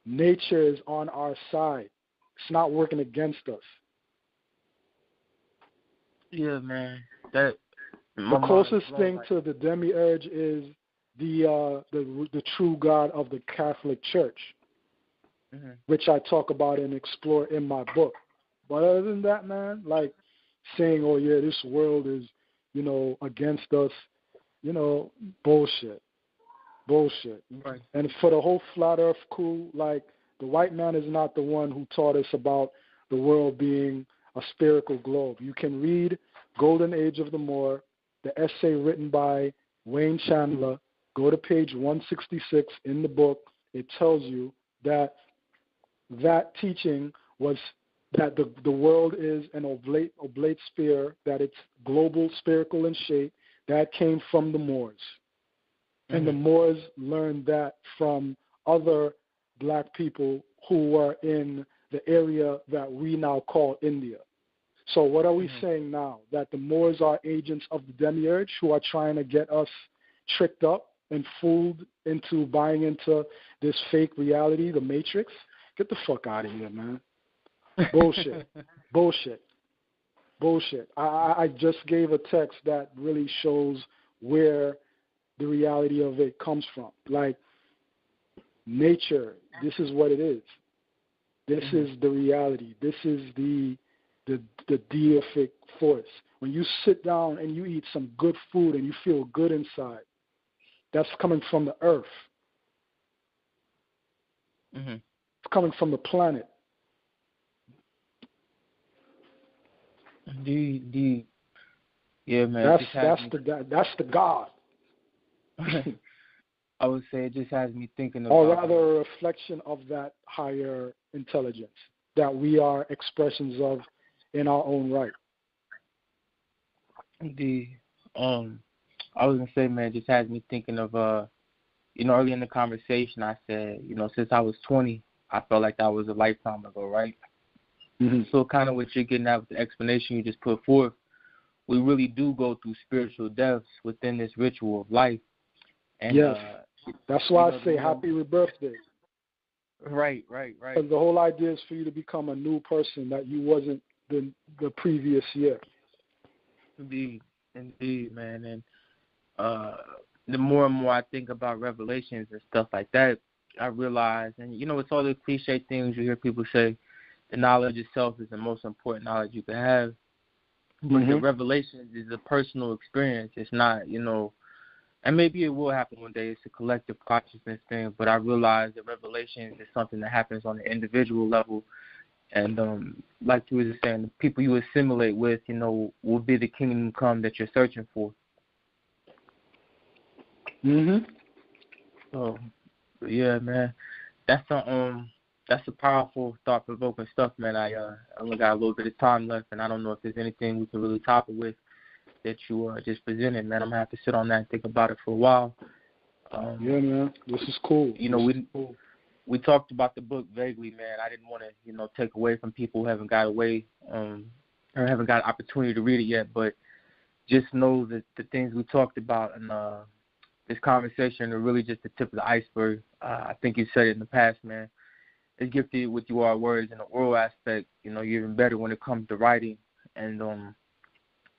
nature is on our side. It's not working against us. Yeah, man. The closest thing to the demiurge is the true God of the Catholic Church, which I talk about and explore in my book. But other than that, man, like saying, oh yeah, this world is, against us, bullshit. Right. And for the whole flat earth crew, like, the white man is not the one who taught us about the world being a spherical globe. You can read Golden Age of the Moor, the essay written by Wayne Chandler. Go to page 166 in the book. It tells you that teaching was that the world is an oblate sphere, that it's global, spherical in shape. That came from the Moors. And the Moors learned that from other black people who were in the area that we now call India. So what are we saying now? That the Moors are agents of the demiurge who are trying to get us tricked up and fooled into buying into this fake reality, the Matrix? Get the fuck out of here, man. Bullshit. Bullshit. I just gave a text that really shows where the reality of it comes from. Like, nature, this is what it is. This is the reality. This is the deific force. When you sit down and you eat some good food and you feel good inside, that's coming from the earth. It's coming from the planet. Yeah, man. That's the God. I would say it just has me thinking about... Or rather a reflection of that higher intelligence that we are expressions of in our own right. Indeed. I was going to say, man, it just has me thinking of, early in the conversation I said, since I was 20, I felt like that was a lifetime ago, right? Mm-hmm. So kind of what you're getting at with the explanation you just put forth, we really do go through spiritual deaths within this ritual of life. And, yes. That's why I say happy rebirthday. Right. Because the whole idea is for you to become a new person that you wasn't the previous year. Indeed, man. And the more and more I think about revelations and stuff like that, I realize, and it's all the cliche things you hear people say, the knowledge itself is the most important knowledge you can have. But the revelations is a personal experience. It's not, and maybe it will happen one day. It's a collective consciousness thing. But I realize that revelations is something that happens on the individual level. And like you were saying, the people you assimilate with, will be the kingdom come that you're searching for. So, yeah, man, that's a powerful, thought-provoking stuff, man. I only got a little bit of time left, and I don't know if there's anything we can really top it with that you just presented, man. I'm gonna have to sit on that and think about it for a while. Yeah, man, this is cool. We talked about the book vaguely, man. I didn't want to, take away from people who haven't got away or haven't got an opportunity to read it yet. But just know that the things we talked about in this conversation are really just the tip of the iceberg. I think you said it in the past, man. It's gifted with you our words in the oral aspect. You're even better when it comes to writing. And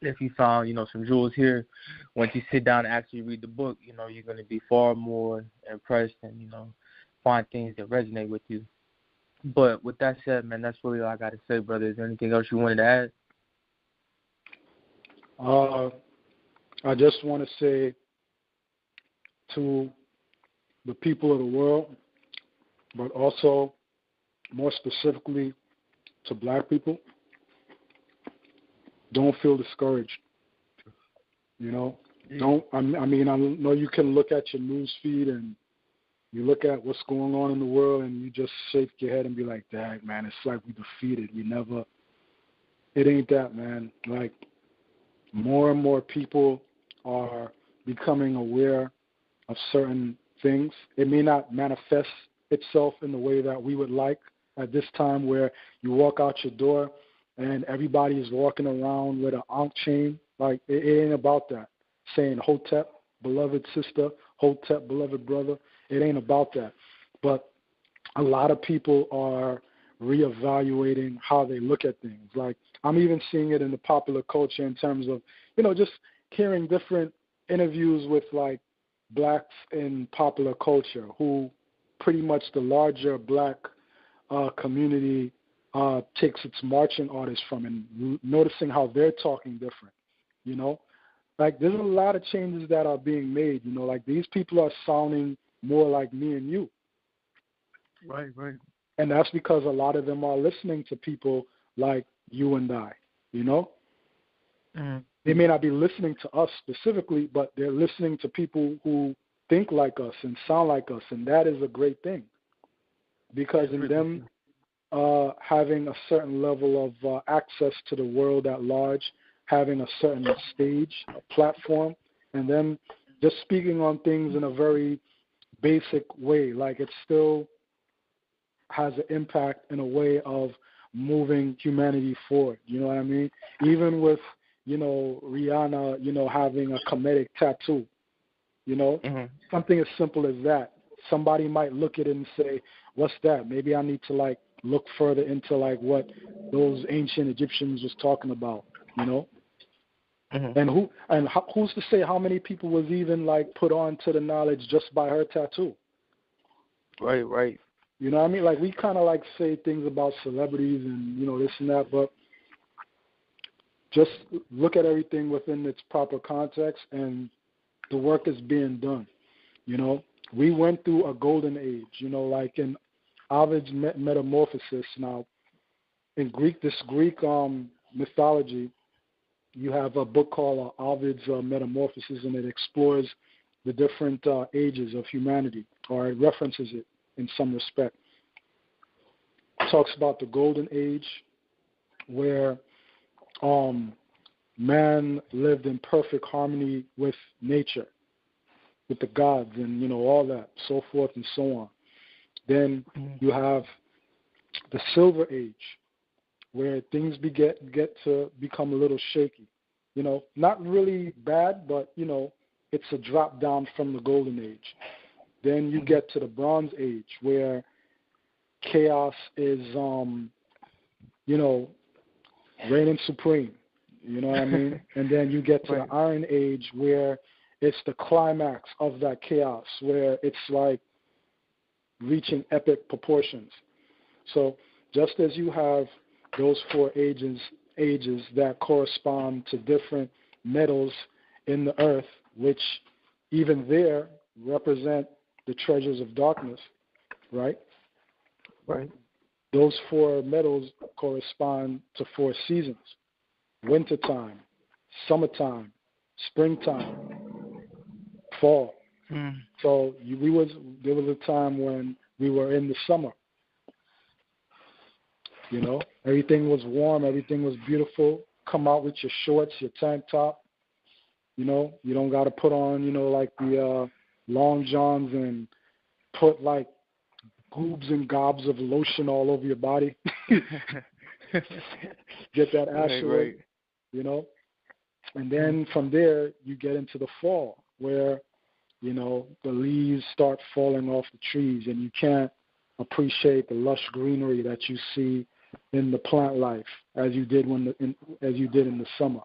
if you found, some jewels here, once you sit down and actually read the book, you're going to be far more impressed and, find things that resonate with you. But with that said, man, that's really all I got to say, brother. Is there anything else you wanted to add? I just want to say to the people of the world, but also more specifically to black people, don't feel discouraged. I know you can look at your news feed and you look at what's going on in the world and you just shake your head and be like, dang, man, it's like we defeated. It ain't that, man. Like, more and more people are becoming aware of certain things. It may not manifest itself in the way that we would like at this time, where you walk out your door and everybody is walking around with an ankh chain. Like, it ain't about that. Saying Hotep, beloved sister, Hotep, beloved brother. It ain't about that. But a lot of people are reevaluating how they look at things. Like, I'm even seeing it in the popular culture in terms of, just hearing different interviews with, like, blacks in popular culture who pretty much the larger black community takes its marching orders from, and noticing how they're talking different, Like, there's a lot of changes that are being made, like these people are sounding more like me and you. Right. And that's because a lot of them are listening to people like you and I, They may not be listening to us specifically, but they're listening to people who think like us and sound like us, and that is a great thing. Because in them having a certain level of access to the world at large, having a certain stage, a platform, and them just speaking on things in a very basic way, like it still has an impact in a way of moving humanity forward. You know what I mean? Even with, Rihanna, having a comedic tattoo, something as simple as that. Somebody might look at it and say, what's that? Maybe I need to, look further into, what those ancient Egyptians was talking about, And who's to say how many people was even, put on to the knowledge just by her tattoo? Right. You know what I mean? Like, we kind of, say things about celebrities and, this and that, but just look at everything within its proper context, and the work is being done. We went through a golden age, like in Ovid's Metamorphosis. Now, in Greek mythology, you have a book called Ovid's Metamorphoses, and it explores the different ages of humanity, or it references it in some respect. It talks about the golden age, where man lived in perfect harmony with nature, with the gods, and all that, so forth and so on. Then you have the silver age, where things get to become a little shaky. Not really bad, but it's a drop down from the golden age. Then you get to the bronze age, where chaos is reigning supreme. You know what I mean? And then you get to the iron age, where it's the climax of that chaos, where it's like reaching epic proportions. So just as you have those 4 ages that correspond to different metals in the earth, which even there represent the treasures of darkness, right? Right. Those 4 metals correspond to 4 seasons: wintertime, summertime, springtime, fall. So there was a time when we were in the summer. Everything was warm, everything was beautiful. Come out with your shorts, your tank top. You don't got to put on, like the long johns and put like goobs and gobs of lotion all over your body. Get that asteroid, And then from there, you get into the fall, where, the leaves start falling off the trees, and you can't appreciate the lush greenery that you see in the plant life as you did in the summer.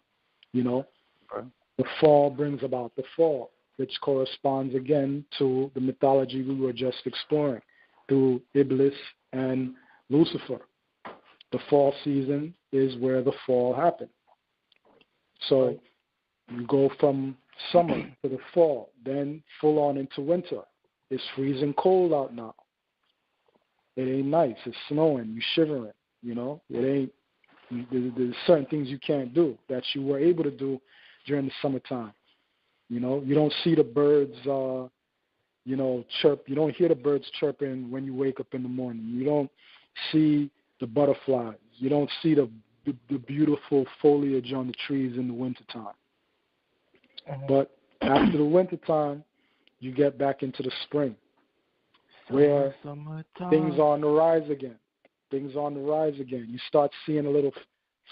The fall brings about the fall, which corresponds again to the mythology we were just exploring through Iblis and Lucifer. The fall season is where the fall happened. So you go from summer to the fall, then full on into winter. It's freezing cold out now. It ain't nice. It's snowing. You shivering. It ain't. There's certain things you can't do that you were able to do during the summertime. You don't see the birds, chirp. You don't hear the birds chirping when you wake up in the morning. You don't see the butterflies. You don't see the beautiful foliage on the trees in the wintertime. But after the wintertime, you get back into the spring, where things are on the rise again. You start seeing a little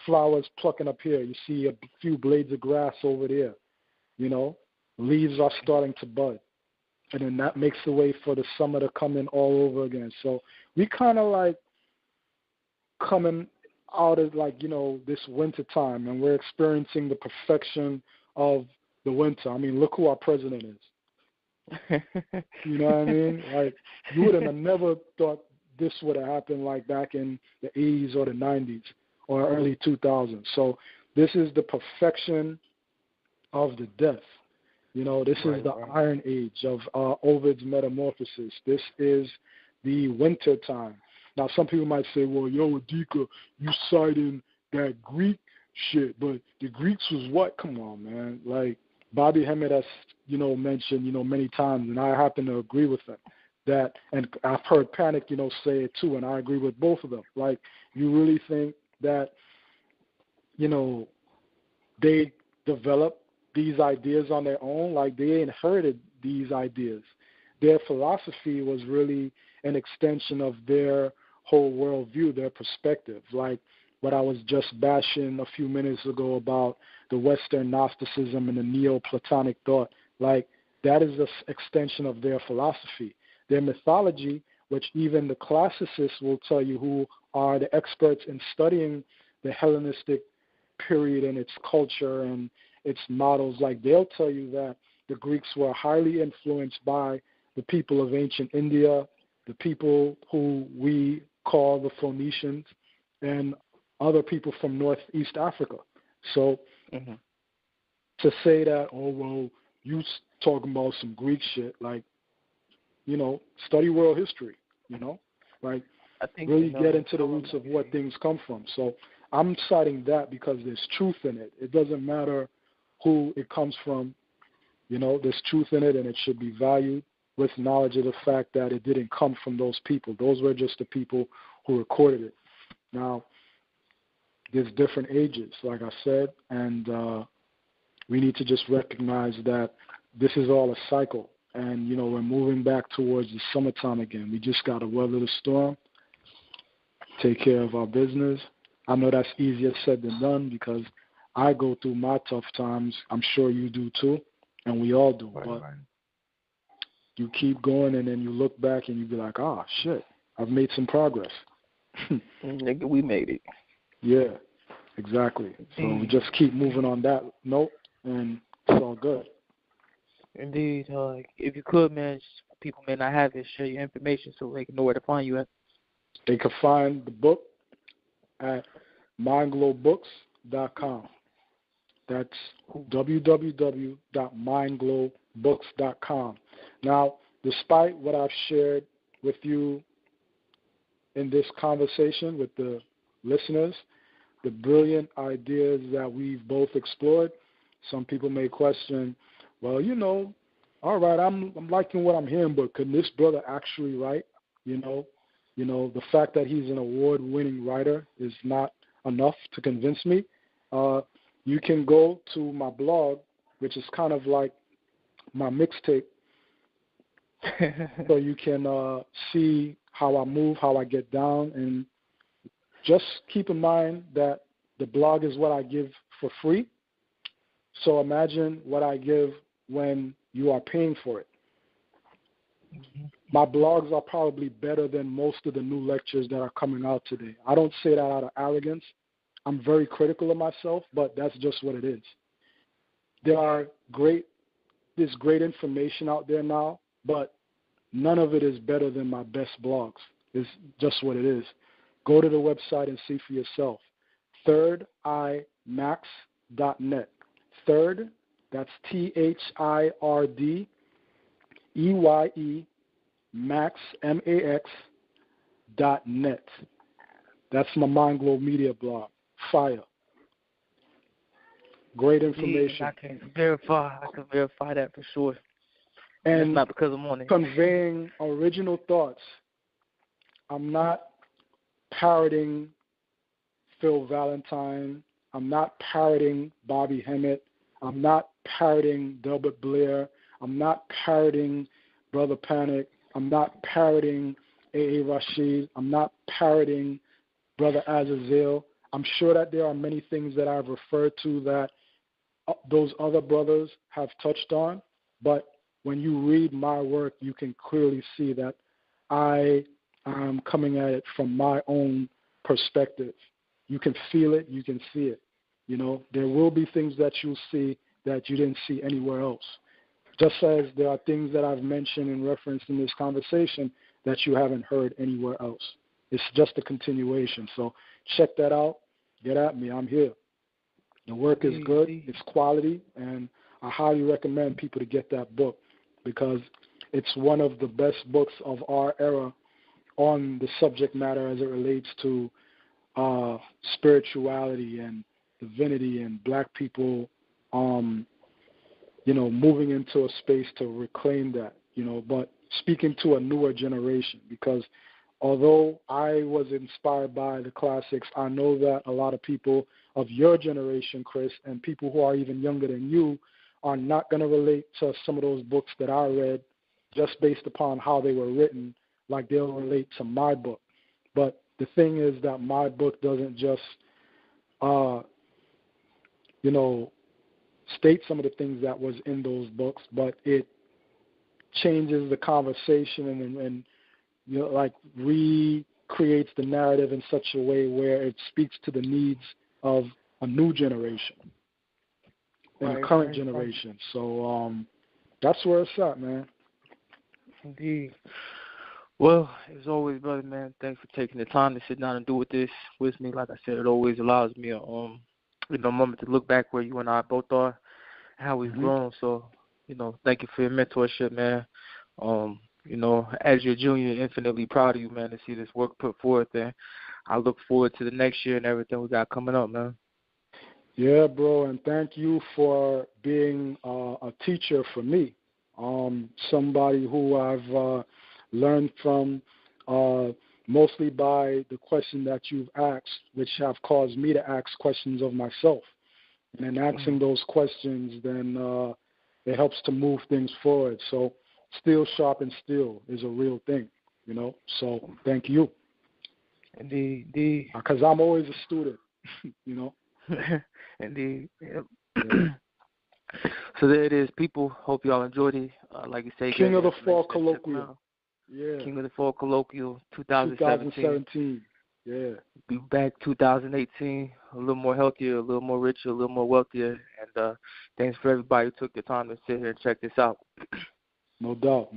flowers plucking up here. You see a few blades of grass over there. Leaves are starting to bud. And then that makes the way for the summer to come in all over again. So we kind of like coming out of this winter time, and we're experiencing the perfection of the winter. I mean, look who our president is. You know what I mean? Like, you would have never thought this would have happened like back in the 80s or the 90s or early 2000s. So this is the perfection of the death. This is the Iron Age of Ovid's Metamorphoses. This is the winter time. Now, some people might say, well, yo, Adika, you citing that Greek shit, but the Greeks was what? Come on, man. Like, Bobby Hemmett has, mentioned, many times, and I happen to agree with him. That, and I've heard Panic, say it too, and I agree with both of them. Like, you really think that, they developed these ideas on their own? Like, they inherited these ideas. Their philosophy was really an extension of their whole worldview, their perspective. Like what I was just bashing a few minutes ago about the Western Gnosticism and the Neoplatonic thought. Like, that is an extension of their philosophy. Their mythology, which even the classicists will tell you, who are the experts in studying the Hellenistic period and its culture and its models, like, they'll tell you that the Greeks were highly influenced by the people of ancient India, the people who we call the Phoenicians, and other people from Northeast Africa. So to say that, oh, well, you talking about some Greek shit, like, study world history, like, I think really get into the roots of what things come from. So I'm citing that because there's truth in it. It doesn't matter who it comes from. There's truth in it, and it should be valued with knowledge of the fact that it didn't come from those people. Those were just the people who recorded it. Now, there's different ages, like I said, and we need to just recognize that this is all a cycle. And, we're moving back towards the summertime again. We just got to weather the storm, take care of our business. I know that's easier said than done because I go through my tough times. I'm sure you do too, and we all do. But you keep going, and then you look back and you be like, oh, shit, I've made some progress. Nigga, we made it. Yeah, exactly. So we just keep moving on that note, and it's all good. Indeed. If you could, man, people may not have it, share your information so they can know where to find you at. They can find the book at mindglowbooks.com. That's www.mindglowbooks.com. Now, despite what I've shared with you in this conversation with the listeners, the brilliant ideas that we've both explored, some people may question, well, all right, I'm liking what I'm hearing, but can this brother actually write? The fact that he's an award-winning writer is not enough to convince me. You can go to my blog, which is kind of like my mixtape, so you can see how I move, how I get down, and just keep in mind that the blog is what I give for free. So imagine what I give when you are paying for it. My blogs are probably better than most of the new lectures that are coming out today. I don't say that out of arrogance. I'm very critical of myself, but that's just what it is. There's great information out there now, but none of it is better than my best blogs. It's just what it is. Go to the website and see for yourself. ThirdEyeMax.net. Third, that's ThirdEye, Max, MAX.net. That's my Mind Glow Media blog. Fire. Great information. I can verify that for sure. And it's not because I'm on it. Conveying original thoughts. I'm not parroting Phil Valentine. I'm not parroting Bobby Hemmett. I'm not parroting Delbert Blair. I'm not parroting Brother Panic. I'm not parroting A.A. Rashid. I'm not parroting Brother Azazel. I'm sure that there are many things that I've referred to that those other brothers have touched on, but when you read my work, you can clearly see that I am coming at it from my own perspective. You can feel it. You can see it. There will be things that you'll see that you didn't see anywhere else. Just as there are things that I've mentioned and referenced in this conversation that you haven't heard anywhere else. It's just a continuation. So check that out. Get at me. I'm here. The work is good. It's quality, and I highly recommend people to get that book because it's one of the best books of our era on the subject matter as it relates to spirituality and divinity and black people, moving into a space to reclaim that, but speaking to a newer generation because although I was inspired by the classics, I know that a lot of people of your generation, Chris, and people who are even younger than you are not going to relate to some of those books that I read just based upon how they were written, like they'll relate to my book. But the thing is that my book doesn't just, state some of the things that was in those books, but it changes the conversation and recreates the narrative in such a way where it speaks to the needs of a new generation and a current generation. So that's where it's at, man. Indeed. Well, as always, brother, man, thanks for taking the time to sit down and do this with me. Like I said, it always allows me a moment to look back where you and I both are, how we've grown. So, thank you for your mentorship, man. As your junior, infinitely proud of you, man, to see this work put forth. And I look forward to the next year and everything we got coming up, man. Yeah, bro, and thank you for being a teacher for me. Somebody who I've learned from mostly by the question that you've asked, which have caused me to ask questions of myself. And in asking those questions, then it helps to move things forward. So steel sharpens steel is a real thing, you know. So thank you. Indeed. Because I'm always a student, you know. Indeed. Yep. Yeah. So there it is, people. Hope y'all enjoyed it. Like you say, King of the Fall Colloquium. Yeah. King of the Fall Colloquium 2017. Yeah. Be back 2018, a little more healthier, a little more richer, a little more wealthier. And thanks for everybody who took the time to sit here and check this out. No doubt.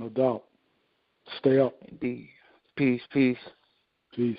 Stay up. Indeed. Peace. Peace.